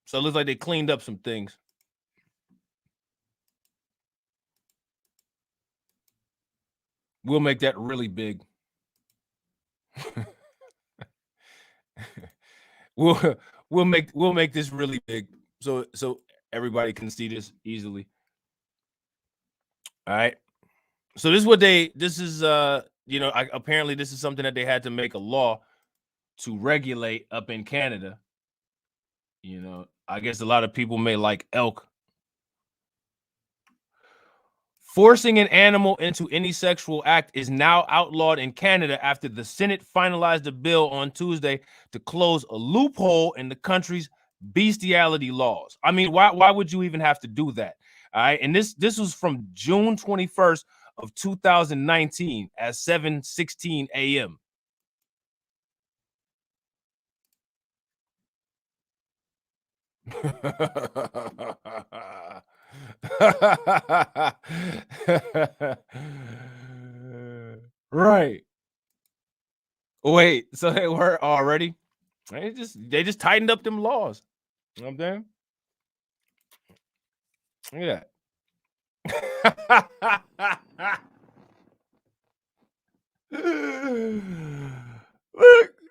So it looks like they cleaned up some things. We'll make that really big. we'll make this really big so everybody can see this easily. All right. So this is apparently this is something that they had to make a law to regulate up in Canada. I guess a lot of people may like elk. Forcing an animal into any sexual act is now outlawed in Canada after the Senate finalized a bill on Tuesday to close a loophole in the country's bestiality laws. I mean, why would you even have to do that? All right. And this was from June 21st of 2019 at 7:16 a.m. Right. Wait, so they were already? They just tightened up them laws. You know what I'm saying?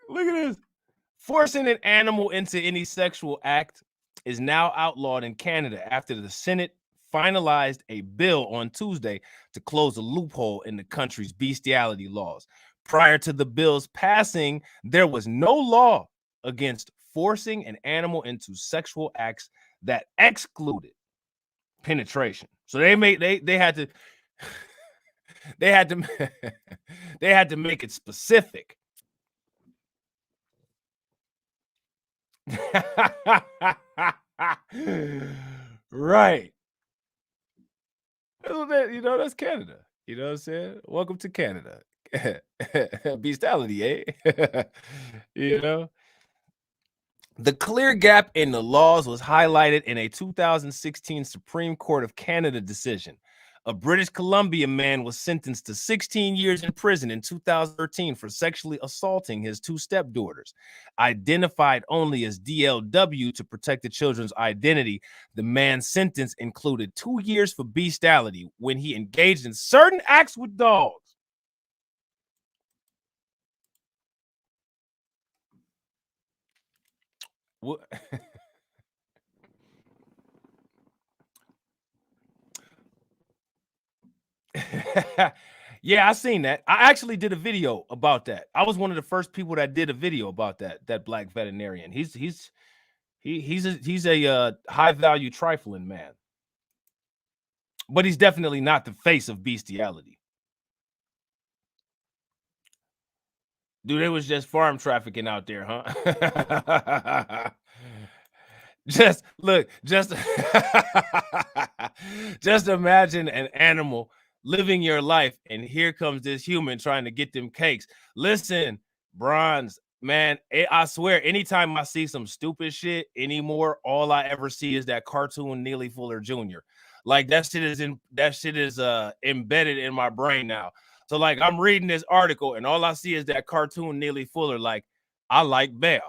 Look at this. Forcing an animal into any sexual act is now outlawed in Canada after the Senate finalized a bill on Tuesday to close a loophole in the country's bestiality laws. Prior to the bill's passing, there was no law against forcing an animal into sexual acts that excluded penetration. So they had to they had to they had to make it specific. Right. That's Canada. You know what I'm saying? Welcome to Canada. Bestiality, eh? The clear gap in the laws was highlighted in a 2016 Supreme Court of Canada decision. A British Columbia man was sentenced to 16 years in prison in 2013 for sexually assaulting his two stepdaughters. Identified only as DLW to protect the children's identity, the man's sentence included 2 years for bestiality when he engaged in certain acts with dogs. What? Yeah, I seen that. I actually did a video about that. I was one of the first people that did a video about that black veterinarian. He's a high value trifling man, but he's definitely not the face of bestiality. Dude, it was just farm trafficking out there, huh? Just just imagine an animal living your life, and here comes this human trying to get them cakes. Listen, Bronze, man, I swear, anytime I see some stupid shit anymore, all I ever see is that cartoon Neely Fuller Jr. Like that shit is embedded in my brain now. So like I'm reading this article and all I see is that cartoon Neely Fuller, like, I like bear.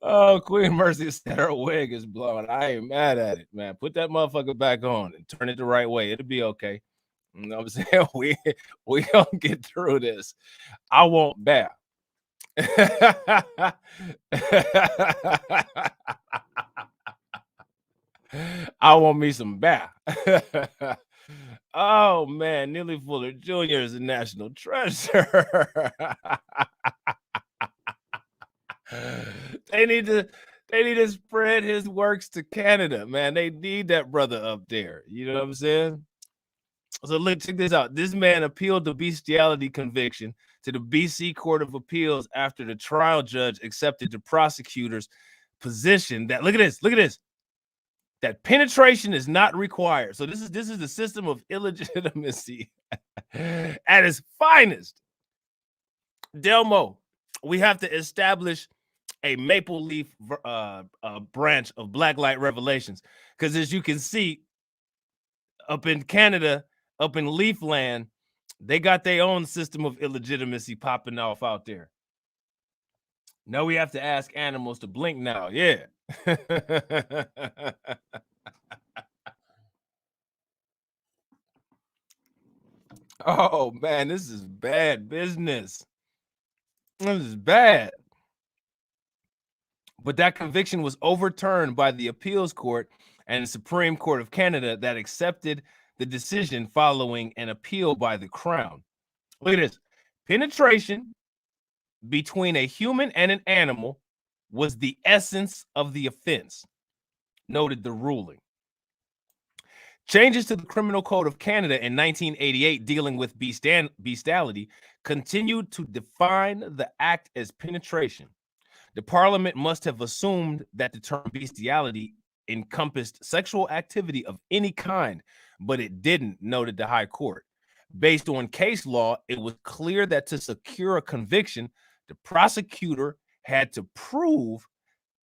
Oh, Queen Mercy said her wig is blown. I ain't mad at it, man. Put that motherfucker back on and turn it the right way. It'll be okay. You know what I'm saying? We gonna get through this. I won't bear. I want me some bear. Oh man, Neely Fuller Jr. is a national treasure. They need to spread his works to Canada, man. They need that brother up there. You know what I'm saying? So look, check this out. This man appealed the bestiality conviction to the BC Court of Appeals after the trial judge accepted the prosecutor's position that look at this, that penetration is not required. So this is the system of illegitimacy at its finest. Delmo, we have to establish a maple leaf branch of Blacklight Revelations, because as you can see up in Canada, up in Leafland, they got their own system of illegitimacy popping off out there. No, we have to ask animals to blink now. Yeah. Oh man, this is bad business. This is bad. But that conviction was overturned by the appeals court and the Supreme Court of Canada that accepted the decision following an appeal by the Crown. Look at this. Penetration between a human and an animal was the essence of the offense, noted the ruling. Changes to the Criminal Code of Canada in 1988 dealing with bestiality continued to define the act as penetration. The Parliament must have assumed that the term bestiality encompassed sexual activity of any kind, but it didn't, noted the High Court. Based on case law, it was clear that to secure a conviction, the prosecutor had to prove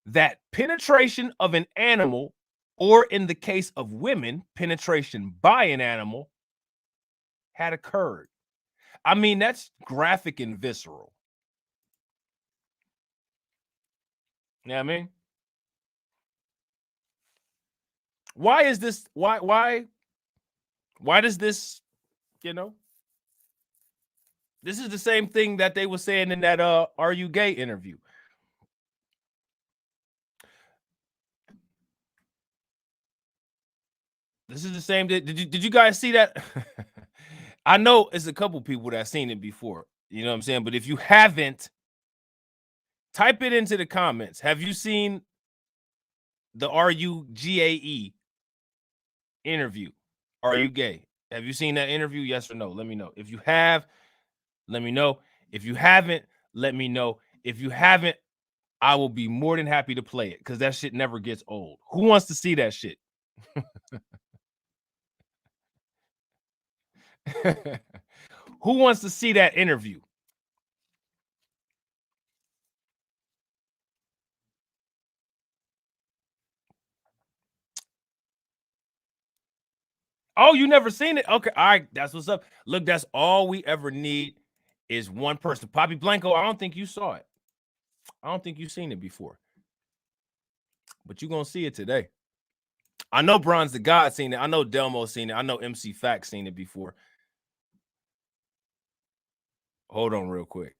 that penetration of an animal, or in the case of women, penetration by an animal, had occurred. I mean, that's graphic and visceral. You know what I mean? Why is this? Why does this, you know? This is the same thing that they were saying in that Are You Gay interview. This is the same. Did you guys see that? I know it's a couple people that seen it before. You know what I'm saying? But if you haven't, type it into the comments. Have you seen the RUGAE interview? Are you gay? Have you seen that interview? Yes or no? Let me know. If you have, let me know. If you haven't, let me know. If you haven't, I will be more than happy to play it, because that shit never gets old. Who wants to see that shit? Who wants to see that interview? Oh, you never seen it? Okay, all right, that's what's up. Look, that's all we ever need is one person. Poppy Blanco, I don't think you saw it. I don't think you've seen it before. But you're going to see it today. I know Bronze the God seen it. I know Delmo seen it. I know MC Fact seen it before. Hold on real quick.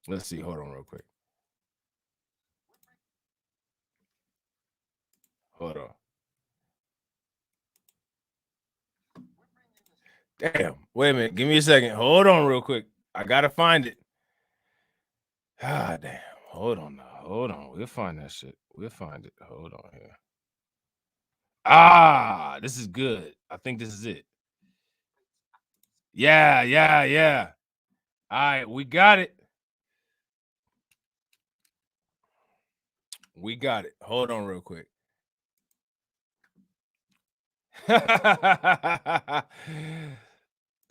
Let's see. Hold on real quick. Hold on. Damn. Wait a minute. Give me a second. Hold on real quick. I got to find it. Ah, damn. Hold on now. Hold on. We'll find that shit. We'll find it. Hold on here. Ah, this is good. I think this is it. Yeah. All right, we got it. We got it. Hold on real quick.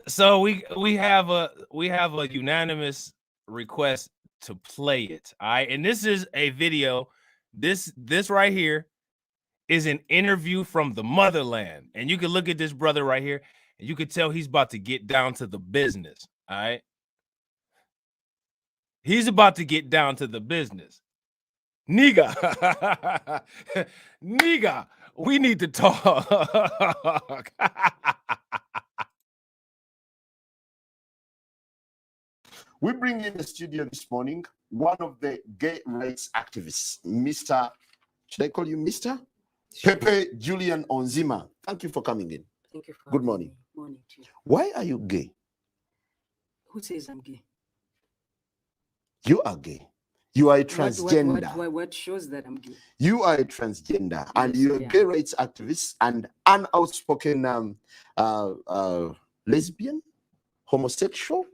So we have a unanimous request to play it. All right, and this is a video. This right here is an interview from the motherland, and you can look at this brother right here, and you can tell he's about to get down to the business. All right, he's about to get down to the business. Nigga, nigga, we need to talk. We bring in the studio this morning one of the gay rights activists, Mr. Should I call you Mr.? Pepe Julian Onzima. Thank you for coming in. Thank you for Good morning. Morning to you. Why are you gay? Who says I'm gay? You are gay. You are a transgender. What shows that I'm gay? You are a transgender, Yes, and you're a yeah. gay rights activist and an outspoken lesbian, homosexual.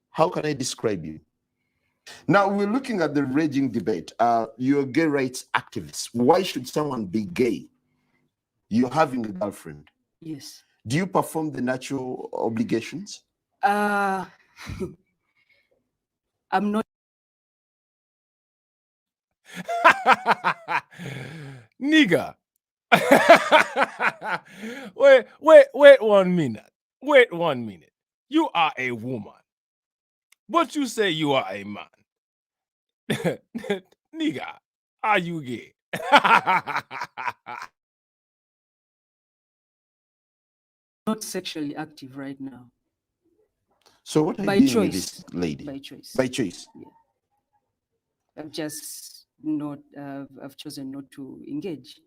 How can I describe you? Now we're looking at the raging debate. You're a gay rights activist. Why should someone be gay? You're having a girlfriend. Yes. Do you perform the natural obligations? I'm not. Nigga. Wait 1 minute. Wait 1 minute. You are a woman, but you say you are a man. Nigga, are you gay? Not sexually active right now. So what are By you doing with choice. this lady? By choice. By choice. Yeah. I've just not. I've chosen not to engage.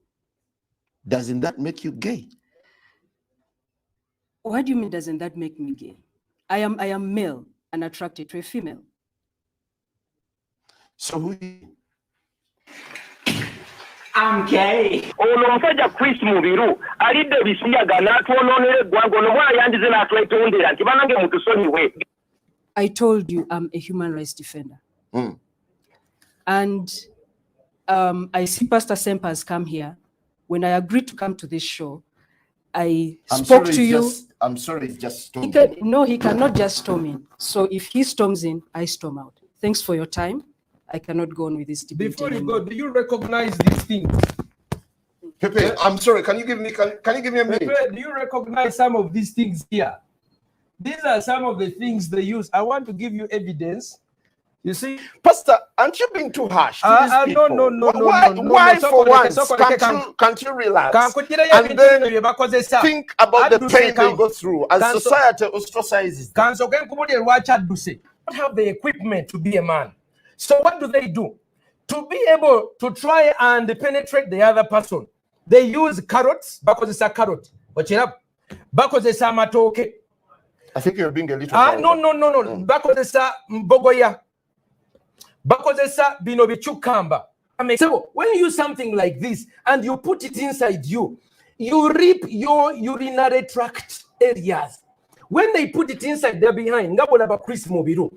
Doesn't that make you gay? What do you mean? Doesn't that make me gay? I am male and attracted to a female. So who? I'm gay. Ono musajja Chris Mubiru alidde bisiyaga n'atwononera eggwanga ono mwana yandize n'atwetondera nti banange mutusonyiwe. I told you I'm a human rights defender. And I see Pastor Semper has come here. When I agreed to come to this show, I spoke to you. I'm sorry, just He cannot just storm in. So if he storms in, I storm out. Thanks for your time. I cannot go on with this debate. Before you go, do you recognize these things? Pepe, I'm sorry. Can you give me a minute? Pepe, do you recognize some of these things here? These are some of the things they use. I want to give you evidence. You see, Pastor, aren't you being too harsh to these people? No. Why for once can't you relax and then think about the pain they go through as society ostracizes them? Don't have the equipment to be a man. So what do? To be able to try and penetrate the other person, they use carrots because it's a carrot. But you know, because it's a matoke. I think you're being a little. No. Because it's a mbogoya. Because it's a binobichukamba. So when you use something like this and you put it inside you, you reap your urinary tract areas. When they put it inside, they're behind. Chris Mubiru.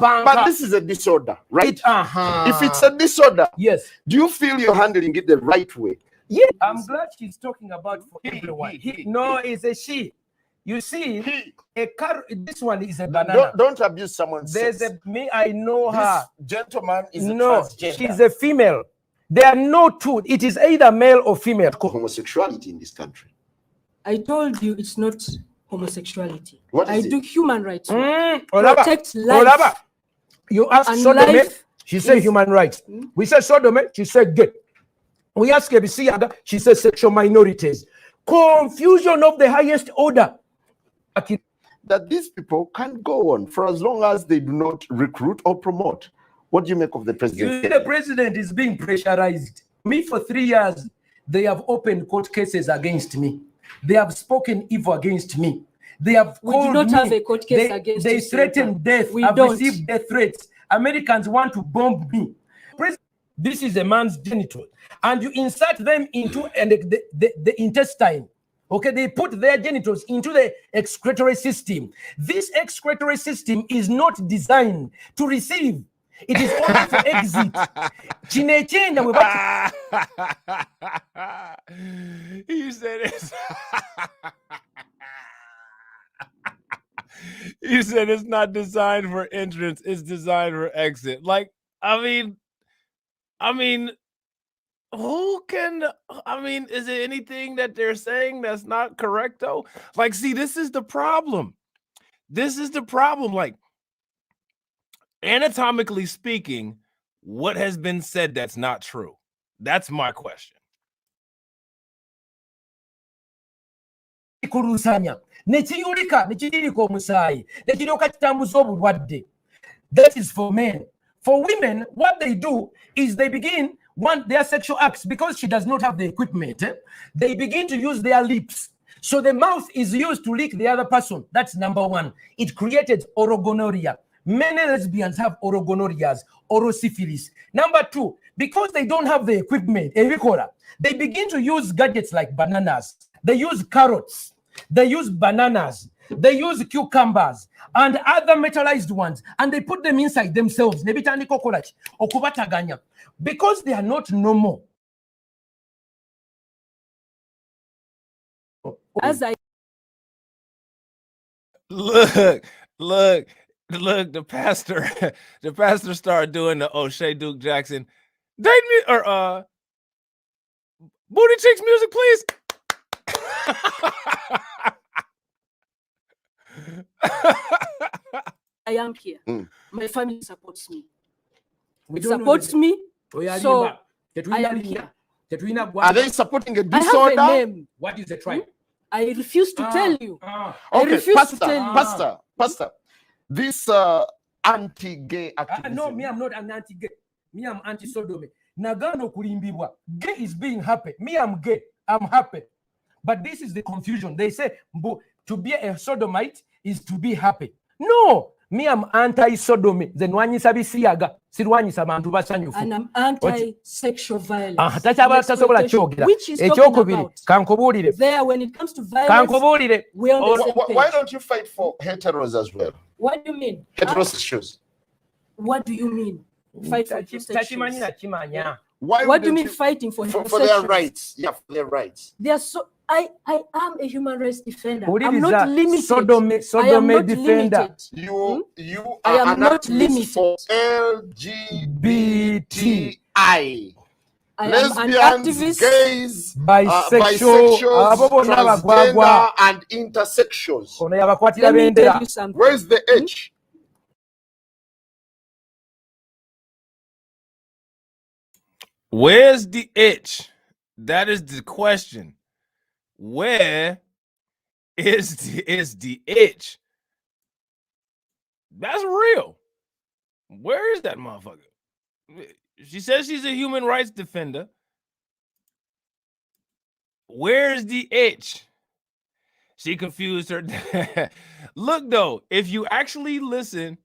But this is a disorder, right? If it's a disorder, yes. Do you feel you're handling it the right way? Yeah, I'm glad she's talking about for everyone. No, it's a she. You see, this one is a banana. Don't abuse someone's sex. I know her. This gentleman is a no, transgender. She's a female. There are no two. It is either male or female. Homosexuality in this country. I told you it's not homosexuality. What is I it? do human rights. Protect life. You ask Sodome, she said human rights. We said Sodome, she said gay. We ask Ebisiaga, she said sexual minorities. Confusion of the highest order. That these people can't go on for as long as they do not recruit or promote. What do you make of the president? The president is being pressurized. Me, for 3 years, they have opened court cases against me. They have spoken evil against me. They have called do not me. have a court case against They you, threaten death. I've received death threats. Americans want to bomb me. This is a man's genital, and you insert them into the intestine. Okay, they put their genitals into the excretory system. This excretory system is not designed to receive. It is only for exit. You said it's you said it's not designed for entrance, it's designed for exit. Like, I mean, who can, is there anything that they're saying that's not correct though? Like, see, this is the problem. Like, anatomically speaking, what has been said that's not true? That's my question. kulusanya nekiyulika nekiririka omusaayi nekiryoka kitambuza obulwadde. That is for men. For women, what they do is they begin their sexual acts, because she does not have the equipment, they begin to use their lips. So the mouth is used to lick the other person. That's number one. It created orogonorrhea. Many lesbians have orogonorrheas, orosyphilis. Number two, because they don't have the equipment, they begin to use gadgets like bananas. They use carrots. They use bananas. They use cucumbers and other metallized ones, and they put them inside themselves. Because they are not normal. As I Look, the pastor started doing the O'Shea Duke Jackson date me or booty cheeks music, please. I am here. My family supports me. We Supports me. So I am here. Are they supporting a I disorder? have a name. What is the tribe? I refuse to tell you. I Okay, refuse to tell you. Pastor, this anti-gay activism. No, me, I'm not an anti-gay. Me, I'm anti-sodomy. Nagano kulimbibwa. Gay is being happy. Me, I'm gay. I'm happy. But this is the confusion. They say to be a sodomite is to be happy. No, me, I'm anti-sodomy. And I'm anti-sexual violence. Which is talking about. There, when it comes to violence, we're on the same page. Why don't you fight for heteros as well? What do you mean? Heterosexuals. What do you mean? Fight for heterosexuals. What do you mean fighting for their rights? Yeah, for their rights. They are so. I am a human rights defender. I'm not limited. Sodomy I am not defender. limited. You I are am not limited for LGBTI. I am an Lesbians, activist. gays, Bisexual, transgender, and intersexuals. Let me tell you something. Where's the H? Where's the itch? That is the question. Where is the itch? That's real. Where is that motherfucker? She says she's a human rights defender. Where's the itch? She confused her. Look, though, if you actually listen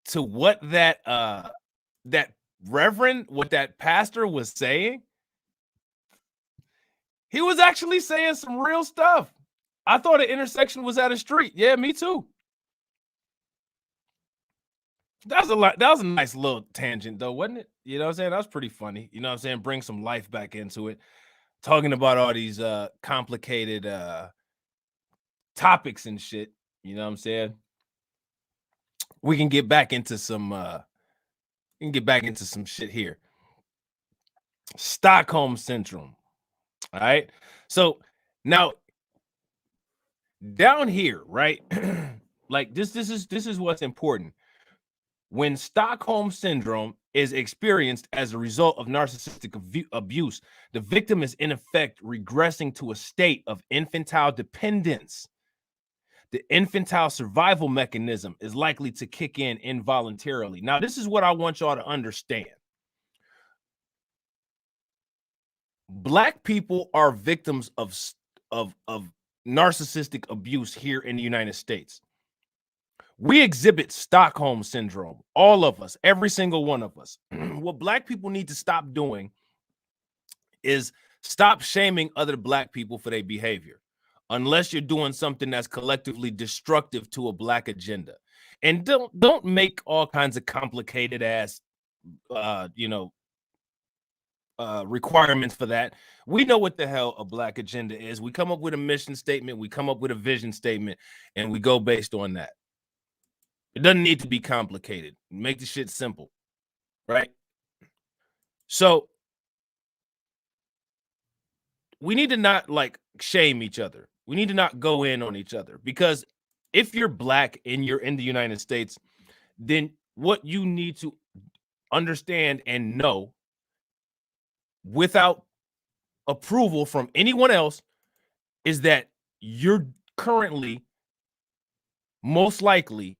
to what that reverend, what that pastor was saying, he was actually saying some real stuff. I thought an intersection was at a street. Yeah, me too. That was a nice little tangent, though, wasn't it? You know what I'm saying? That was pretty funny. You know what I'm saying? Bring some life back into it. Talking about all these complicated topics and shit. You know what I'm saying? We can get back into some shit here. Stockholm syndrome. All right. So now down here, right? Like this is what's important. When Stockholm syndrome is experienced as a result of narcissistic abuse, the victim is in effect regressing to a state of infantile dependence. The infantile survival mechanism is likely to kick in involuntarily. Now, this is what I want y'all to understand. Black people are victims of narcissistic abuse here in the United States. We exhibit Stockholm syndrome, all of us, every single one of us. What Black people need to stop doing is stop shaming other Black people for their behavior, unless you're doing something that's collectively destructive to a Black agenda. And don't make all kinds of complicated ass, requirements for that. We know what the hell a Black agenda is. We come up with a mission statement, we come up with a vision statement, and we go based on that. It doesn't need to be complicated. Make the shit simple, right? So we need to not like shame each other. We need to not go in on each other, because if you're Black and you're in the United States, then what you need to understand and know without approval from anyone else is that you're currently most likely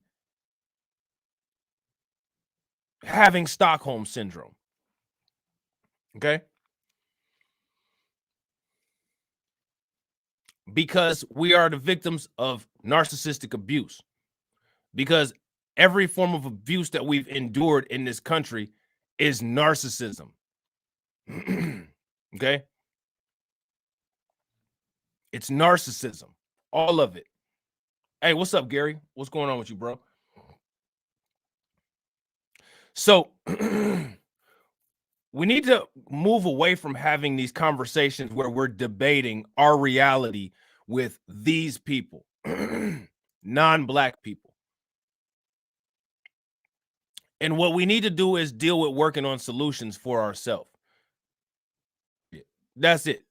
having Stockholm syndrome. Okay? Because we are the victims of narcissistic abuse. Because every form of abuse that we've endured in this country is narcissism. Okay? It's narcissism. All of it. Hey, what's up, Gary? What's going on with you, bro? So we need to move away from having these conversations where we're debating our reality with these people, non-Black people. And what we need to do is deal with working on solutions for ourselves. That's it.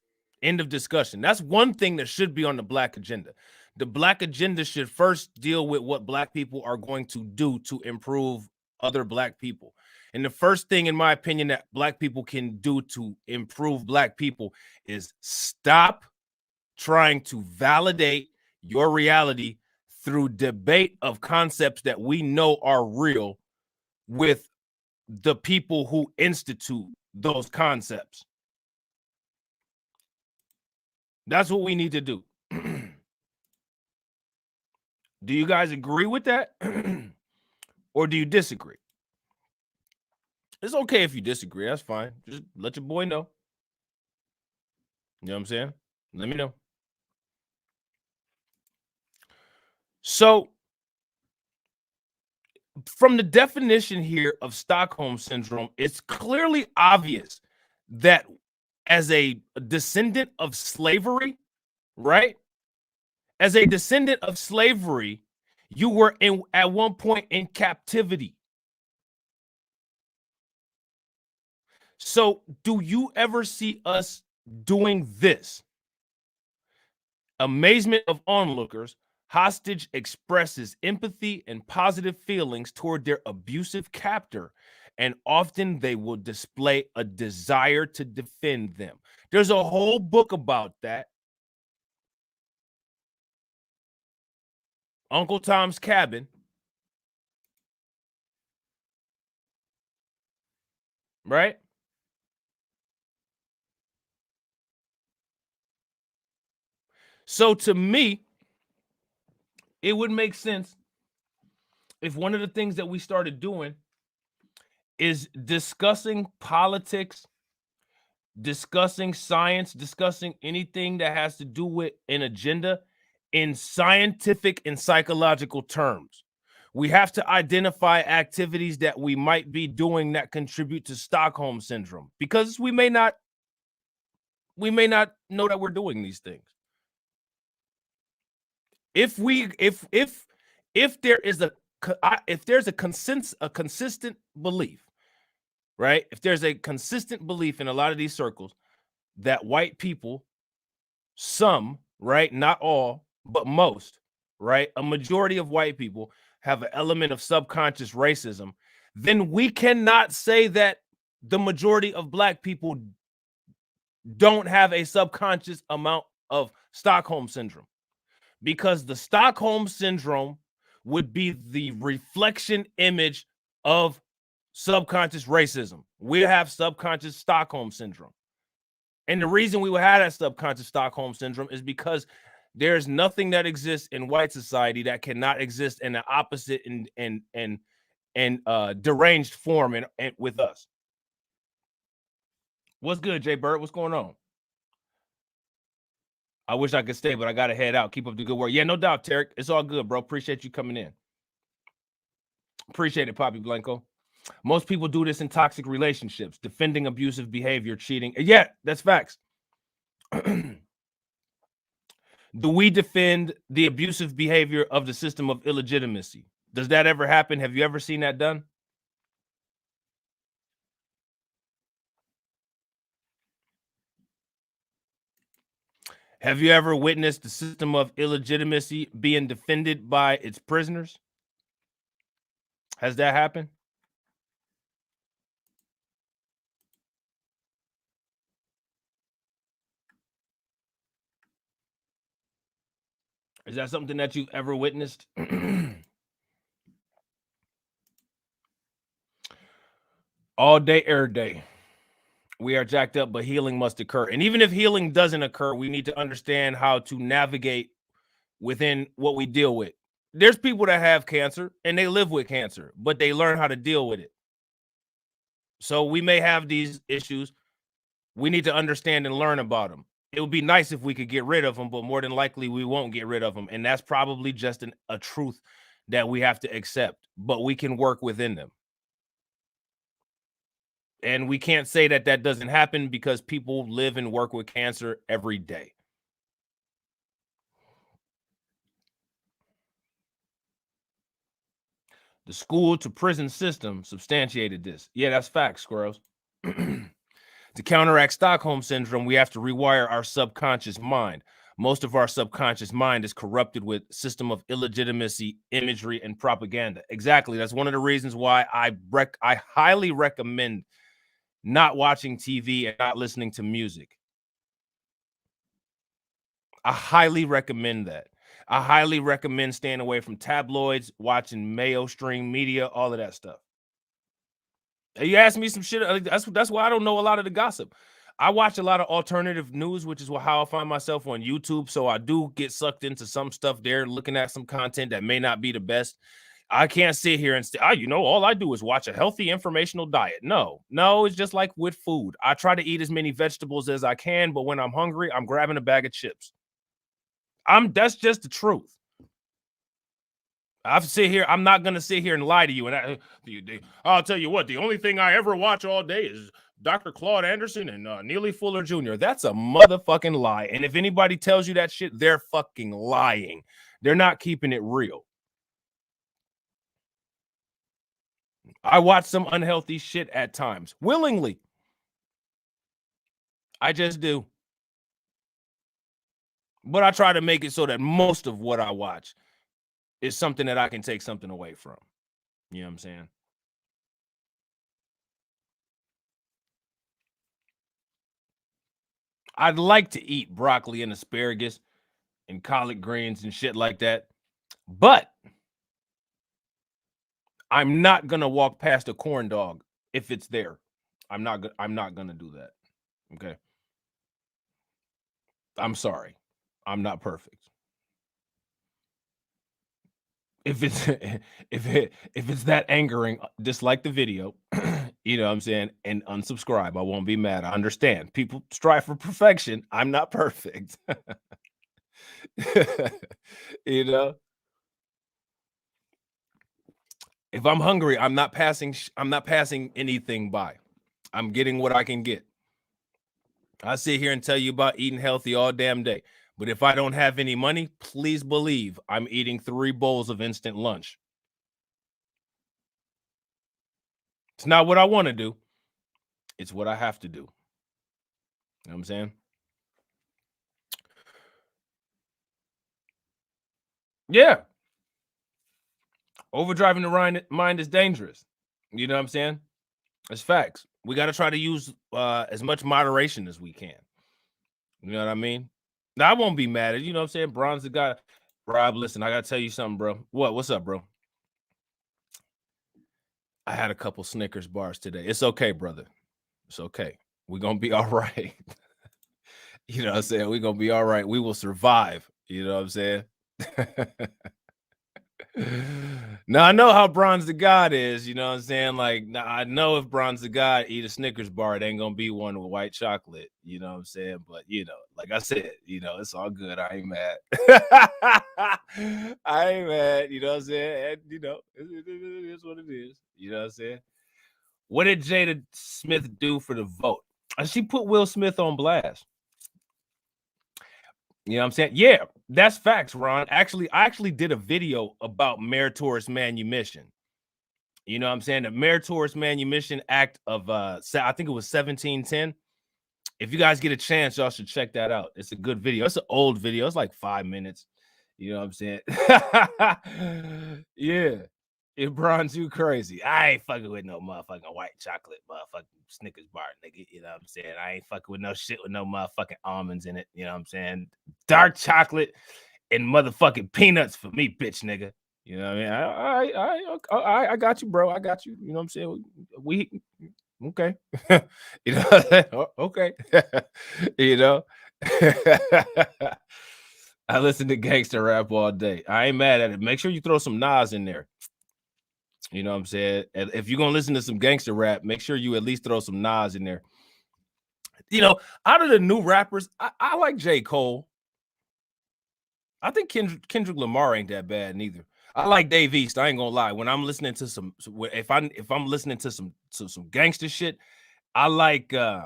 End of discussion. That's one thing that should be on the Black agenda. The Black agenda should first deal with what Black people are going to do to improve other Black people. And the first thing, in my opinion, that Black people can do to improve Black people is stop trying to validate your reality through debate of concepts that we know are real with the people who institute those concepts. That's what we need to do. Do you guys agree with that? Or do you disagree? It's okay if you disagree. That's fine. Just let your boy know. You know what I'm saying? Let me know. So, from the definition here of Stockholm syndrome, it's clearly obvious that as a descendant of slavery, right? As a descendant of slavery, you were at one point in captivity. So, do you ever see us doing this? Amazement of onlookers, hostage expresses empathy and positive feelings toward their abusive captor, and often they will display a desire to defend them. There's a whole book about that. Uncle Tom's Cabin. Right? So to me, it would make sense if one of the things that we started doing is discussing politics, discussing science, discussing anything that has to do with an agenda in scientific and psychological terms. We have to identify activities that we might be doing that contribute to Stockholm syndrome, because we may not know that we're doing these things. If there's a consistent belief, right? If there's a consistent belief in a lot of these circles that white people, some, right, not all, but most, right, a majority of white people have an element of subconscious racism, then we cannot say that the majority of Black people don't have a subconscious amount of Stockholm syndrome, because the Stockholm syndrome would be the reflection image of subconscious racism. We have subconscious Stockholm syndrome. And the reason we would have that subconscious Stockholm syndrome is because there's nothing that exists in white society that cannot exist in the opposite and deranged form and with us. What's good, Jay Bird? What's going on? I wish I could stay, but I got to head out. Keep up the good work. Yeah, no doubt, Tarek. It's all good, bro. Appreciate you coming in. Appreciate it, Poppy Blanco. Most people do this in toxic relationships, defending abusive behavior, cheating. Yeah, that's facts. Do we defend the abusive behavior of the system of illegitimacy? Does that ever happen? Have you ever seen that done? Have you ever witnessed the system of illegitimacy being defended by its prisoners? Has that happened? Is that something that you've ever witnessed? All day, every day. We are jacked up, but healing must occur. And even if healing doesn't occur, we need to understand how to navigate within what we deal with. There's people that have cancer and they live with cancer, but they learn how to deal with it. So we may have these issues. We need to understand and learn about them. It would be nice if we could get rid of them, but more than likely we won't get rid of them. And that's probably just a truth that we have to accept, but we can work within them. And we can't say that that doesn't happen because people live and work with cancer every day. The school to prison system substantiated this. Yeah, that's facts, squirrels. To counteract Stockholm syndrome, we have to rewire our subconscious mind. Most of our subconscious mind is corrupted with system of illegitimacy, imagery, and propaganda. Exactly. That's one of the reasons why I highly recommend not watching TV and not listening to music. I highly recommend that. I highly recommend staying away from tabloids, watching Mayo Stream media, all of that stuff. You ask me some shit. That's why I don't know a lot of the gossip. I watch a lot of alternative news, which is how I find myself on YouTube. So I do get sucked into some stuff there, looking at some content that may not be the best. I can't sit here and say, all I do is watch a healthy informational diet. No, it's just like with food. I try to eat as many vegetables as I can, but when I'm hungry, I'm grabbing a bag of chips. That's just the truth. I'm not going to sit here and lie to you. And I'll tell you what, the only thing I ever watch all day is Dr. Claude Anderson and Neely Fuller Jr. That's a motherfucking lie. And if anybody tells you that shit, they're fucking lying. They're not keeping it real. I watch some unhealthy shit at times, willingly. I just do. But I try to make it so that most of what I watch is something that I can take something away from. You know what I'm saying? I'd like to eat broccoli and asparagus and collard greens and shit like that, but I'm not gonna walk past a corn dog if it's there. I'm not gonna do that. Okay. I'm sorry. I'm not perfect. If it's that angering, dislike the video, you know what I'm saying, and unsubscribe. I won't be mad. I understand. People strive for perfection. I'm not perfect. You know? If I'm hungry, I'm not passing anything by. I'm getting what I can get. I sit here and tell you about eating healthy all damn day. But if I don't have any money, please believe I'm eating 3 bowls of instant lunch. It's not what I want to do. It's what I have to do. You know what I'm saying? Yeah. Overdriving the mind is dangerous. You know what I'm saying? It's facts. We got to try to use as much moderation as we can. You know what I mean? Now, I won't be mad at you. Know what I'm saying? Bron's the guy. Rob, listen, I got to tell you something, bro. What's up, bro? I had a couple Snickers bars today. It's okay, brother. It's okay. We're going to be all right. You know what I'm saying? We're going to be all right. We will survive. You know what I'm saying? Now, I know how Bron's the God is. You know what I'm saying? Like, now, I know if Bron's the God, eat a Snickers bar, it ain't going to be one with white chocolate. You know what I'm saying? But, like I said, it's all good. I ain't mad. I ain't mad. You know what I'm saying? And, it is what it is. You know what I'm saying? What did Jada Smith do for the vote? She put Will Smith on blast. You know what I'm saying? Yeah, that's facts, Ron. I actually did a video about meritorious manumission. You know what I'm saying? The Meritorious Manumission Act of I think it was 1710. If you guys get a chance, y'all should check that out. It's a good video. It's an old video. It's like 5 minutes. You know what I'm saying? Yeah. It bronze you crazy. I ain't fucking with no motherfucking white chocolate motherfucking Snickers bar, nigga. You know what I'm saying? I ain't fucking with no shit with no motherfucking almonds in it. You know what I'm saying? Dark chocolate and motherfucking peanuts for me, bitch nigga. You know what I mean? I got you, bro. I got you. You know what I'm saying? We okay. You know, okay. You know. I listen to gangster rap all day. I ain't mad at it. Make sure you throw some Nas in there. You know what I'm saying? And if you're gonna listen to some gangster rap, make sure you at least throw some Nas in there. You know, out of the new rappers, I like J. Cole. I think Kendrick Lamar ain't that bad neither. I like Dave East. I ain't gonna lie. When I'm listening to some, if I'm listening to some gangster shit, I like what's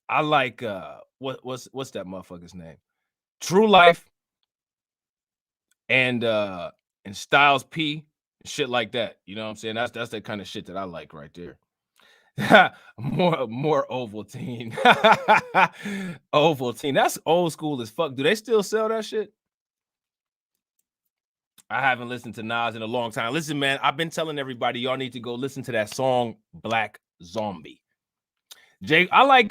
that motherfucker's name? True Life and Styles P and shit like that. You know what I'm saying? That's that kind of shit that I like right there. more Ovaltine. Ovaltine. That's old school as fuck. Do they still sell that shit? I haven't listened to Nas in a long time. Listen, man, I've been telling everybody y'all need to go listen to that song Black Zombie. I like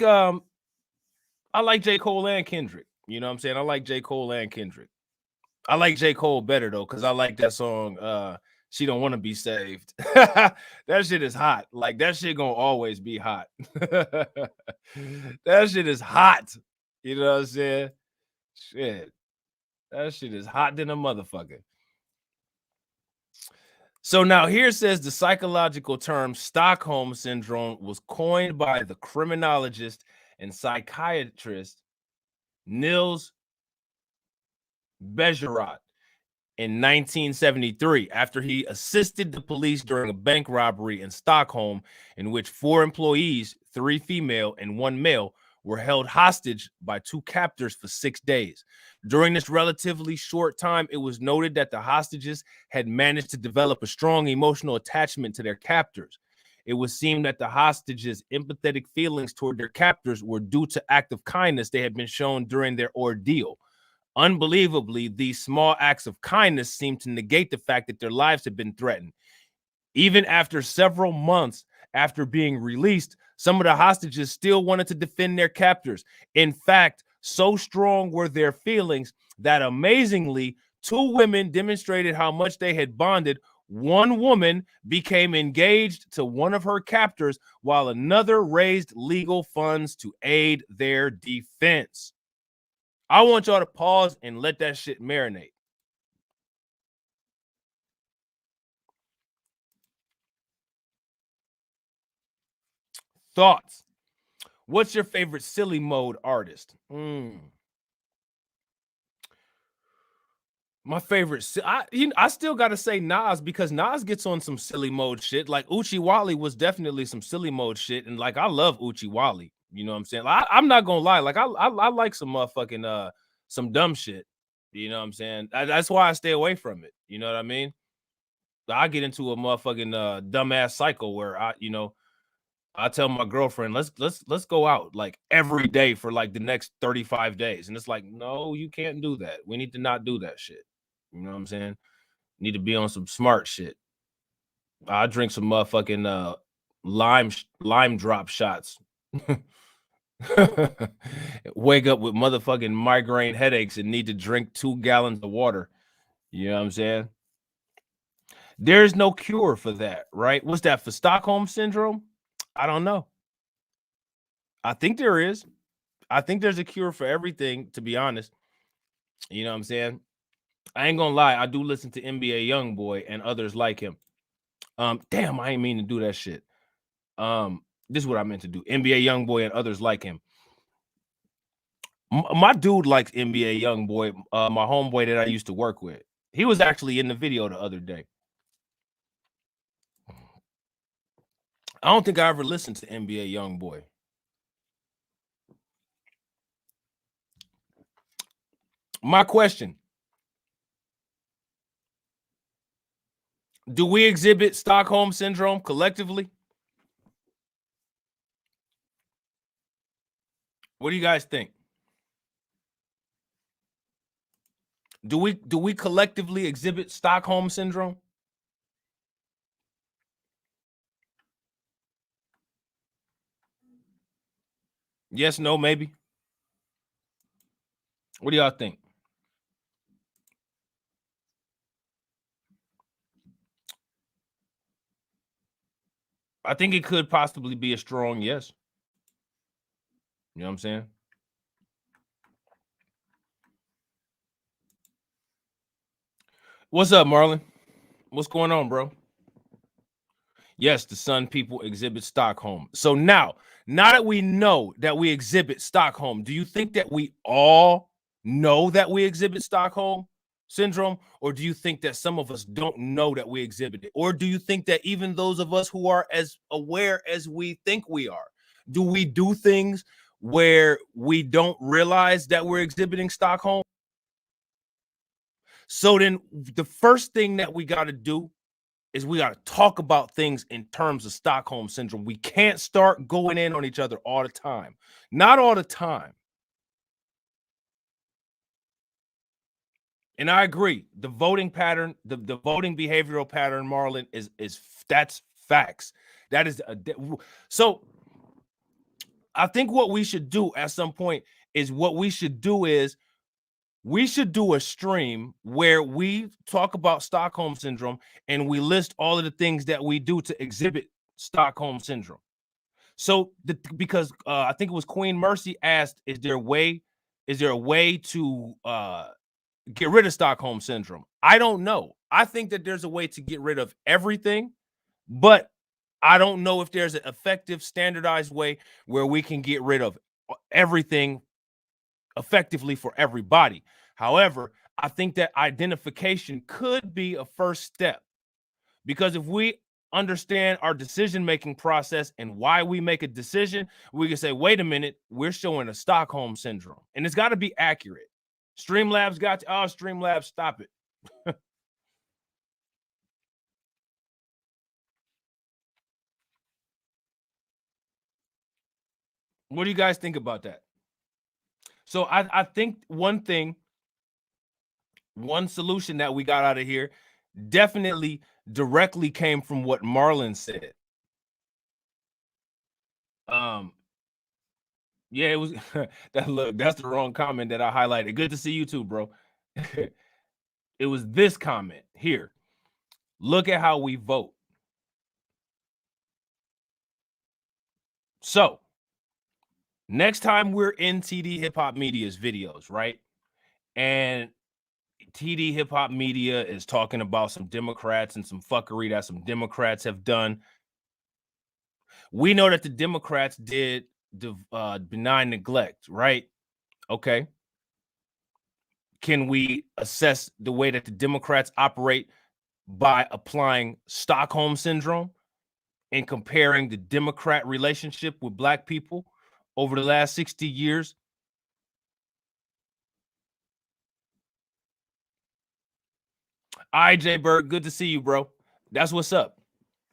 J. Cole and Kendrick. You know what I'm saying? I like J. Cole and Kendrick. I like J. Cole better though, because I like that song She Don't Want to Be Saved. That shit is hot. Like that shit gonna always be hot. That shit is hot. You know what I'm saying? Shit. That shit is hot than a motherfucker. So now here says the psychological term Stockholm syndrome was coined by the criminologist and psychiatrist Niels Bejerot in 1973 after he assisted the police during a bank robbery in Stockholm in which 4 employees, 3 female and 1 male, were held hostage by 2 captors for 6 days. During this relatively short time, it was noted that the hostages had managed to develop a strong emotional attachment to their captors. It would seem that the hostages' empathetic feelings toward their captors were due to acts of kindness they had been shown during their ordeal. Unbelievably, these small acts of kindness seemed to negate the fact that their lives had been threatened. Even after several months after being released, some of the hostages still wanted to defend their captors. In fact, so strong were their feelings that amazingly, 2 women demonstrated how much they had bonded. One woman became engaged to one of her captors while another raised legal funds to aid their defense. I want y'all to pause and let that shit marinate. Thoughts? What's your favorite silly mode artist? My favorite, I still got to say Nas, because Nas gets on some silly mode shit. Like Uchi Wally was definitely some silly mode shit, and like I love Uchi Wally. You know what I'm saying? I'm not gonna lie, like I like some motherfucking some dumb shit. You know what I'm saying? That's why I stay away from it. You know what I mean? I get into a motherfucking dumbass cycle where I tell my girlfriend, let's go out like every day for like the next 35 days. And it's like, no, you can't do that. We need to not do that shit. You know what I'm saying? Need to be on some smart shit. I drink some motherfucking lime drop shots. Wake up with motherfucking migraine headaches and need to drink 2 gallons of water. You know what I'm saying? There's no cure for that, right? What's that, for Stockholm syndrome? I don't know. I think there is. I think there's a cure for everything, to be honest. You know what I'm saying? I ain't gonna lie, I do listen to NBA Youngboy and others like him. Damn, I ain't mean to do that shit. This is what I meant to do. NBA Youngboy and others like him. My dude likes NBA Youngboy, my homeboy that I used to work with. He was actually in the video the other day. I don't think I ever listened to NBA Youngboy. My question: do we exhibit Stockholm syndrome collectively? What do you guys think? Do we collectively exhibit Stockholm syndrome? Yes, no, maybe. What do y'all think? I think it could possibly be a strong yes. You know what I'm saying? What's up, Marlon? What's going on, bro? Yes, the Sun people exhibit Stockholm. So now that we know that we exhibit Stockholm, do you think that we all know that we exhibit Stockholm syndrome? Or do you think that some of us don't know that we exhibit it? Or do you think that even those of us who are as aware as we think we are, do we do things where we don't realize that we're exhibiting Stockholm? So then the first thing that we got to do is we got to talk about things in terms of Stockholm syndrome. We can't start going in on each other all the time. Not all the time. And I agree. The voting pattern, the voting behavioral pattern, Marlon, is that's facts. That is so I think what we should do at some point is we should do a stream where we talk about Stockholm syndrome and we list all of the things that we do to exhibit Stockholm syndrome. So because I think it was Queen Mercy asked, is there a way to get rid of Stockholm syndrome? I don't know. I think that there's a way to get rid of everything, but I don't know if there's an effective standardized way where we can get rid of everything effectively for everybody. However, I think that identification could be a first step, because if we understand our decision-making process and why we make a decision, we can say, wait a minute, we're showing a Stockholm syndrome, and it's got to be accurate. Streamlabs got to, Streamlabs, stop it. What do you guys think about that? So I think one solution that we got out of here definitely directly came from what Marlon said. Yeah, it was that's the wrong comment that I highlighted. Good to see you too, bro. It was this comment here. Look at how we vote. So next time we're in TD Hip Hop Media's videos, right? And TD Hip Hop Media is talking about some Democrats and some fuckery that some Democrats have done. We know that the Democrats did the benign neglect, right? Okay. Can we assess the way that the Democrats operate by applying Stockholm syndrome and comparing the Democrat relationship with Black people over the last 60 years? All right, Jay Bird, good to see you, bro. That's what's up.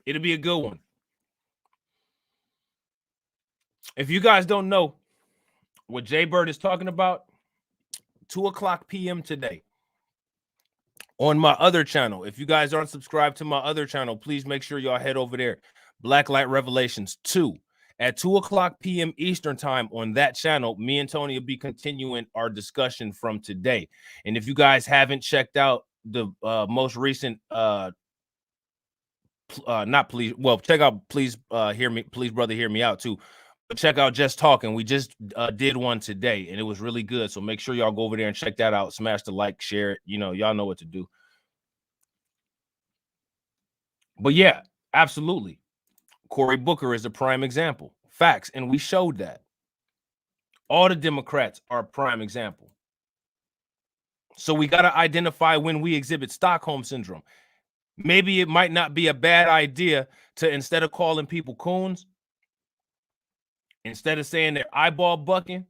It'll be a good one. If you guys don't know what Jay Bird is talking about, 2:00 p.m. today on my other channel. If you guys aren't subscribed to my other channel, please make sure y'all head over there. Black Light Revelations 2 at 2:00 p.m. Eastern time on that channel. Me and Tony will be continuing our discussion from today. And if you guys haven't checked out the most recent check out Please Hear Me, Please Brother Hear Me Out too. But check out Just Talking. We just did one today and it was really good. So make sure y'all go over there and check that out. Smash the like, share it. You know, y'all know what to do. But yeah, absolutely. Cory Booker is a prime example. Facts. And we showed that. All the Democrats are a prime example. So we got to identify when we exhibit Stockholm syndrome. Maybe it might not be a bad idea to, instead of calling people coons, instead of saying they're eyeball bucking,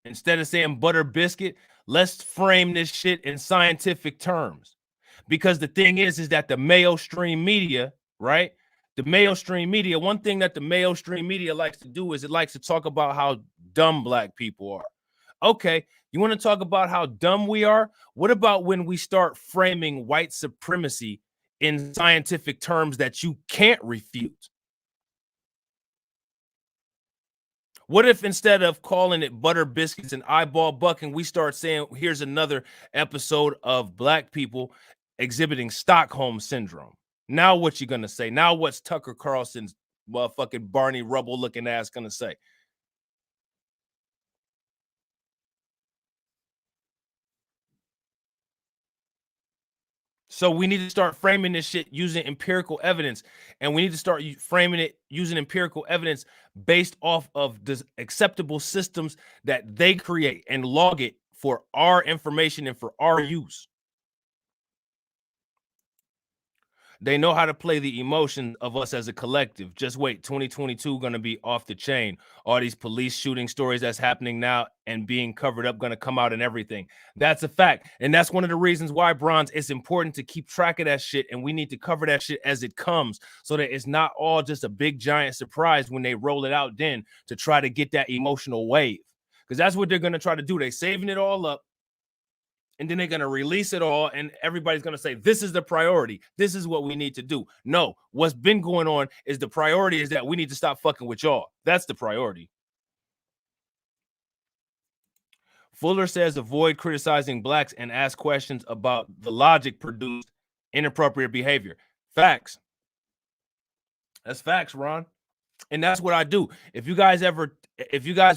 instead of saying butter biscuit, let's frame this shit in scientific terms. Because the thing is that the Mayo Stream media, right? The Mayo Stream media, one thing that the Mayo Stream media likes to do is it likes to talk about how dumb Black people are. Okay, you want to talk about how dumb we are? What about when we start framing white supremacy in scientific terms that you can't refute? What if instead of calling it butter biscuits and eyeball bucking, we start saying, here's another episode of Black people exhibiting Stockholm syndrome? Now what you gonna say? Now what's Tucker Carlson's motherfucking Barney Rubble looking ass gonna say? So we need to start framing this shit using empirical evidence, and we need to start framing it using empirical evidence based off of the acceptable systems that they create and log it for our information and for our use. They know how to play the emotion of us as a collective. Just wait, 2022 going to be off the chain. All these police shooting stories that's happening now and being covered up going to come out and everything. That's a fact. And that's one of the reasons why, Bronze, it's important to keep track of that shit, and we need to cover that shit as it comes so that it's not all just a big giant surprise when they roll it out then to try to get that emotional wave. Because that's what they're going to try to do. They're saving it all up. And then they're going to release it all, and everybody's going to say, this is the priority. This is what we need to do. No, what's been going on is the priority is that we need to stop fucking with y'all. That's the priority. Fuller says, avoid criticizing blacks and ask questions about the logic produced inappropriate behavior. Facts. That's facts, Ron. And that's what I do. If you guys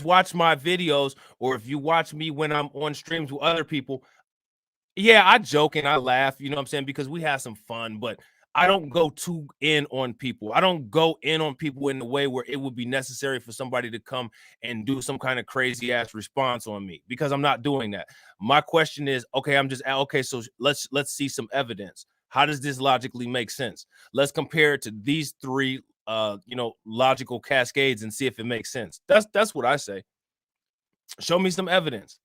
watch my videos, or if you watch me when I'm on streams with other people, yeah, I joke and I laugh, you know what I'm saying? Because we have some fun, but I don't go too in on people. I don't go in on people in the way where it would be necessary for somebody to come and do some kind of crazy ass response on me, because I'm not doing that. My question is, okay, so let's see some evidence. How does this logically make sense? Let's compare it to these three logical cascades and see if it makes sense. That's what I say. Show me some evidence.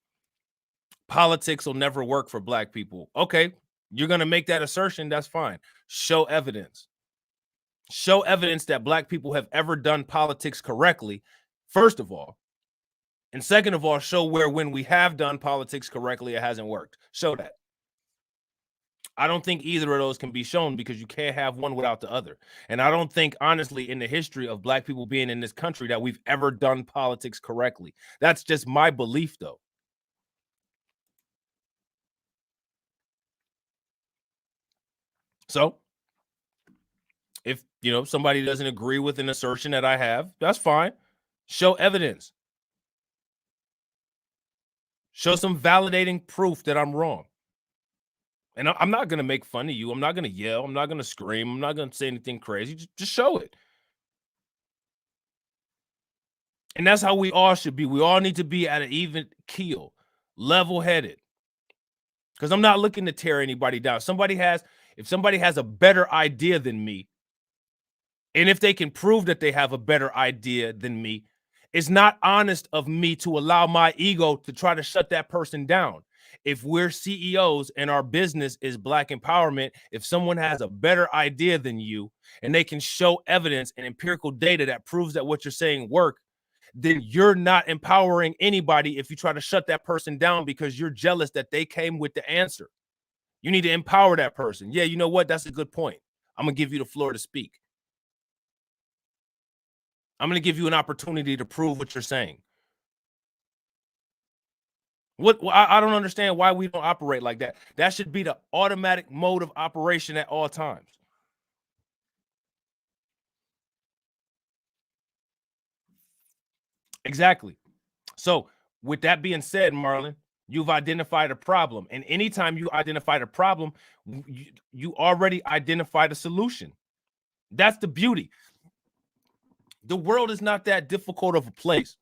Politics will never work for black people. Okay, you're going to make that assertion. That's fine. Show evidence. Show evidence that black people have ever done politics correctly, first of all. And second of all, show where when we have done politics correctly, it hasn't worked. Show that. I don't think either of those can be shown, because you can't have one without the other. And I don't think, honestly, in the history of black people being in this country, that we've ever done politics correctly. That's just my belief, though. So if, somebody doesn't agree with an assertion that I have, that's fine. Show evidence. Show some validating proof that I'm wrong. And I'm not going to make fun of you. I'm not going to yell. I'm not going to scream. I'm not going to say anything crazy. Just show it. And that's how we all should be. We all need to be at an even keel, level-headed. Because I'm not looking to tear anybody down. If somebody has a better idea than me, and if they can prove that they have a better idea than me, it's not honest of me to allow my ego to try to shut that person down. If we're CEOs and our business is black empowerment, if someone has a better idea than you and they can show evidence and empirical data that proves that what you're saying work, then you're not empowering anybody if you try to shut that person down because you're jealous that they came with the answer. You need to empower that person. Yeah, you know what? That's a good point. I'm going to give you the floor to speak. I'm going to give you an opportunity to prove what you're saying. I don't understand why we don't operate like that. That should be the automatic mode of operation at all times. Exactly. So with that being said, Marlon, you've identified a problem. And anytime you identified a problem, you already identified a solution. That's the beauty. The world is not that difficult of a place.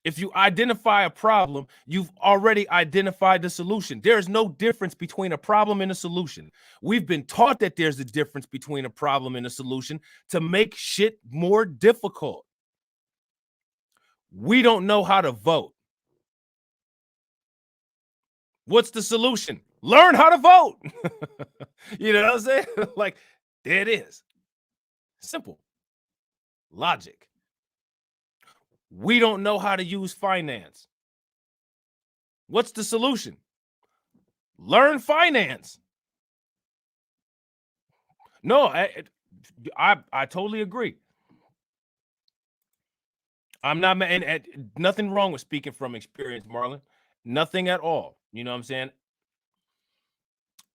If you identify a problem, you've already identified the solution. There is no difference between a problem and a solution. We've been taught that there's a difference between a problem and a solution to make shit more difficult. We don't know how to vote. What's the solution? Learn how to vote. You know what I'm saying? Like, there it is. Simple. Logic. We don't know how to use finance. What's the solution? Learn finance. No, I totally agree. I'm not, and nothing wrong with speaking from experience, Marlon. Nothing at all. You know what I'm saying?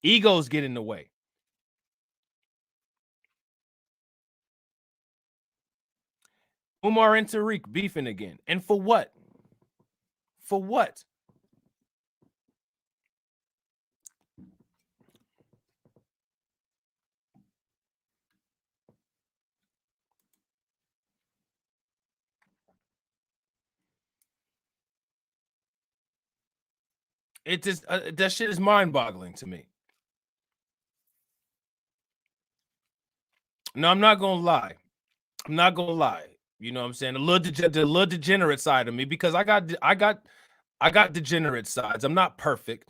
Egos get in the way. Umar and Tariq beefing again. And for what? For what? It just that shit is mind-boggling to me. No, I'm not gonna lie. I'm not gonna lie. You know what I'm saying? The little degenerate side of me, because I got degenerate sides. I'm not perfect.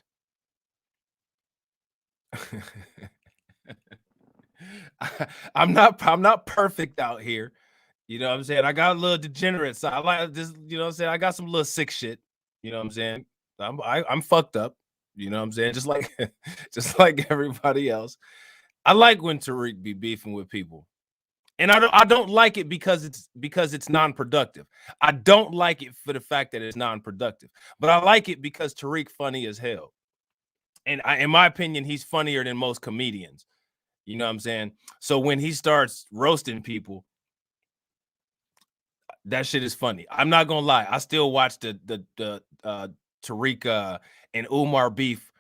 I'm not perfect out here. You know what I'm saying? I got a little degenerate side. I like this, you know what I'm saying? I got some little sick shit. You know what I'm saying? I'm fucked up. You know what I'm saying? Just like just like everybody else. I like when Tariq be beefing with people. And I don't like it because it's non-productive. I don't like it for the fact that it's non-productive. But I like it because Tariq funny as hell. And in my opinion, he's funnier than most comedians. You know what I'm saying? So when he starts roasting people, that shit is funny. I'm not gonna lie. I still watch the Tariq and Umar beef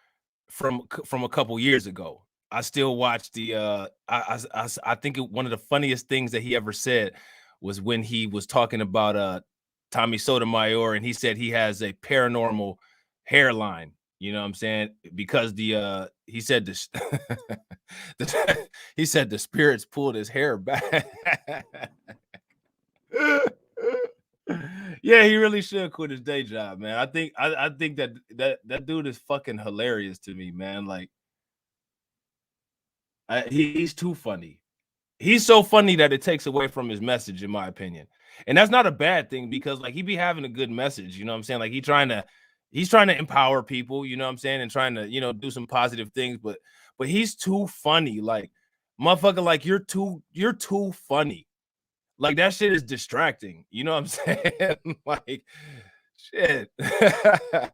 from a couple years ago. I still watch the I think one of the funniest things that he ever said was when he was talking about Tommy Sotomayor, and he said he has a paranormal hairline. You know what I'm saying? Because he said this he said the spirits pulled his hair back. Yeah, he really should quit his day job, man. I think that dude is fucking hilarious to me, man. Like, he's too funny. He's so funny that it takes away from his message, in my opinion. And that's not a bad thing, because like he be having a good message, you know what I'm saying? Like he's trying to empower people, you know what I'm saying, and trying to, do some positive things, but he's too funny. Like, motherfucker, like you're too funny. Like, that shit is distracting. You know what I'm saying? Like, shit. That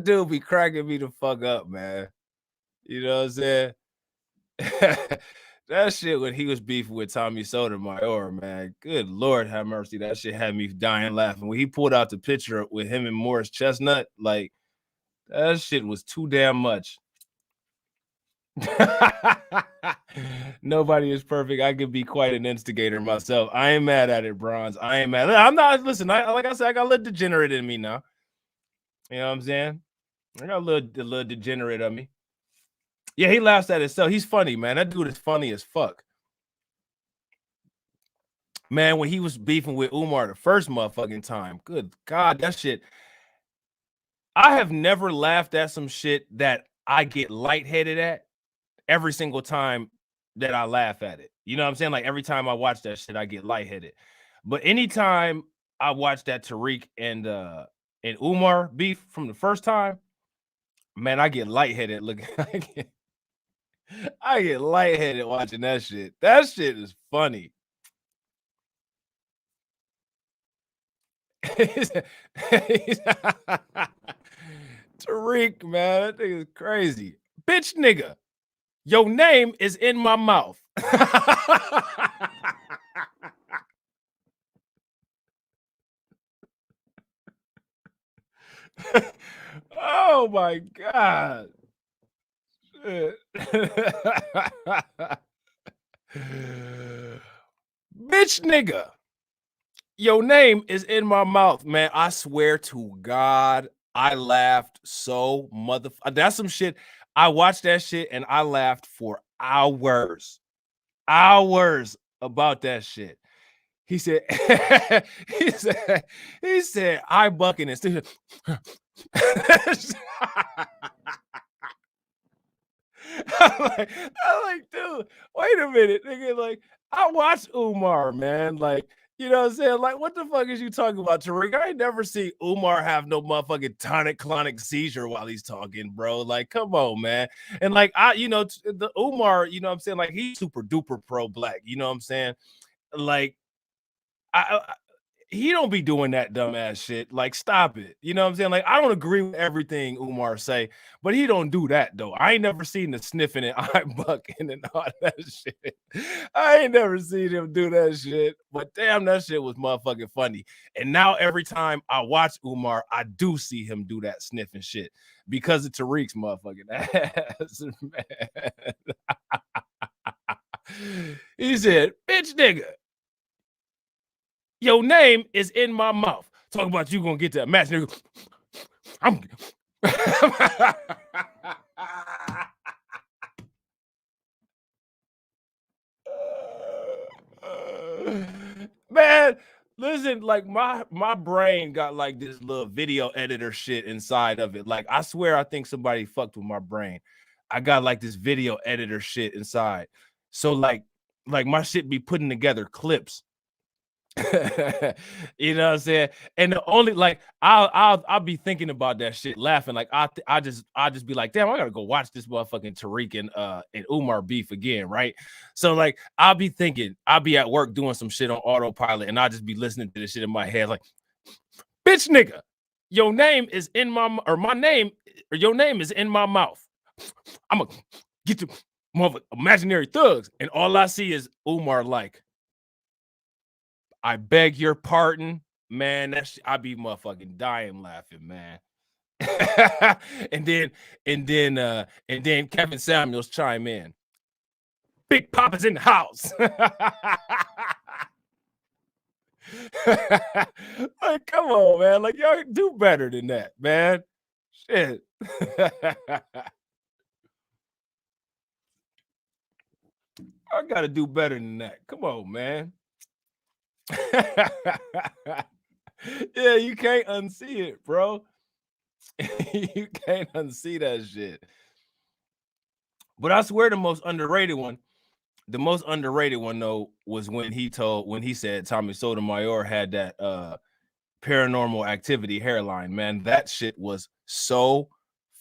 dude be cracking me the fuck up, man. You know what I'm saying? That shit when he was beefing with Tommy Sotomayor, man. Good Lord have mercy. That shit had me dying laughing. When he pulled out the picture with him and Morris Chestnut, like, that shit was too damn much. Nobody is perfect. I could be quite an instigator myself. I ain't mad at it, Bronze. I ain't mad. I'm not. Listen, like I said, I got a little degenerate in me now. You know what I'm saying? I got a little degenerate of me. Yeah, he laughs at himself. He's funny, man. That dude is funny as fuck. Man, when he was beefing with Umar the first motherfucking time, good God, that shit. I have never laughed at some shit that I get lightheaded at every single time that I laugh at it. You know what I'm saying? Like, every time I watch that shit, I get lightheaded. But anytime I watch that Tariq and Umar beef from the first time, man, I get lightheaded looking. I get lightheaded watching that shit. That shit is funny. Tariq, man, that thing is crazy. Bitch nigga, your name is in my mouth. Oh my God. Bitch nigga, your name is in my mouth, man. I swear to God, I laughed so that's some shit. I watched that shit and I laughed for hours about that shit. He said, he said, I bucking and still. I'm like, dude, wait a minute, nigga. Like, I watch Umar, man. Like, you know what I'm saying? Like, what the fuck is you talking about, Tariq? I ain't never seen Umar have no motherfucking tonic-clonic seizure while he's talking, bro. Like, come on, man. And like, the Umar, you know what I'm saying? Like, he's super duper pro-black. You know what I'm saying? Like, he don't be doing that dumbass shit. Like, stop it. You know what I'm saying? Like, I don't agree with everything Umar say, but he don't do that though. I ain't never seen the sniffing and eye bucking and all that shit. I ain't never seen him do that shit. But damn, that shit was motherfucking funny. And now every time I watch Umar, I do see him do that sniffing shit because of Tariq's motherfucking ass, man. He said, "Bitch, nigga, your name is in my mouth. Talk about you gonna get that match, nigga. I'm man, listen, like my brain got like this little video editor shit inside of it. Like, I swear I think somebody fucked with my brain. I got like this video editor shit inside. So like my shit be putting together clips. You know what I'm saying? And the only like I'll be thinking about that shit, laughing. Like I just be like, damn, I gotta go watch this motherfucking Tariq and Umar beef again, right? So like I'll be thinking, I'll be at work doing some shit on autopilot, and I'll just be listening to this shit in my head, like, bitch, nigga, your name is in my your name is in my mouth. I'm gonna get to mother imaginary thugs, and all I see is Umar like, I beg your pardon, man. That's I be motherfucking dying laughing, man. and then Kevin Samuels chime in. Big Papa's in the house. Like, come on, man. Like, y'all do better than that, man. Shit. I gotta do better than that. Come on, man. Yeah, you can't unsee it, bro. You can't unsee that shit. But I swear the most underrated one though was when he said Tommy Sotomayor had that Paranormal Activity hairline. Man, that shit was so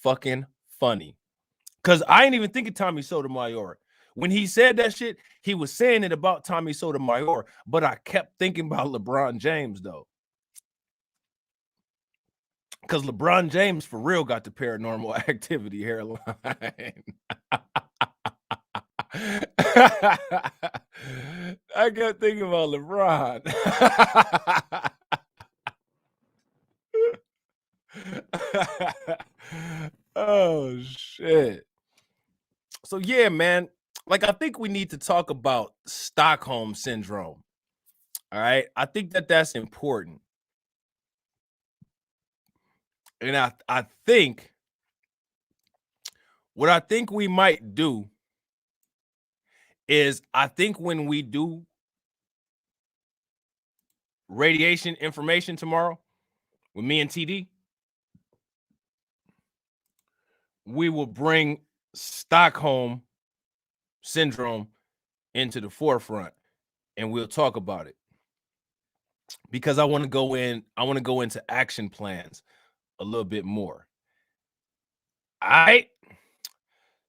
fucking funny. Cause I ain't even thinking Tommy Sotomayor. When he said that shit, he was saying it about Tommy Sotomayor, but I kept thinking about LeBron James though. Because LeBron James for real got the Paranormal Activity hairline. I kept thinking about LeBron. Oh shit. So yeah, man. Like, I think we need to talk about Stockholm syndrome. All right. I think that's important. And I think what I think we might do is, I think when we do radiation information tomorrow with me and TD, we will bring Stockholm syndrome into the forefront and we'll talk about it. Because I want to go into action plans a little bit more. All right.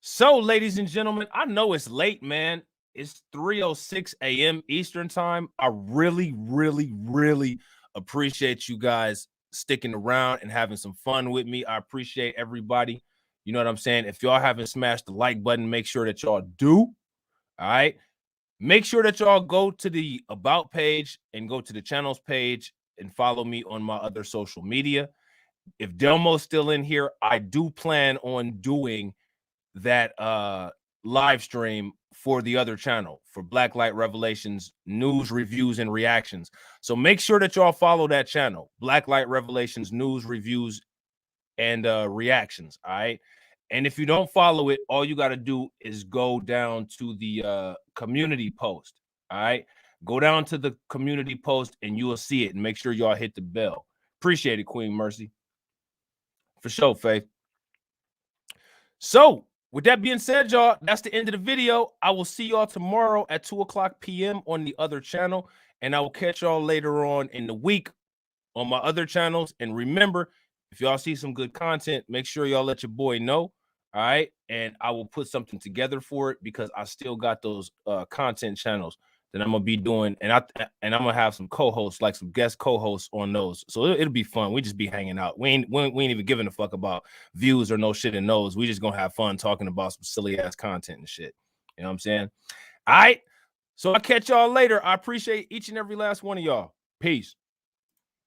So, ladies and gentlemen, I know it's late, man. It's 3:06 a.m. Eastern time. I really, really, really appreciate you guys sticking around and having some fun with me. I appreciate everybody. You know what I'm saying? If y'all haven't smashed the like button, make sure that y'all do. All right. Make sure that y'all go to the About page and go to the channels page and follow me on my other social media. If Delmo's still in here, I do plan on doing that live stream for the other channel, for Blacklight Revelations news, reviews, and reactions. So make sure that y'all follow that channel, Blacklight Revelations news, reviews, and reactions. All right. And if you don't follow it, all you got to do is go down to the community post. All right. Go down to the community post and you will see it. And make sure y'all hit the bell. Appreciate it, Queen Mercy. For sure, Faith. So, with that being said, y'all, that's the end of the video. I will see y'all tomorrow at 2:00 p.m. on the other channel. And I will catch y'all later on in the week on my other channels. And remember, if y'all see some good content, make sure y'all let your boy know. All right. And I will put something together for it because I still got those content channels that I'm gonna be doing, and I'm gonna have some co-hosts, like some guest co-hosts on those. So it'll be fun. We just be hanging out. We ain't even giving a fuck about views or no shit in those. We just gonna have fun talking about some silly ass content and shit. You know what I'm saying? All right. So I'll catch y'all later. I appreciate each and every last one of y'all. Peace.